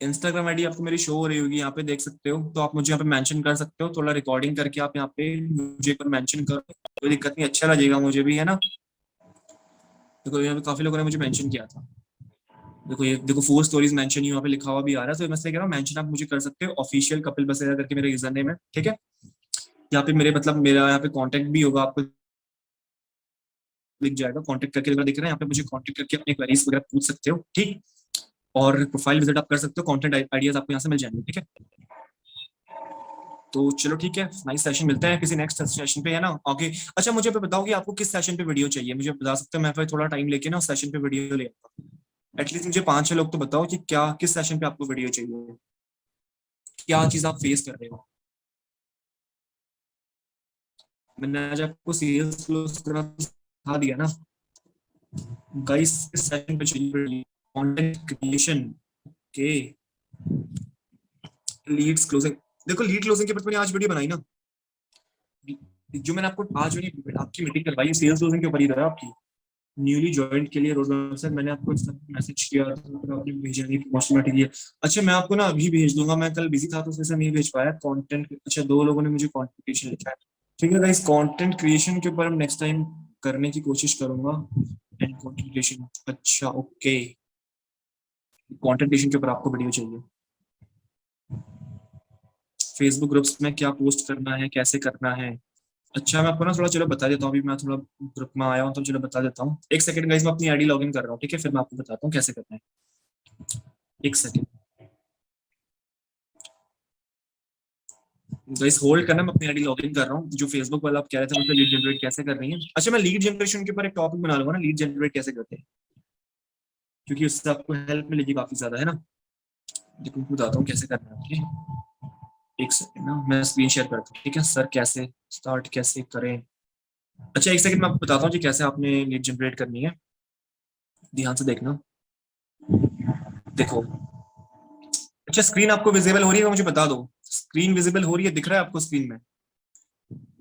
इंस्टाग्राम आईडी आपको मेरी शो हो रही होगी, यहाँ पे देख सकते हो, तो आप मुझे यहाँ पे मेंशन कर सकते हो, थोड़ा रिकॉर्डिंग करके आप यहाँ पे मुझे एक बार मेंशन करो, कोई दिक्कत नहीं, अच्छा लगेगा मुझे भी, है ना। देखो यहाँ पे काफी लोगों ने मुझे मेंशन किया था, देखो ये देखो 4 स्टोरीज मेंशन यहाँ पे लिखा हुआ भी आ रहा है, तो मैं से कह रहा हूँ मेंशन आप मुझे कर सकते हो, ऑफिशियल कपिल बसेरा करके मेरा यूजर नेम है, ठीक है। यहाँ पे मेरे मतलब मेरा यहाँ पे कांटेक्ट भी होगा, आपको दिख जाएगा, कांटेक्ट करके अगर दिख रहा है यहाँ पे, मुझे कांटेक्ट करके अपने क्वेरीज वगैरह पूछ सकते हो, ठीक। और प्रोफाइल विजिट आप कर सकते हो, कंटेंट आइडियाज आपको यहाँ से मिल जाएंगे, ठीक है। तो चलो ठीक है, नाइस सेशन, मिलते हैं किसी नेक्स्ट सेशन पे, है ना, ओके। अच्छा मुझे पे बताओ कि आपको किस सेशन पे वीडियो चाहिए, मुझे बता सकते हो, मैं फिर थोड़ा टाइम लेके ना उस सेशन पे वीडियो ले आता हूँ। एटलीस्ट मुझे 5-6 लोग तो बताओ कि क्या किस सेशन पे आपको वीडियो चाहिए, क्या चीज आप फेस कर रहे हो। मैंने आज आपको सीरियस क्लोज करना सिखा दिया ना गाइस, इस सेशन पे चाहिए कंटेंट क्रिएशन के लीड्स क्लोजिंग। देखो लीड क्लोजिंग के ऊपर मैंने आज वीडियो बनाई ना, जो मैंने आपको आज मैंने आपकी मीटिंग करवाई सेल्स क्लोजिंग के ऊपर ही था आपकी, न्यूली ज्वाइंट के लिए रोड सर, मैंने आपको मैसेज किया तो आपने भेजा नहीं, पोस्ट मटेरियल। अच्छा मैं आपको ना अभी भेज दूंगा, मैं कल बिजी था तो उसमें से नहीं भेज पाया कंटेंट। अच्छा 2 लोगों ने मुझे कंटेंट क्रिएशन लिखा है, ठीक है गाइस, कंटेंट क्रिएशन के ऊपर हम नेक्स्ट टाइम करने की कोशिश करूंगा, एंड कंटेंट क्रिएशन, अच्छा ओके, कंटेंट क्रिएशन के ऊपर आपको वीडियो चाहिए, फेसबुक ग्रुप्स में क्या पोस्ट करना है, कैसे करना है। अच्छा मैं आपको ना थोड़ा चलो बता देता हूँ, अभी मैं थोड़ा ग्रुप में आया हूँ तो चलो बता देता हूँ, एक सेकंड गाइस, मैं अपनी आईडी लॉगिन कर रहा हूँ, ठीक है, फिर मैं आपको बताता हूँ कैसे करना है, एक सेकंड गाइस, होल्ड करना, मैं अपनी आईडी लॉगिन कर रहा हूँ। जो फेसबुक वाला आप कह रहे थे मतलब लीड जनरेट कैसे कर रही है, अच्छा मैं लीड जनरेशन के ऊपर एक टॉपिक बना लूंगा ना, लीड जनरेट कैसे करते हैं, क्योंकि उससे आपको हेल्प मिलेगी काफी ज्यादा, है ना। देखो मैं बताता हूँ कैसे करना है, ठीक है, एक सेकंड ना मैं स्क्रीन शेयर करता हूँ, ठीक है सर, कैसे स्टार्ट कैसे करें। अच्छा एक सेकंड मैं आपको बताता हूँ जी कैसे आपने लीड जनरेट करनी है, ध्यान से देखना। देखो, अच्छा स्क्रीन आपको विजिबल हो रही है, मुझे बता दो, स्क्रीन विजिबल हो रही है, दिख रहा है आपको स्क्रीन में?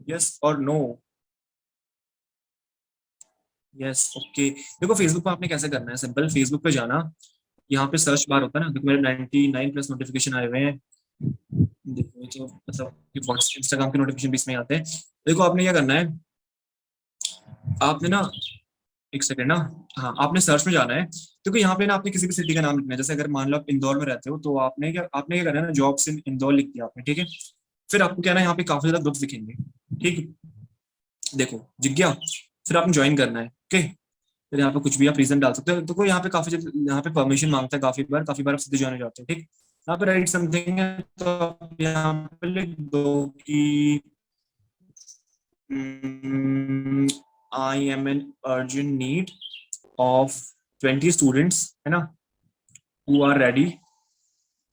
यस और नो? Yes okay. देखो फेसबुक पे आपने कैसे करना है, सिंपल, फेसबुक पे जाना, यहाँ पे सर्च बार होता है ना, देखो मेरे 99 प्लस नोटिफिकेशन आए हुए हैं, देखो ये तो मतलब व्हाट्सएप इंस्टाग्राम के नोटिफिकेशन भी इसमें आते हैं। देखो आपने क्या करना है, आपने ना, एक सेकंड ना, हाँ आपने सर्च में जाना है, क्योंकि यहाँ पे ना आपने किसी भी सिटी का नाम लिखना है, जैसे अगर मान लो आप इंदौर में रहते हो तो आपने क्या करना है ना, जॉब्स इन इंदौर लिख दिया आपने, ठीक है। फिर आपको क्या है ना, यहाँ पे काफी ज्यादा ग्रुप्स दिखेंगे, ठीक है, देखो दिख गया, फिर आपने ज्वाइन करना है, ओके। फिर यहाँ पे कुछ भी आप रीजन डाल सकते हो, तो यहाँ पे यहाँ पे परमिशन मांगता है, काफी बार आप सीधे ज्वाइन हो जाते हो, ठीक। यहाँ पे राइट समथिंग है, तो आप यहाँ पे लिख दो कि I am an urgent need of 20 students, है ना, who are ready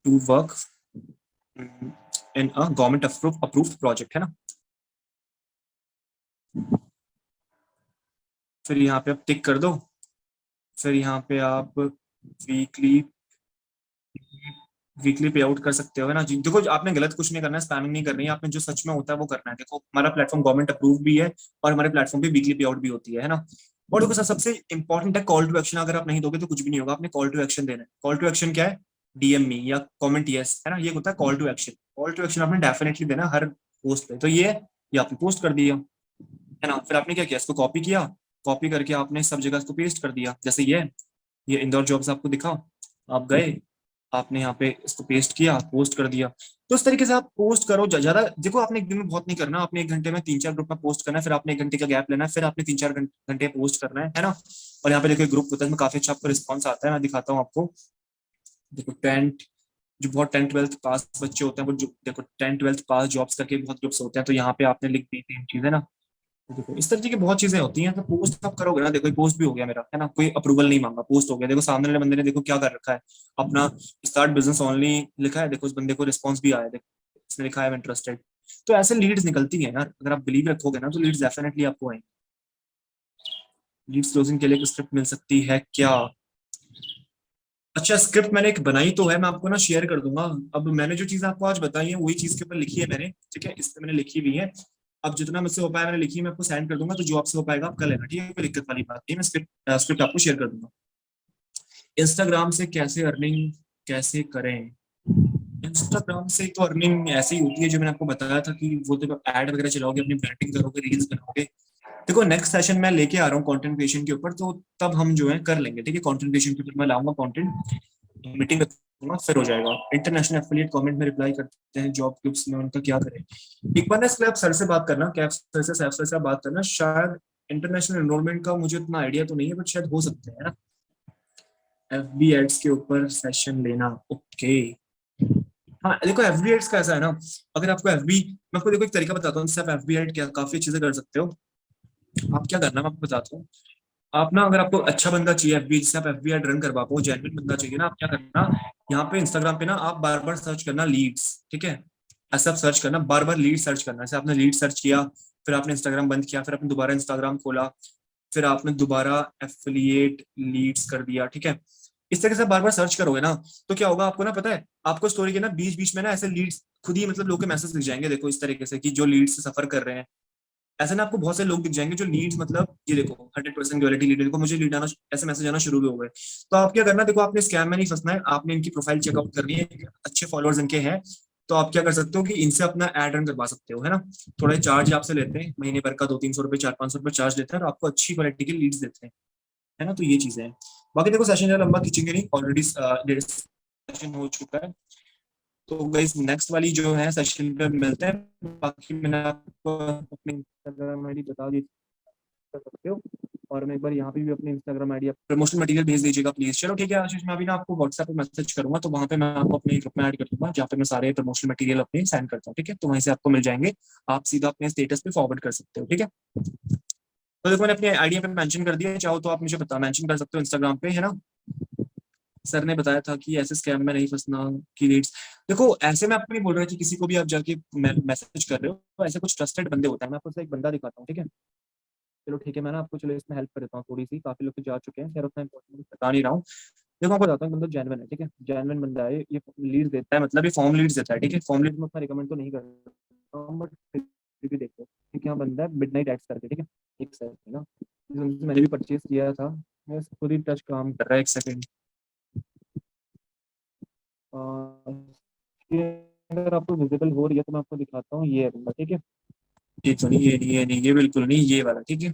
to work in a government approved project, है ना। फिर यहाँ पे आप टिक कर दो, फिर यहाँ पे आप वीकली वीकली पे आउट कर सकते हो, है ना जी। देखो आपने गलत कुछ नहीं करना है, स्पैमिंग नहीं करनी है, आपने जो सच में होता है वो करना है। देखो हमारा प्लेटफॉर्म गवर्नमेंट अप्रूव भी है, और हमारे प्लेटफॉर्म पे वीकली पे आउट भी होती है ना। और देखो सबसे इंपॉर्टेंट है कॉल टू एक्शन, अगर आप नहीं दोगे तो कुछ भी नहीं होगा, आपने कॉल टू एक्शन देना है। कॉल टू एक्शन क्या है? डीएम मी या कमेंट यस, है ना, ये होता है call to action. Call to action आपने डेफिनेटली देना हर पोस्ट पे, तो ये आपने पोस्ट कर दिया, है ना। फिर आपने क्या किया, इसको कॉपी किया, कॉपी करके आपने सब जगह इसको पेस्ट कर दिया, जैसे ये इंदौर जॉब्स आपको दिखा, आप गए, आपने यहाँ पे इसको पेस्ट किया, पोस्ट कर दिया। तो इस तरीके से आप पोस्ट करो ज्यादा। देखो आपने एक दिन में बहुत नहीं करना, आपने 1 घंटे में 3-4 ग्रुप में पोस्ट करना है, फिर आपने 1 घंटे का गैप लेना है, फिर आपने 3-4 घंटे पोस्ट करना है ना। और यहाँ पे देखो ग्रुप होता है, इसमें काफी अच्छा आपको रिस्पॉन्स आता है, मैं दिखाता हूँ आपको। देखो टेंथ, जो बहुत 10th 12th पास बच्चे होते हैं, वो जो देखो 10th 12th पास जॉब्स करके बहुत ग्रुप्स होते हैं, तो यहाँ पे आपने लिख दी 3 चीजें ना। तो देखो इस तरीके की बहुत चीजें होती हैं, तो पोस्ट आप करोगे ना, देखो पोस्ट भी हो गया मेरा, है ना, कोई अप्रूवल नहीं मांगा, पोस्ट हो गया। देखो सामने वाले बंदे ने देखो क्या कर रखा है, अपना स्टार्ट बिजनेस ओनली लिखा है, देखो उस बंदे को रिस्पॉन्स भी आया, देखो इसने लिखा है इंटरेस्टेड। तो ऐसे लीड्स निकलती हैं यार, अगर आप बिलीव रखोगे ना तो लीड्स डेफिनेटली आपको आएंगे। लीड्स क्लोजिंग के लिए एक स्क्रिप्ट मिल सकती है क्या? अच्छा स्क्रिप्ट मैंने एक बनाई तो है, मैं आपको ना शेयर कर दूंगा। अब मैंने जो चीज आपको आज बताई है वही चीज के ऊपर लिखी है मैंने, ठीक है, इस पे मैंने लिखी हुई है। अब जितना मुझसे हो पाया मैंने लिखी है, मैं आपको सेंड कर दूंगा, तो जो आपसे हो पाएगा आप कर लेना, ठीक है, कोई दिक्कत वाली बात नहीं है। मैं स्क्रिप्ट आपको शेयर कर दूंगा। इंस्टाग्राम से कैसे अर्निंग कैसे करें? इंस्टाग्राम से तो अर्निंग ऐसी ही होती है जो मैंने आपको बताया था, कि वो तो ऐड वगैरह चलाओगे, अपनी ब्रांडिंग करोगे, रील्स बनाओगे। देखो नेक्स्ट सेशन मैं लेके आ रहा हूँ कंटेंट क्रिएशन के ऊपर, तो तब हम जो है कर लेंगे, ठीक है। कंटेंट क्रिएशन के ऊपर मैं लाऊंगा कंटेंट, मीटिंग रखूंगा, फिर हो जाएगा। इंटरनेशनल एफिलिएट कमेंट में रिप्लाई करते हैं जॉब ग्रुप्स में, उनका क्या करें? एक बार ना इसके लिए आप सर से बात करना, कैब सर से, सैफ सर से आप बात करना। शायद इंटरनेशनल एनरोलमेंट का मुझे इतना आइडिया तो नहीं है, बट शायद हो सकते हैं ना, एफबी एड्स के ऊपर सेशन लेना, ओके। हाँ देखो एफबी एड्स का ऐसा है ना, अगर आपको एफबी, मैं आपको देखो एक तरीका बताता हूँ जिससे आप एफबी एड क्या काफी चीजें कर सकते हो। आप क्या करना, मैं आपको बताता हूँ। आप ना, अगर आपको अच्छा बंदा चाहिए एफबी, जिससे आप एफबी एड रन करवा पाओ, जेन्युइन बंदा चाहिए ना, आप क्या करना, यहाँ पे इंस्टाग्राम पे ना आप बार बार सर्च करना लीड्स, ठीक है। ऐसा आप सर्च करना, बार बार लीड सर्च करना, जैसे आपने लीड सर्च किया, फिर आपने इंस्टाग्राम बंद किया, फिर आपने दोबारा इंस्टाग्राम खोला, फिर आपने दोबारा एफिलिएट लीड्स कर दिया, ठीक है। इस तरह से बार बार सर्च करोगे ना, तो क्या होगा आपको ना पता है, आपको स्टोरी के ना बीच बीच में ना ऐसे लीड्स खुद ही मतलब लोग के मैसेज दिख जाएंगे, देखो इस तरीके से, कि जो लीड से सफर कर रहे हैं। ऐसे ना आपको बहुत से लोग दिख जाएंगे जो लीड्स, मतलब ये देखो 100% क्वालिटी लीड, देखो मुझे लीड आना, ऐसे मैसेज आना शुरू भी हो गए। तो आप क्या करना, देखो आपने स्कैम में नहीं फंसना है, आपने इनकी प्रोफाइल चेकआउट करनी है, अच्छे फॉलोअर्स इनके हैं, तो आप क्या कर सकते हो कि इनसे अपना एड रन करवा सकते हो, है ना। थोड़ा चार्ज आपसे लेते हैं, महीने भर का 200-300 रुपए, 400-500 रुपए चार्ज लेते हैं, और आपको अच्छी क्वालिटी के लीड्स देते हैं, है ना। तो ये चीजें हैं। बाकी देखो सेशन लंबा खींचेंगे नहीं, ऑलरेडी डेढ़ सेशन हो चुका है। तो गाइस नेक्स्ट वाली जो है सेशन पे मिलते हैं। बाकी मैंने आपको अपनी इंस्टाग्राम आईडी बता दी, कर सकते हो। और मैं एक बार यहाँ पे भी अपनी इंस्टाग्राम आईडी प्रमोशनल मटेरियल भेज दीजिएगा प्लीज। चलो ठीक है आशीष, मैं अभी ना आपको व्हाट्सएप पे मैसेज करूंगा, तो वहाँ पे मैं आपको अपने ग्रुप में ऐड कर दूंगा, जहाँ पे मैं सारे प्रमोशनल मटेरियल अपने सेंड करता हूँ, ठीक है। तो वहीं से आपको मिल जाएंगे, आप सीधा अपने स्टेटस पे फॉरवर्ड कर सकते हो, ठीक है। तो देखो मैंने अपनी आईडी पे मेंशन कर दिया, चाहो तो आप मुझे बता मेंशन कर सकते हो इंस्टाग्राम पे, है ना। सर ने बताया था कि ऐसे स्कैम में नहीं फंसना की रेट्स। देखो ऐसे मैं आपको नहीं बोल रहा कि किसी को भी आप जाके मैसेज कर रहे हो, तो ऐसे कुछ ट्रस्टेड बंदे होते हैं, मैं आपको एक बंदा दिखाता हूँ, ठीक है। चलो ठीक है, मैं ना आपको चलो इसमें हेल्प कर देता हूँ थोड़ी सी, काफी लोग तो जा चुके हैं, खैर उतना इंपॉर्टेंट बता नहीं रहा हूँ। देखो आपको बताता हूँ, बंदा जेन्युइन है, ठीक है, जेन्युइन बंदा है, ये लीड देता है, मतलब ये फॉर्म लीड्स देता है, ठीक है, फॉर्म लीड में उतना रिकमेंड तो नहीं करता हूँ, बट फिर भी देखो ठीक है, बंदा है मिडनाइट एड्स करके, ठीक है, एक सेकंड ना, मैंने भी परचेज किया था, मैं खुद ही टच काम कर रहा है, एक सेकंड। ये अगर आपको विजिबल हो रही है तो मैं आपको दिखाता हूँ, ये है बंदा, ठीक है, ये तो नहीं, ये नहीं, ये बिल्कुल नहीं, ये वाला, ठीक है।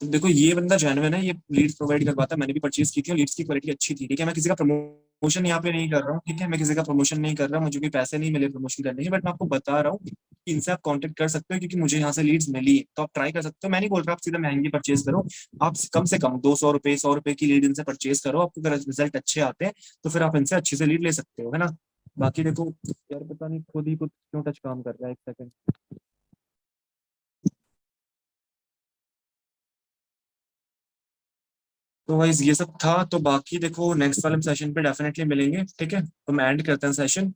तो देखो ये बंदा जेन्युइन है, ये लीड्स प्रोवाइड करवाता है, मैंने भी परचेज की थी और लीड्स की क्वालिटी अच्छी थी, ठीक है, मैं किसी का प्रमोशन यहाँ पे नहीं कर रहा हूँ, ठीक है, मैं किसी का प्रमोशन नहीं कर रहा हूँ, मुझे भी पैसे नहीं मिले प्रमोशन करने के, बट मैं आपको बता रहा हूँ कि इनसे आप कांटेक्ट कर सकते हो, क्योंकि मुझे यहाँ से लीड्स मिली, तो आप ट्राई कर सकते हो, मैं नहीं बोल रहा आप सीधा महंगी परचेज करो, आप कम से कम 200 रुपए 100 रुपए की लीड इनसे परचेज करो, आपको अगर रिजल्ट अच्छे आते हैं तो फिर आप इनसे अच्छी से लीड ले सकते हो, है ना। बाकी देखो यार, पता नहीं खुद ही कुछ क्यों टच काम कर रहा है, एक सेकंड। तो वाइज ये सब था, तो बाकी देखो नेक्स्ट वाले सेशन पे डेफिनेटली मिलेंगे, ठीक है, तो मैं एंड करते हैं सेशन,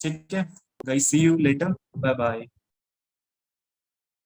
ठीक है, guys see you later, bye bye.